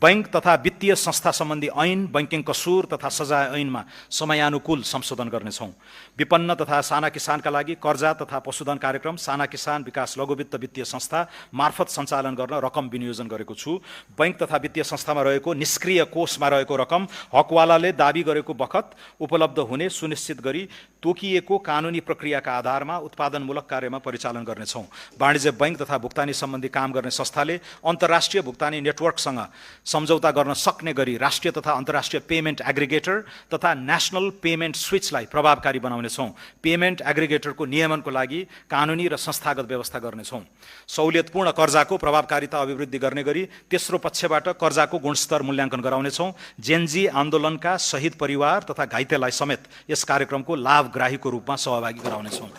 बैंक तथा वित्तीय संस्था सम्बन्धी ऐन, बैंकिङ कसुर तथा सजाय ऐनमा समयानुकूल संशोधन गर्नेछौँ। विपन्न तथा साना किसानका लागि कर्जा तथा पशुधन कार्यक्रम साना किसान विकास लघुवित्त वित्तीय संस्था मार्फत सञ्चालन गर्न रकम विनियोजन गरेको छु। बैंक तथा वित्तीय संस्थामा रहेको निष्क्रिय कोषमा रहेको रकम हकवालाले दाबी गरेको बखत उपलब्ध हुने सुनिश्चित गरी तोकिएको कानुनी प्रक्रियाका आधारमा उत्पादनमूलक कार्यमा परिचालन गर्नेछौँ। वाणिज्य बैंक तथा भुक्तानी सम्बन्धी काम गर्ने संस्थाले अन्तर्राष्ट्रिय भुक्तानी नेटवर्कसँग सम्झौता गर्न सक्ने गरी राष्ट्रिय तथा अन्तर्राष्ट्रिय पेमेन्ट एग्रिगेटर तथा नेसनल पेमेन्ट स्विचलाई प्रभावकारी बनाउनेछौँ। पेमेन्ट एग्रिगेटरको नियमनको लागि कानुनी र संस्थागत व्यवस्था गर्नेछौँ। सहुलियतपूर्ण कर्जाको प्रभावकारिता अभिवृद्धि गर्ने गरी तेस्रो पक्षबाट कर्जाको गुणस्तर मूल्याङ्कन गराउनेछौँ। जेनजी आन्दोलनका शहीद परिवार तथा घाइतेलाई समेत यस कार्यक्रमको लाभग्राहीको रूपमा सहभागी गराउनेछौँ।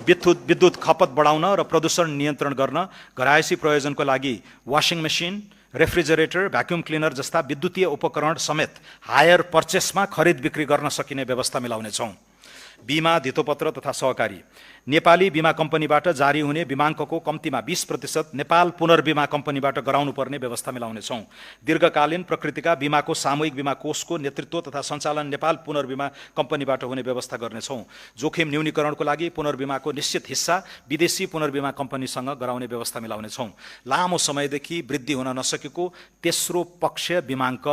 विद्युत खपत बढाउन र प्रदूषण नियन्त्रण गर्न घरायसी प्रयोजनको लागि washing machine, refrigerator, vacuum cleaner जस्ता विद्युतीय उपकरण समेत हायर पर्चेसमा खरिद बिक्री गर्न सकिने व्यवस्था मिलाउनेछौँ। बीमा, धितोपत्र तथा सहकारी, नेपाली बीमा कम्पनीबाट जारी हुने बीमाङ्कको कम्तीमा 20% नेपाल पुनर्बीमा कम्पनीबाट गराउनुपर्ने व्यवस्था मिलाउनेछौँ। दीर्घकालीन प्रकृतिका बीमाको सामूहिक बीमा कोषको नेतृत्व तथा सञ्चालन नेपाल पुनर्बीमा कम्पनीबाट हुने व्यवस्था गर्नेछौँ। जोखिम न्यूनीकरणको लागि पुनर्बीमाको निश्चित हिस्सा विदेशी पुनर्बीमा कम्पनीसँग गराउने व्यवस्था मिलाउनेछौँ। लामो समयदेखि वृद्धि हुन नसकेको तेस्रो पक्ष बीमाङ्क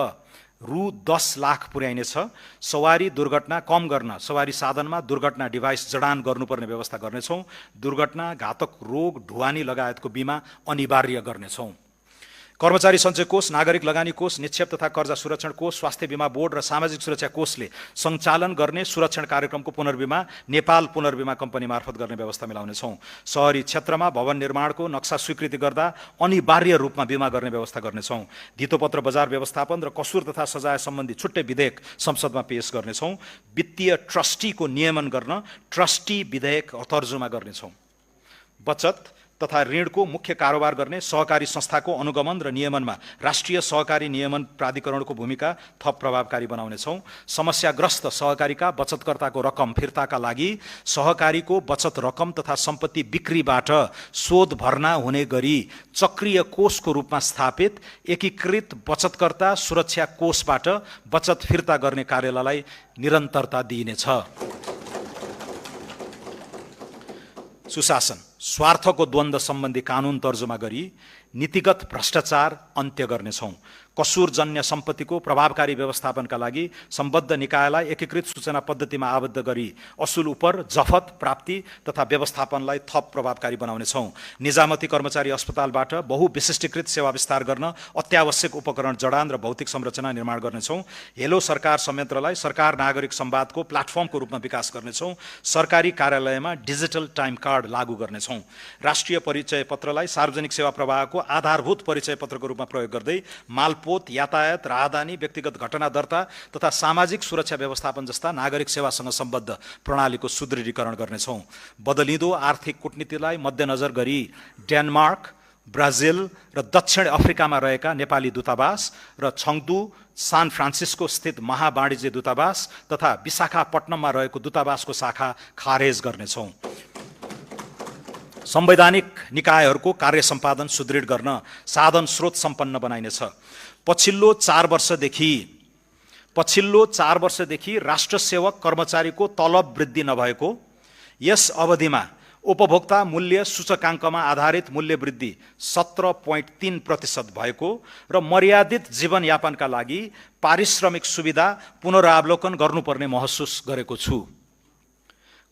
रु 10 लाख पुर्याइनेछ। सवारी दुर्घटना कम गर्न सवारी साधनमा दुर्घटना डिभाइस जडान गर्नुपर्ने व्यवस्था गर्नेछौँ। दुर्घटना, घातक रोग, ढुवानी लगायतको बिमा अनिवार्य गर्नेछौँ। कर्मचारी सञ्चय कोष, नागरिक लगानी कोष, निक्षेप तथा कर्जा सुरक्षण कोष, स्वास्थ्य बीमा बोर्ड र सामाजिक सुरक्षा कोषले सञ्चालन गर्ने सुरक्षण कार्यक्रमको पुनर्बीमा नेपाल पुनर्बीमा कम्पनी मार्फत गर्ने व्यवस्था मिलाउनेछौँ। शहरी क्षेत्रमा भवन निर्माणको नक्सा स्वीकृति गर्दा अनिवार्य रूपमा बीमा गर्ने व्यवस्था गर्नेछौँ। धितोपत्र बजार व्यवस्थापन र कसुर तथा सजाय सम्बन्धी छुट्टै विधेयक संसदमा पेश गर्नेछौँ। वित्तीय ट्रस्टीको नियमन गर्न ट्रस्टी विधेयक तर्जुमा गर्नेछौँ। बचत तथा ऋणको मुख्य कारोबार गर्ने सहकारी संस्थाको अनुगमन र नियमनमा राष्ट्रिय सहकारी नियमन प्राधिकरणको भूमिका थप प्रभावकारी बनाउनेछौँ। समस्याग्रस्त सहकारीका बचतकर्ताको रकम फिर्ताका लागि सहकारीको बचत रकम तथा सम्पत्ति बिक्रीबाट शोध भर्ना हुने गरी चक्रीय कोषको रूपमा स्थापित एकीकृत बचतकर्ता सुरक्षा कोषबाट बचत फिर्ता गर्ने कार्यालयलाई निरन्तरता दिइनेछ। सुशासन, स्वार्थको द्वन्द्व सम्बन्धी कानुन तर्जुमा गरी नीतिगत भ्रष्टाचार अन्त्य गर्नेछौँ। कसुरजन्य सम्पत्तिको प्रभावकारी व्यवस्थापनका लागि सम्बद्ध निकायलाई एकीकृत सूचना पद्धतिमा आबद्ध गरी असुल उपर जफत प्राप्ति तथा व्यवस्थापनलाई थप प्रभावकारी बनाउनेछौँ। निजामती कर्मचारी अस्पतालबाट बहुविशिष्टीकृत सेवा विस्तार गर्न अत्यावश्यक उपकरण जडान र भौतिक संरचना निर्माण गर्नेछौँ। हेलो सरकार संयन्त्रलाई सरकार नागरिक संवादको प्लाटफर्मको रूपमा विकास गर्नेछौँ। सरकारी कार्यालयमा डिजिटल टाइम कार्ड लागू गर्नेछौँ। राष्ट्रिय परिचय पत्रलाई सार्वजनिक सेवा प्रवाहको आधारभूत परिचय पत्रको रूपमा प्रयोग गर्दै मालपोत, यातायात, राहदानी, व्यक्तिगत घटना दर्ता तथा सामाजिक सुरक्षा व्यवस्थापन जस्ता नागरिक सेवासँग सम्बद्ध प्रणालीको सुदृढीकरण गर्नेछौँ। बदलिँदो आर्थिक कूटनीतिलाई मध्यनजर गरी डेनमार्क, ब्राजिल र दक्षिण अफ्रिकामा रहेका नेपाली दूतावास र छङ्दू सान फ्रान्सिस्को स्थित महावाणिज्य दूतावास तथा विशाखापट्टनममा रहेको दूतावासको शाखा खारेज गर्नेछौँ। संवैधानिक निकायहरूको कार्य सम्पादन सुदृढ गर्न साधन स्रोत सम्पन्न बनाइनेछ। पछिल्लो 4 वर्षदेखि राष्ट्र सेवक कर्मचारीको तलब वृद्धि नभएको, यस अवधिमा उपभोक्ता मूल्य सूचकाङ्कमा आधारित मूल्य वृद्धि 17.3% भएको र मर्यादित जीवनयापनका लागि पारिश्रमिक सुविधा पुनरावलोकन गर्नुपर्ने महसुस गरेको छु।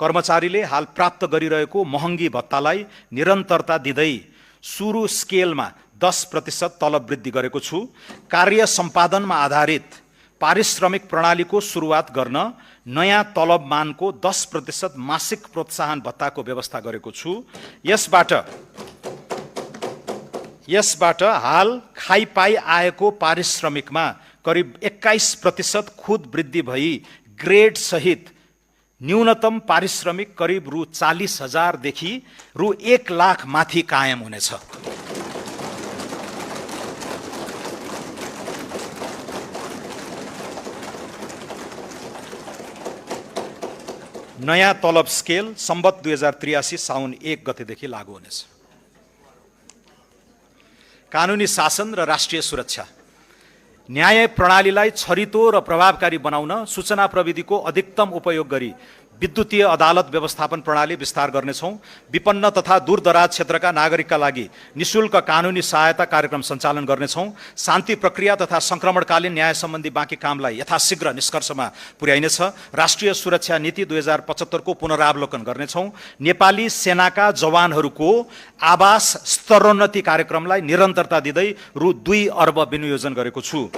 कर्मचारीले हाल प्राप्त गरिरहेको महँगी भत्तालाई निरन्तरता दिँदै सुरु स्केलमा 10% तलब वृद्धि गरेको छु। कार्य सम्पादनमा आधारित पारिश्रमिक प्रणालीको सुरुवात गर्न नयाँ तलब मानको 10% मासिक प्रोत्साहन भत्ताको व्यवस्था गरेको छु। यसबाट हाल खाइपाई आएको पारिश्रमिकमा करिब 21% खुद वृद्धि भई ग्रेड सहित न्यूनतम पारिश्रमिक करिब रु 40,000 देखि रु 1 लाख माथि कायम हुनेछ। नयाँ तलब स्केल सम्बत 2083 साउन 1 गतेदेखि लागू हुनेछ। कानुनी शासन र राष्ट्रिय सुरक्षा। न्याय प्रणालीलाई छरितो र प्रभावकारी बनाउन सूचना प्रविधिको अधिकतम उपयोग गरी विद्युतीय अदालत व्यवस्थापन प्रणाली विस्तार गर्नेछौँ। विपन्न तथा दूरदराज क्षेत्रका नागरिकका लागि निशुल्क कानुनी सहायता कार्यक्रम सञ्चालन गर्नेछौँ। शान्ति प्रक्रिया तथा संक्रमणकालीन न्याय सम्बन्धी बाँकी कामलाई यथाशीघ्र निष्कर्षमा पुर्याइनेछ। राष्ट्रिय सुरक्षा नीति 2075 को पुनरावलोकन गर्नेछौँ। नेपाली सेनाका जवानहरूको आवास स्तरोन्नति कार्यक्रमलाई निरन्तरता दिँदै रु 2 अर्ब विनियोजन गरेको छु।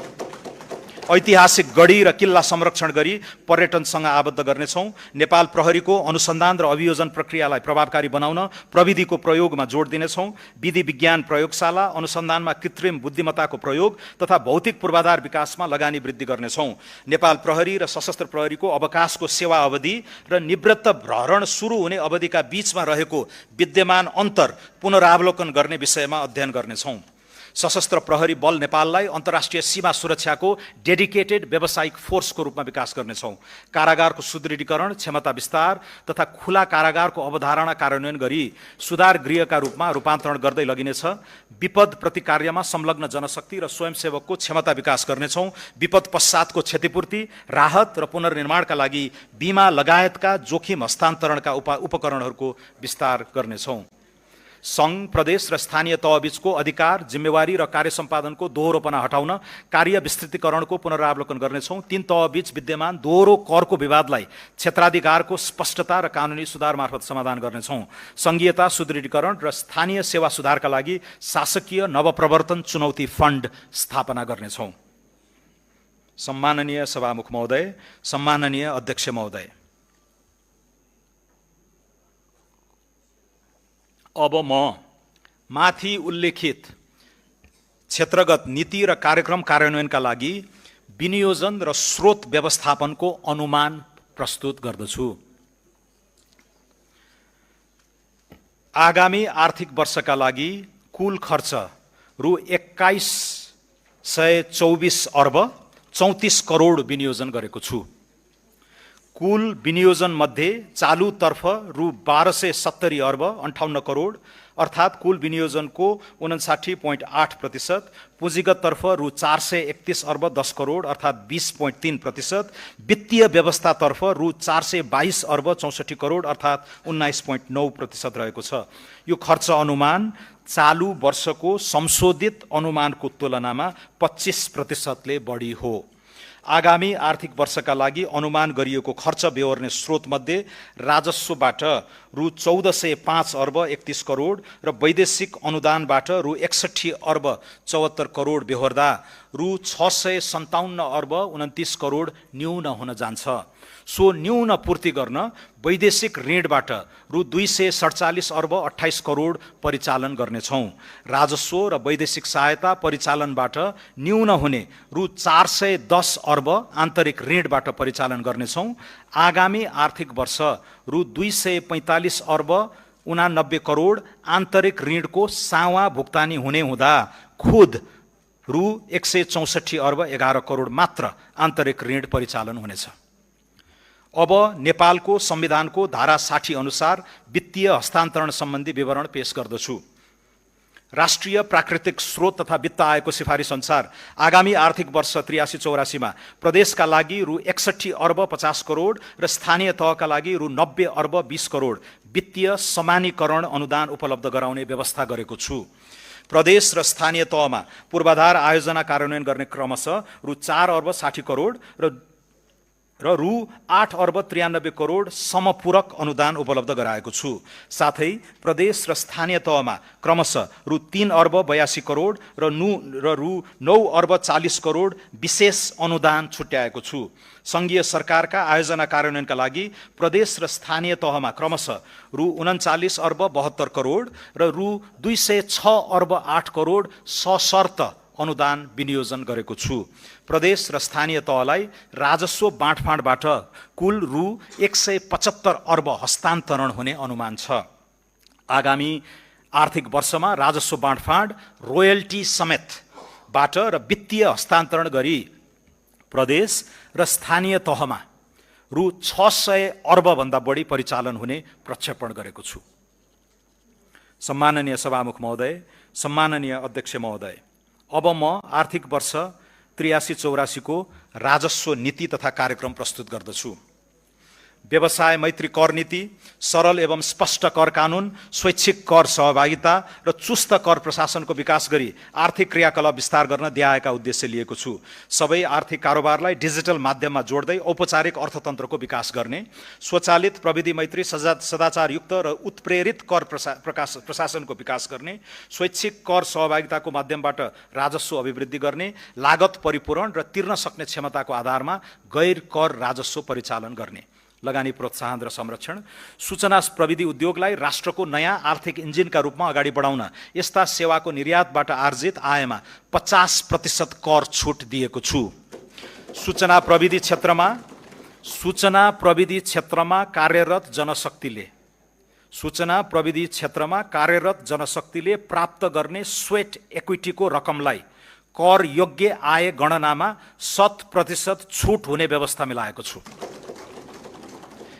ऐतिहासिक गढी र किल्ला संरक्षण गरी पर्यटनसँग आबद्ध गर्नेछौँ। नेपाल प्रहरीको अनुसन्धान र अभियोजन प्रक्रियालाई प्रभावकारी बनाउन प्रविधिको प्रयोगमा जोड दिनेछौँ। विधि विज्ञान प्रयोगशाला, अनुसन्धानमा कृत्रिम बुद्धिमत्ताको प्रयोग तथा भौतिक पूर्वाधार विकासमा लगानी वृद्धि गर्नेछौँ। नेपाल प्रहरी र सशस्त्र प्रहरीको अवकाशको सेवा अवधि र निवृत्त भरण सुरु हुने अवधिका बीचमा रहेको विद्यमान अन्तर पुनरावलोकन गर्ने विषयमा अध्ययन गर्नेछौँ। सशस्त्र प्रहरी बल नेपाललाई अन्तर्राष्ट्रिय सीमा सुरक्षाको डेडिकेटेड व्यावसायिक फोर्सको रूपमा विकास गर्नेछौँ। कारागारको सुदृढीकरण, क्षमता विस्तार तथा खुला कारागारको अवधारणा कार्यान्वयन गरी सुधार गृहका रूपमा रूपान्तरण गर्दै लगिनेछ। विपद प्रतिकार्यमा संलग्न जनशक्ति र स्वयंसेवकको क्षमता विकास गर्नेछौँ। विपद पश्चातको क्षतिपूर्ति, राहत र पुनर्निर्माणका लागि बीमा लगायतका जोखिम हस्तान्तरणका उपकरणहरूको विस्तार गर्नेछौँ। सङ्घ, प्रदेश र स्थानीय तहबीचको अधिकार, जिम्मेवारी र कार्य सम्पादनको दोहोरोपना हटाउन कार्य विस्तृतीकरणको पुनरावलोकन गर्नेछौँ। 3 तहबीच विद्यमान दोहोरो करको विवादलाई क्षेत्राधिकारको स्पष्टता र कानुनी सुधार मार्फत समाधान गर्नेछौँ। सङ्घीयता सुदृढीकरण र स्थानीय सेवा सुधारका लागि शासकीय नवप्रवर्तन चुनौती फन्ड स्थापना गर्नेछौँ। सम्माननीय सभामुख महोदय, सम्माननीय अध्यक्ष महोदय, अब म माथि उल्लेखित क्षेत्रगत नीति र कार्यक्रम कार्यान्वयनका लागि विनियोजन र स्रोत व्यवस्थापनको अनुमान प्रस्तुत गर्दछु। आगामी आर्थिक वर्षका लागि कुल खर्च रु 2124 अर्ब 34 करोड विनियोजन गरेको छु। कुल विनियोजन मध्ये चालुतर्फ रु 1270 अर्ब 58 करोड अर्थात् कुल विनियोजनको 59.8%, पुँजीगततर्फ रु 431 अर्ब 10 करोड अर्थात् 20.3%, वित्तीय व्यवस्थातर्फ रु 422 अर्ब 64 करोड अर्थात् 19.9% रहेको छ। यो खर्च अनुमान चालु वर्षको संशोधित अनुमानको तुलनामा 25%ले बढी हो। आगामी आर्थिक वर्षका लागि अनुमान गरिएको खर्च बेहोर्ने स्रोतमध्ये राजस्वबाट रु 1405 अर्ब 31 करोड र वैदेशिक अनुदानबाट रु 61 अर्ब 74 करोड बेहोर्दा रु 657 अर्ब 29 करोड न्यून हुन जान्छ। सो न्यून पूर्ति गर्न वैदेशिक ऋणबाट रु 247 अर्ब 28 करोड परिचालन गर्नेछौँ। राजस्व र वैदेशिक सहायता परिचालनबाट न्यून हुने रु 410 अर्ब आन्तरिक ऋणबाट परिचालन गर्नेछौँ। आगामी आर्थिक वर्ष रु 245 अर्ब 89 करोड आन्तरिक ऋणको सावा भुक्तानी हुने हुँदा खुद रु 164 अर्ब 11 करोड मात्र आन्तरिक ऋण परिचालन हुनेछ। अब नेपालको संविधानको धारा 60 अनुसार वित्तीय हस्तान्तरण सम्बन्धी विवरण पेश गर्दछु। राष्ट्रिय प्राकृतिक स्रोत तथा वित्त आयोगको सिफारिस अनुसार आगामी आर्थिक वर्ष 83-84 मा प्रदेशका लागि रु 61 अर्ब 50 करोड र स्थानीय तहका लागि रु 90 अर्ब 20 करोड वित्तीय समानीकरण अनुदान उपलब्ध गराउने व्यवस्था गरेको छु। प्रदेश र स्थानीय तहमा पूर्वाधार आयोजना कार्यान्वयन गर्ने क्रमशः रु 4 अर्ब 60 करोड र रु 8 अर्ब 93 करोड समपूरक अनुदान उपलब्ध गराएको छु। साथै प्रदेश र स्थानीय तहमा क्रमशः रु 3 अर्ब 82 करोड र रु 9 अर्ब 40 करोड विशेष अनुदान छुट्याएको छु। सङ्घीय सरकारका आयोजना कार्यान्वयनका लागि प्रदेश र स्थानीय तहमा क्रमशः रु 39 अर्ब 72 करोड र रु 206 अर्ब 8 करोड सशर्त अनुदान विनियोजन गरेको छु। प्रदेश र स्थानीय तहलाई राजस्व बाँडफाँडबाट कुल रु 175 अर्ब हस्तान्तरण हुने अनुमान छ। आगामी आर्थिक वर्षमा राजस्व बाँडफाँड रोयल्टी समेतबाट र वित्तीय हस्तान्तरण गरी प्रदेश र स्थानीय तहमा रु 600 अर्बभन्दा बढी परिचालन हुने प्रक्षेपण गरेको छु। सम्माननीय सभामुख महोदय, सम्माननीय अध्यक्ष महोदय, अब म आर्थिक वर्ष 83-84 को राजस्व नीति तथा कार्यक्रम प्रस्तुत गर्दछु। व्यवसाय मैत्री कर नीति, सरल एवं स्पष्ट कर कानुन, स्वैच्छिक कर सहभागिता र चुस्त कर प्रशासनको विकास गरी आर्थिक क्रियाकलाप विस्तार गर्न दिआएका उद्देश्य लिएको छु। सबै आर्थिक कारोबारलाई डिजिटल माध्यममा जोड्दै औपचारिक अर्थतन्त्रको विकास गर्ने, स्वचालित प्रविधि मैत्री सदाचारयुक्त र उत्प्रेरित कर प्रशासनको विकास गर्ने, स्वैच्छिक कर सहभागिताको माध्यमबाट राजस्व अभिवृद्धि गर्ने, लागत परिपूरण र तिर्न सक्ने क्षमताको आधारमा गैर कर राजस्व परिचालन गर्ने, लगानी प्रोत्साहन र संरक्षण, सूचना प्रविधि उद्योगलाई राष्ट्रको नयाँ आर्थिक इन्जिनका रूपमा अगाडि बढाउन यस्ता सेवाको निर्यातबाट आर्जित आयमा 50% कर छुट दिएको छु। सूचना प्रविधि क्षेत्रमा कार्यरत जनशक्तिले प्राप्त गर्ने स्वेट इक्विटीको रकमलाई कर योग्य आय गणनामा 100% छुट हुने व्यवस्था मिलाएको छु।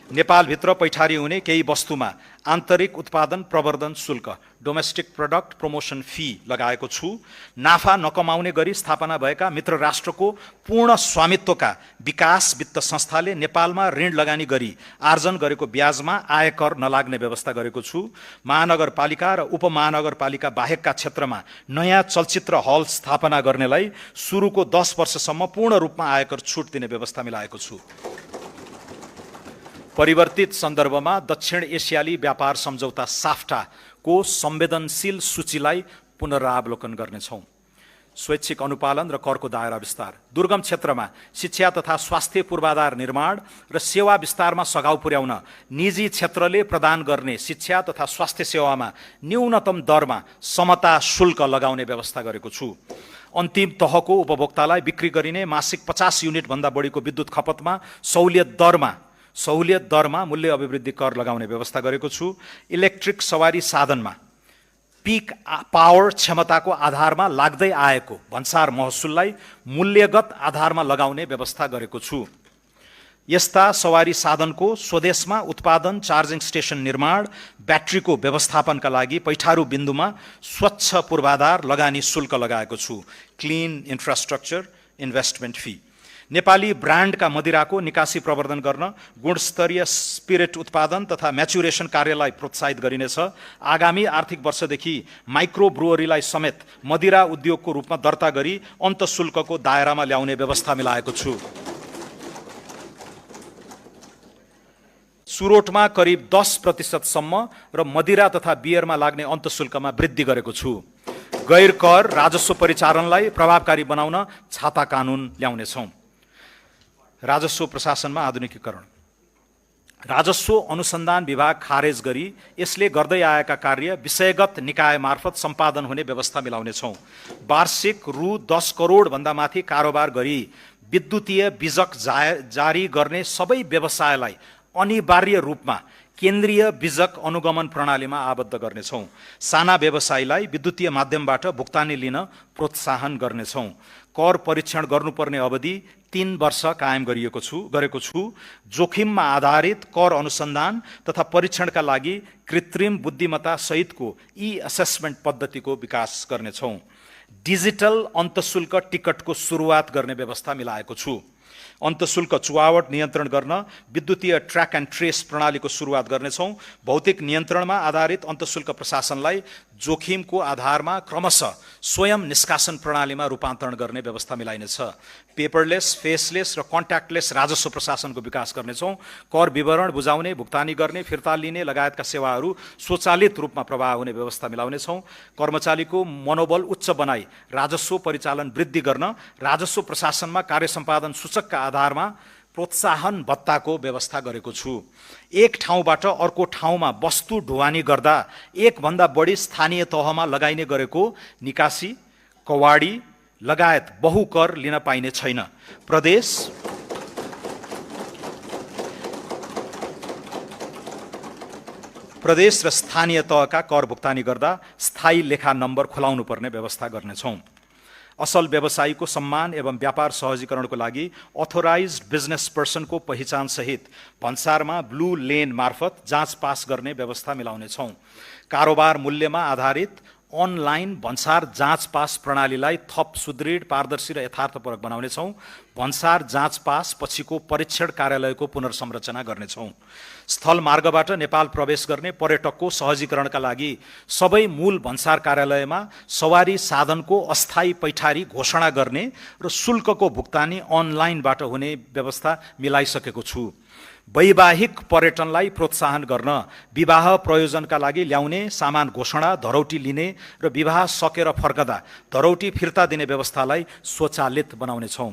नेपालभित्र पैठारी हुने केही वस्तुमा आन्तरिक उत्पादन प्रवर्धन शुल्क डोमेस्टिक प्रोडक्ट प्रमोसन फी लगाएको छु। नाफा नकमाउने गरी स्थापना भएका मित्र राष्ट्रको पूर्ण स्वामित्वका विकास वित्त संस्थाले नेपालमा ऋण लगानी गरी आर्जन गरेको ब्याजमा आयकर नलाग्ने व्यवस्था गरेको छु। महानगरपालिका र उपमहानगरपालिका बाहेकका क्षेत्रमा नयाँ चलचित्र हल स्थापना गर्नेलाई सुरुको 10 वर्षसम्म पूर्ण रूपमा आयकर छुट दिने व्यवस्था मिलाएको छु। परिवर्तित सन्दर्भमा दक्षिण एसियाली व्यापार सम्झौता साफ्टाको संवेदनशील सूचीलाई पुनरावलोकन गर्नेछौँ। स्वैच्छिक अनुपालन र करको दायरा विस्तार, दुर्गम क्षेत्रमा शिक्षा तथा स्वास्थ्य पूर्वाधार निर्माण र सेवा विस्तारमा सघाउ पुर्याउन निजी क्षेत्रले प्रदान गर्ने शिक्षा तथा स्वास्थ्य सेवामा न्यूनतम दरमा समता शुल्क लगाउने व्यवस्था गरेको छु। अन्तिम तहको उपभोक्तालाई बिक्री गरिने मासिक 50 युनिटभन्दा बढीको विद्युत खपतमा सहुलियत दरमा मूल्य अभिवृद्धि कर लगाउने व्यवस्था गरेको छु। इलेक्ट्रिक सवारी साधनमा पिक पावर क्षमताको आधारमा लाग्दै आएको भन्सार महसुललाई मूल्यगत आधारमा लगाउने व्यवस्था गरेको छु। यस्ता सवारी साधनको स्वदेशमा उत्पादन, चार्जिङ स्टेसन निर्माण, ब्याट्रीको व्यवस्थापनका लागि पैठारू बिन्दुमा स्वच्छ पूर्वाधार लगानी शुल्क लगाएको छु। Clean infrastructure investment fee, Nepali ब्रान्डका मदिराको निकासी प्रवर्धन गर्न गुणस्तरीय स्पिरिट उत्पादन तथा म्याचुरेसन कार्यलाई प्रोत्साहित गरिनेछ। आगामी आर्थिक वर्षदेखि माइक्रो ब्रुवरीलाई समेत मदिरा उद्योगको रूपमा दर्ता गरी अन्तशुल्कको दायरामा ल्याउने व्यवस्था मिलाएको छु। सुरोटमा करिब 10% सम्म र मदिरा तथा बियरमा लाग्ने अन्तशुल्कमा वृद्धि गरेको छु। गैर कर राजस्व परिचालनलाई प्रभावकारी बनाउन छाता कानुन ल्याउनेछौँ। राजस्व प्रशासनमा आधुनिकीकरण, राजस्व अनुसन्धान विभाग खारेज गरी यसले गर्दै आएका कार्य विषयगत निकाय मार्फत सम्पादन हुने व्यवस्था मिलाउनेछौँ। वार्षिक रु 10 करोड भन्दा माथि कारोबार गरी विद्युतीय बिजक जारी गर्ने सबै व्यवसायलाई अनिवार्य रूपमा केन्द्रीय बीजक अनुगमन प्रणालीमा आबद्ध गर्नेछौँ। साना व्यवसायीलाई विद्युतीय माध्यमबाट भुक्तानी लिन प्रोत्साहन गर्नेछौँ। कर परीक्षण गर्नुपर्ने अवधि 3 वर्ष कायम गरेको छु। जोखिममा आधारित कर अनुसन्धान तथा परीक्षणका लागि कृत्रिम बुद्धिमत्ता सहितको ई-असेसमेन्ट पद्धतिको विकास गर्नेछौँ। डिजिटल अन्तशुल्क टिकटको सुरुवात गर्ने व्यवस्था मिलाएको छु। अन्तशुल्क चुहावट नियन्त्रण गर्न विद्युतीय ट्र्याक एन्ड ट्रेस प्रणालीको सुरुवात गर्नेछौँ। भौतिक नियन्त्रणमा आधारित अन्तशुल्क प्रशासनलाई जोखिमको आधारमा क्रमशः स्वयं निष्कासन प्रणालीमा रूपान्तरण गर्ने व्यवस्था मिलाइनेछ। पेपरलेस, फेसलेस र कन्ट्याक्टलेस राजस्व प्रशासनको विकास गर्नेछौँ। कर विवरण बुझाउने, भुक्तानी गर्ने, फिर्ता लिने लगायतका सेवाहरू स्वचालित रूपमा प्रवाह हुने व्यवस्था मिलाउनेछौँ। कर्मचारीको मनोबल उच्च बनाई राजस्व परिचालन वृद्धि गर्न राजस्व प्रशासनमा कार्य सम्पादन सूचकका आधारमा प्रोत्साहन भत्ताको व्यवस्था गरेको छु। एक ठाउँबाट अर्को ठाउँमा वस्तु ढुवानी गर्दा एकभन्दा बढी स्थानीय तहमा लगाइने गरेको निकासी, कवाडी लगायत बहुकर लिन पाइने छैन। प्रदेश र स्थानीय तहका कर भुक्तानी गर्दा स्थायी लेखा नम्बर खुलाउनु पर्ने व्यवस्था गर्नेछौँ। असल व्यवसायीको सम्मान एवं व्यापार सहजीकरणको लागि अथोराइज्ड बिजनेस पर्सनको पहिचान सहित भन्सारमा ब्लू लेन मार्फत जाँच पास गर्ने व्यवस्था मिलाउनेछौँ। कारोबार मूल्यमा आधारित अनलाइन भन्सार जाँच पास प्रणालीलाई थप सुदृढ, पारदर्शी र यथार्थपरक बनाउनेछौँ। भन्सार जाँच पास पछिको परीक्षण कार्यालयको पुनर्संरचना गर्नेछौँ। स्थल मार्गबाट नेपाल प्रवेश गर्ने पर्यटकको सहजीकरणका लागि सबै मूल भन्सार कार्यालयमा सवारी साधनको अस्थायी पैठारी घोषणा गर्ने र शुल्कको भुक्तानी अनलाइनबाट हुने व्यवस्था मिलाइसकेको छु। वैवाहिक पर्यटनलाई प्रोत्साहन गर्न विवाह प्रयोजनका लागि ल्याउने सामान घोषणा, धरौटी लिने र विवाह सकेर फर्कदा धरौटी फिर्ता दिने व्यवस्थालाई स्वचालित बनाउनेछौँ।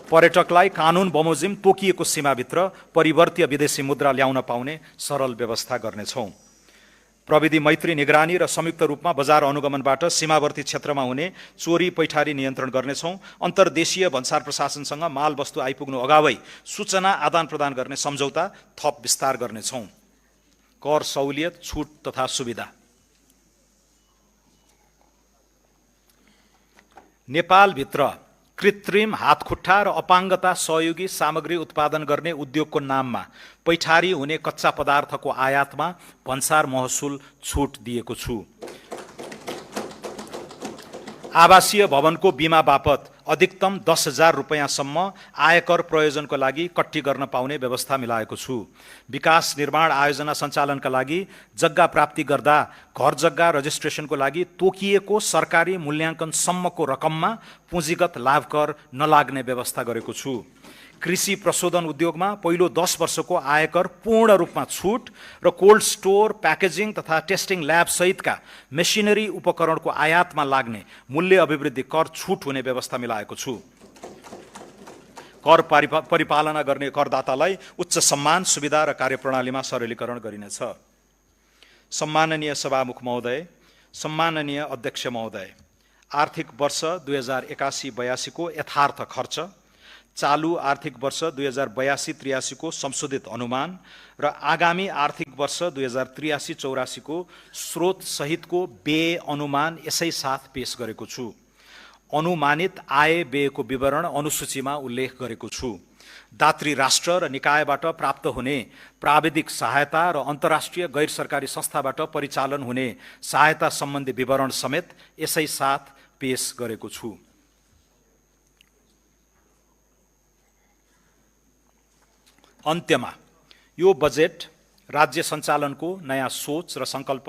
पर्यटकलाई कानुन बमोजिम तोकिएको सीमाभित्र परिवर्तीय विदेशी मुद्रा ल्याउन पाउने सरल व्यवस्था गर्नेछौँ। प्रविधि मैत्री निगरानी र संयुक्त रूपमा बजार अनुगमनबाट सीमावर्ती क्षेत्रमा हुने चोरी पैठारी नियन्त्रण गर्नेछौँ। अन्तर्देशीय भन्सार प्रशासनसँग माल वस्तु आइपुग्नु अगावै सूचना आदान प्रदान गर्ने सम्झौता थप विस्तार गर्नेछौँ। कर सहुलियत, छुट तथा सुविधा। नेपालभित्र कृत्रिम हातखुट्टा र अपाङ्गता सहयोगी सामग्री उत्पादन गर्ने उद्योगको नाममा पैठारी हुने कच्चा पदार्थको आयातमा भन्सार महसुल छुट दिएको छु। आवासीय भवनको बिमा बापत अधिकतम 10,000 रुपैयाँसम्म आयकर प्रयोजनको लागि कट्टी गर्न पाउने व्यवस्था मिलाएको छु। विकास निर्माण आयोजना सञ्चालनका लागि जग्गा प्राप्ति गर्दा घर जग्गा रजिस्ट्रेसनको लागि तोकिएको सरकारी मूल्याङ्कनसम्मको रकममा पुँजीगत लाभ कर नलाग्ने व्यवस्था गरेको छु। कृषि प्रशोधन उद्योगमा पहिलो 10 वर्षको आयकर पूर्ण रूपमा छुट र कोल्ड स्टोर, प्याकेजिङ तथा टेस्टिङ ल्याब सहितका मेसिनरी उपकरणको आयातमा लाग्ने मूल्य अभिवृद्धि कर छुट हुने व्यवस्था मिलाएको छु। कर परिपालना गर्ने करदातालाई उच्च सम्मान, सुविधा र कार्यप्रणालीमा सरलीकरण गरिनेछ। सम्माननीय सभामुख महोदय, सम्माननीय अध्यक्ष महोदय, आर्थिक वर्ष 2081-82 को यथार्थ खर्च, चालू आर्थिक वर्ष 2082-83 को संशोधित अनुमान र आगामी आर्थिक वर्ष 2083-84 को स्रोत सहितको व्यय अनुमान यसै साथ पेश गरेको छु। अनुमानित आय व्ययको विवरण अनुसूचीमा उल्लेख गरेको छु। दात्री राष्ट्र र निकायबाट प्राप्त हुने प्राविधिक सहायता र अन्तर्राष्ट्रिय गैर सरकारी संस्थाबाट परिचालन हुने सहायता सम्बन्धी विवरण समेत यसै साथ पेश गरेको छु। अन्त्यमा यो बजेट राज्य सञ्चालनको नयाँ सोच र सङ्कल्प,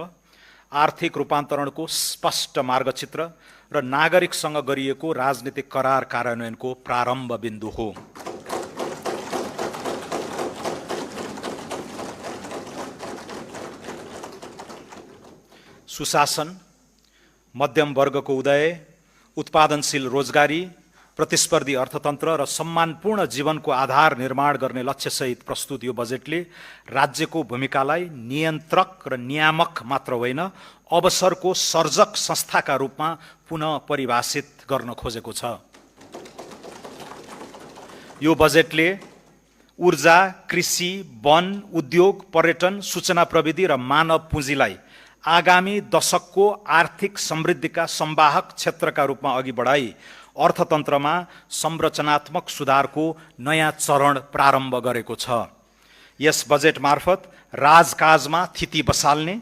आर्थिक रूपान्तरणको स्पष्ट मार्गचित्र र नागरिकसँग गरिएको राजनीतिक करार कार्यान्वयनको प्रारम्भ बिन्दु हो। सुशासन, मध्यम वर्गको उदय, उत्पादनशील रोजगारी, प्रतिस्पर्धी अर्थतन्त्र र सम्मानपूर्ण जीवनको आधार निर्माण गर्ने लक्ष्यसहित प्रस्तुत यो बजेटले राज्यको भूमिकालाई नियन्त्रक र नियामक मात्र होइन, अवसरको सर्जक संस्थाका रूपमा पुनः परिभाषित गर्न खोजेको छ। यो बजेटले ऊर्जा, कृषि, वन, उद्योग, पर्यटन, सूचना प्रविधि र मानव पुँजीलाई आगामी दशकको आर्थिक समृद्धिका संवाहक क्षेत्रका रूपमा अघि बढाई अर्थतन्त्रमा संरचनात्मक सुधारको नयाँ चरण प्रारम्भ गरेको छ। यस बजेट मार्फत राजकाजमा थिति बसाल्ने,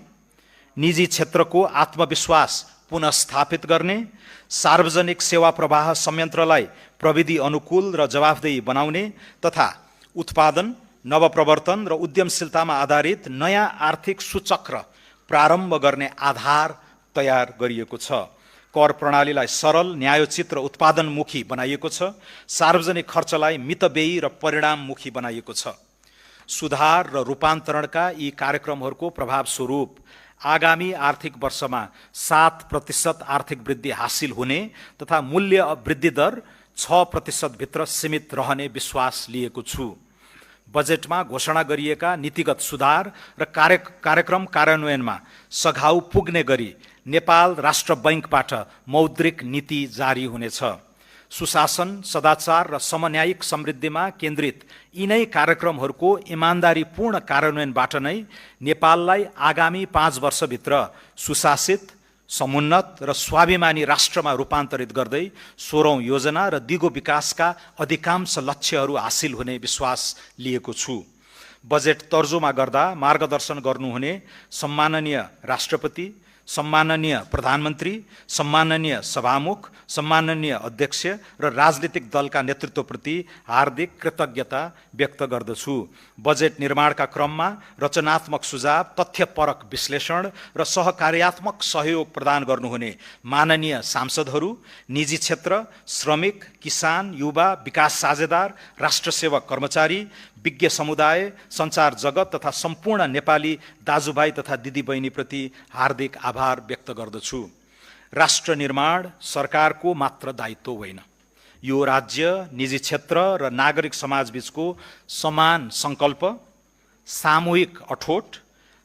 निजी क्षेत्रको आत्मविश्वास पुनस्थापित गर्ने, सार्वजनिक सेवा प्रवाह संयन्त्रलाई प्रविधि अनुकूल र जवाफदेही बनाउने तथा उत्पादन, नवप्रवर्तन र उद्यमशीलतामा आधारित नयाँ आर्थिक सूचक्र प्रारम्भ गर्ने आधार तयार गरिएको छ। कर प्रणालीलाई सरल, न्यायोचित र उत्पादनमुखी बनाइएको छ। सार्वजनिक खर्चलाई मितव्ययी र परिणाममुखी बनाइएको छ। सुधार र रूपान्तरणका यी कार्यक्रमहरूको प्रभाव स्वरूप आगामी आर्थिक वर्षमा 7% आर्थिक वृद्धि हासिल हुने तथा मूल्य वृद्धि दर 6% भित्र सीमित रहने विश्वास लिएको छु। बजेटमा घोषणा गरिएका नीतिगत सुधार र कार्यक्रम कार्यान्वयनमा सघाउ पुग्ने गरी नेपाल राष्ट्र बैंकबाट मौद्रिक नीति जारी हुनेछ। सुशासन, सदाचार र समन्यायिक समृद्धिमा केन्द्रित यिनै कार्यक्रमहरूको इमान्दारीपूर्ण कार्यान्वयनबाट नै नेपाललाई आगामी 5 वर्षभित्र सुशासित, समुन्नत र स्वाभिमानी राष्ट्रमा रूपान्तरित गर्दै 16औं योजना र दिगो विकासका अधिकांश लक्ष्यहरू हासिल हुने विश्वास लिएको छु। बजेट तर्जुमा गर्दा मार्गदर्शन गर्नुहुने सम्माननीय राष्ट्रपति, सम्माननीय प्रधानमन्त्री, सम्माननीय सभामुख, सम्माननीय अध्यक्ष र राजनीतिक दलका नेतृत्वप्रति हार्दिक कृतज्ञता व्यक्त गर्दछु। बजेट निर्माणका क्रममा रचनात्मक सुझाव, तथ्यपरक विश्लेषण र सहकार्यात्मक सहयोग प्रदान गर्नुहुने माननीय सांसदहरू, निजी क्षेत्र, श्रमिक, किसान, युवा, विकास साझेदार, राष्ट्रसेवक कर्मचारी, विज्ञ समुदाय, सञ्चार जगत तथा सम्पूर्ण नेपाली दाजुभाइ तथा दिदीबहिनीप्रति हार्दिक आभार व्यक्त गर्दछु। राष्ट्र निर्माण सरकारको मात्र दायित्व होइन, यो राज्य, निजी क्षेत्र र नागरिक समाजबीचको समान सङ्कल्प, सामूहिक अठोट,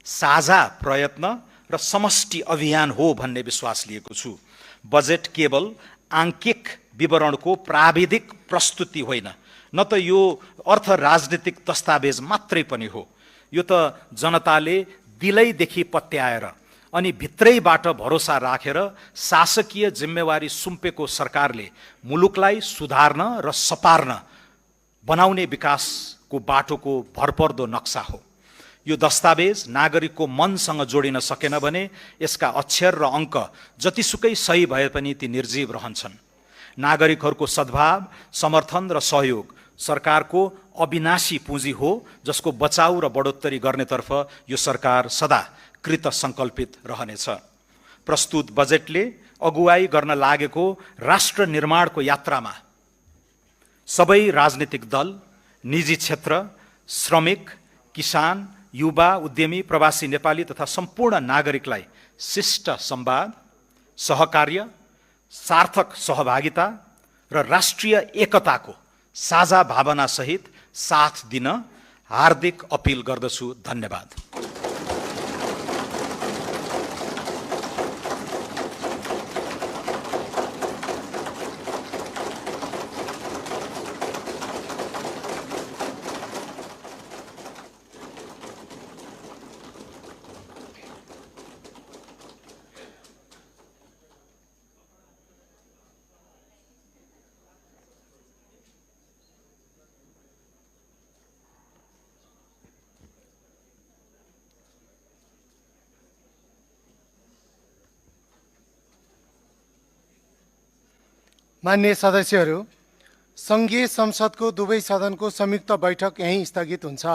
साझा प्रयत्न र समष्टि अभियान हो भन्ने विश्वास लिएको छु। बजेट केवल आङ्किक विवरणको प्राविधिक प्रस्तुति होइन, न त यो अर्थ राजनीतिक दस्तावेज मात्रै पनि हो। यो त जनताले दिलैदेखि पत्याएर अनि भित्रैबाट भरोसा राखेर शासकीय जिम्मेवारी सुम्पेको सरकारले मुलुकलाई सुधार्न र सपार्न बनाउने विकासको बाटोको भरपर्दो नक्सा हो। यो दस्तावेज नागरिकको मनसँग जोडिन सकेन भने यसका अक्षर र अङ्क जतिसुकै सही भए पनि ती निर्जीव रहन्छन्। नागरिकहरूको सद्भाव, समर्थन र सहयोग सरकारको अविनाशी पुँजी हो, जसको बचाउ र बढोत्तरी गर्नेतर्फ यो सरकार सदा कृत सङ्कल्पित रहनेछ। प्रस्तुत बजेटले अगुवाई गर्न लागेको राष्ट्र निर्माणको यात्रामा सबै राजनीतिक दल, निजी क्षेत्र, श्रमिक, किसान, युवा, उद्यमी, प्रवासी नेपाली तथा सम्पूर्ण नागरिकलाई शिष्ट संवाद, सहकार्य, सार्थक सहभागिता र राष्ट्रिय एकताको साझा भावना सहित साथ दिन हार्दिक अपिल गर्दछु। धन्यवाद। माननीय सदस्यहरू, सङ्घीय संसदको दुवै सदनको संयुक्त बैठक यहीँ स्थगित हुन्छ।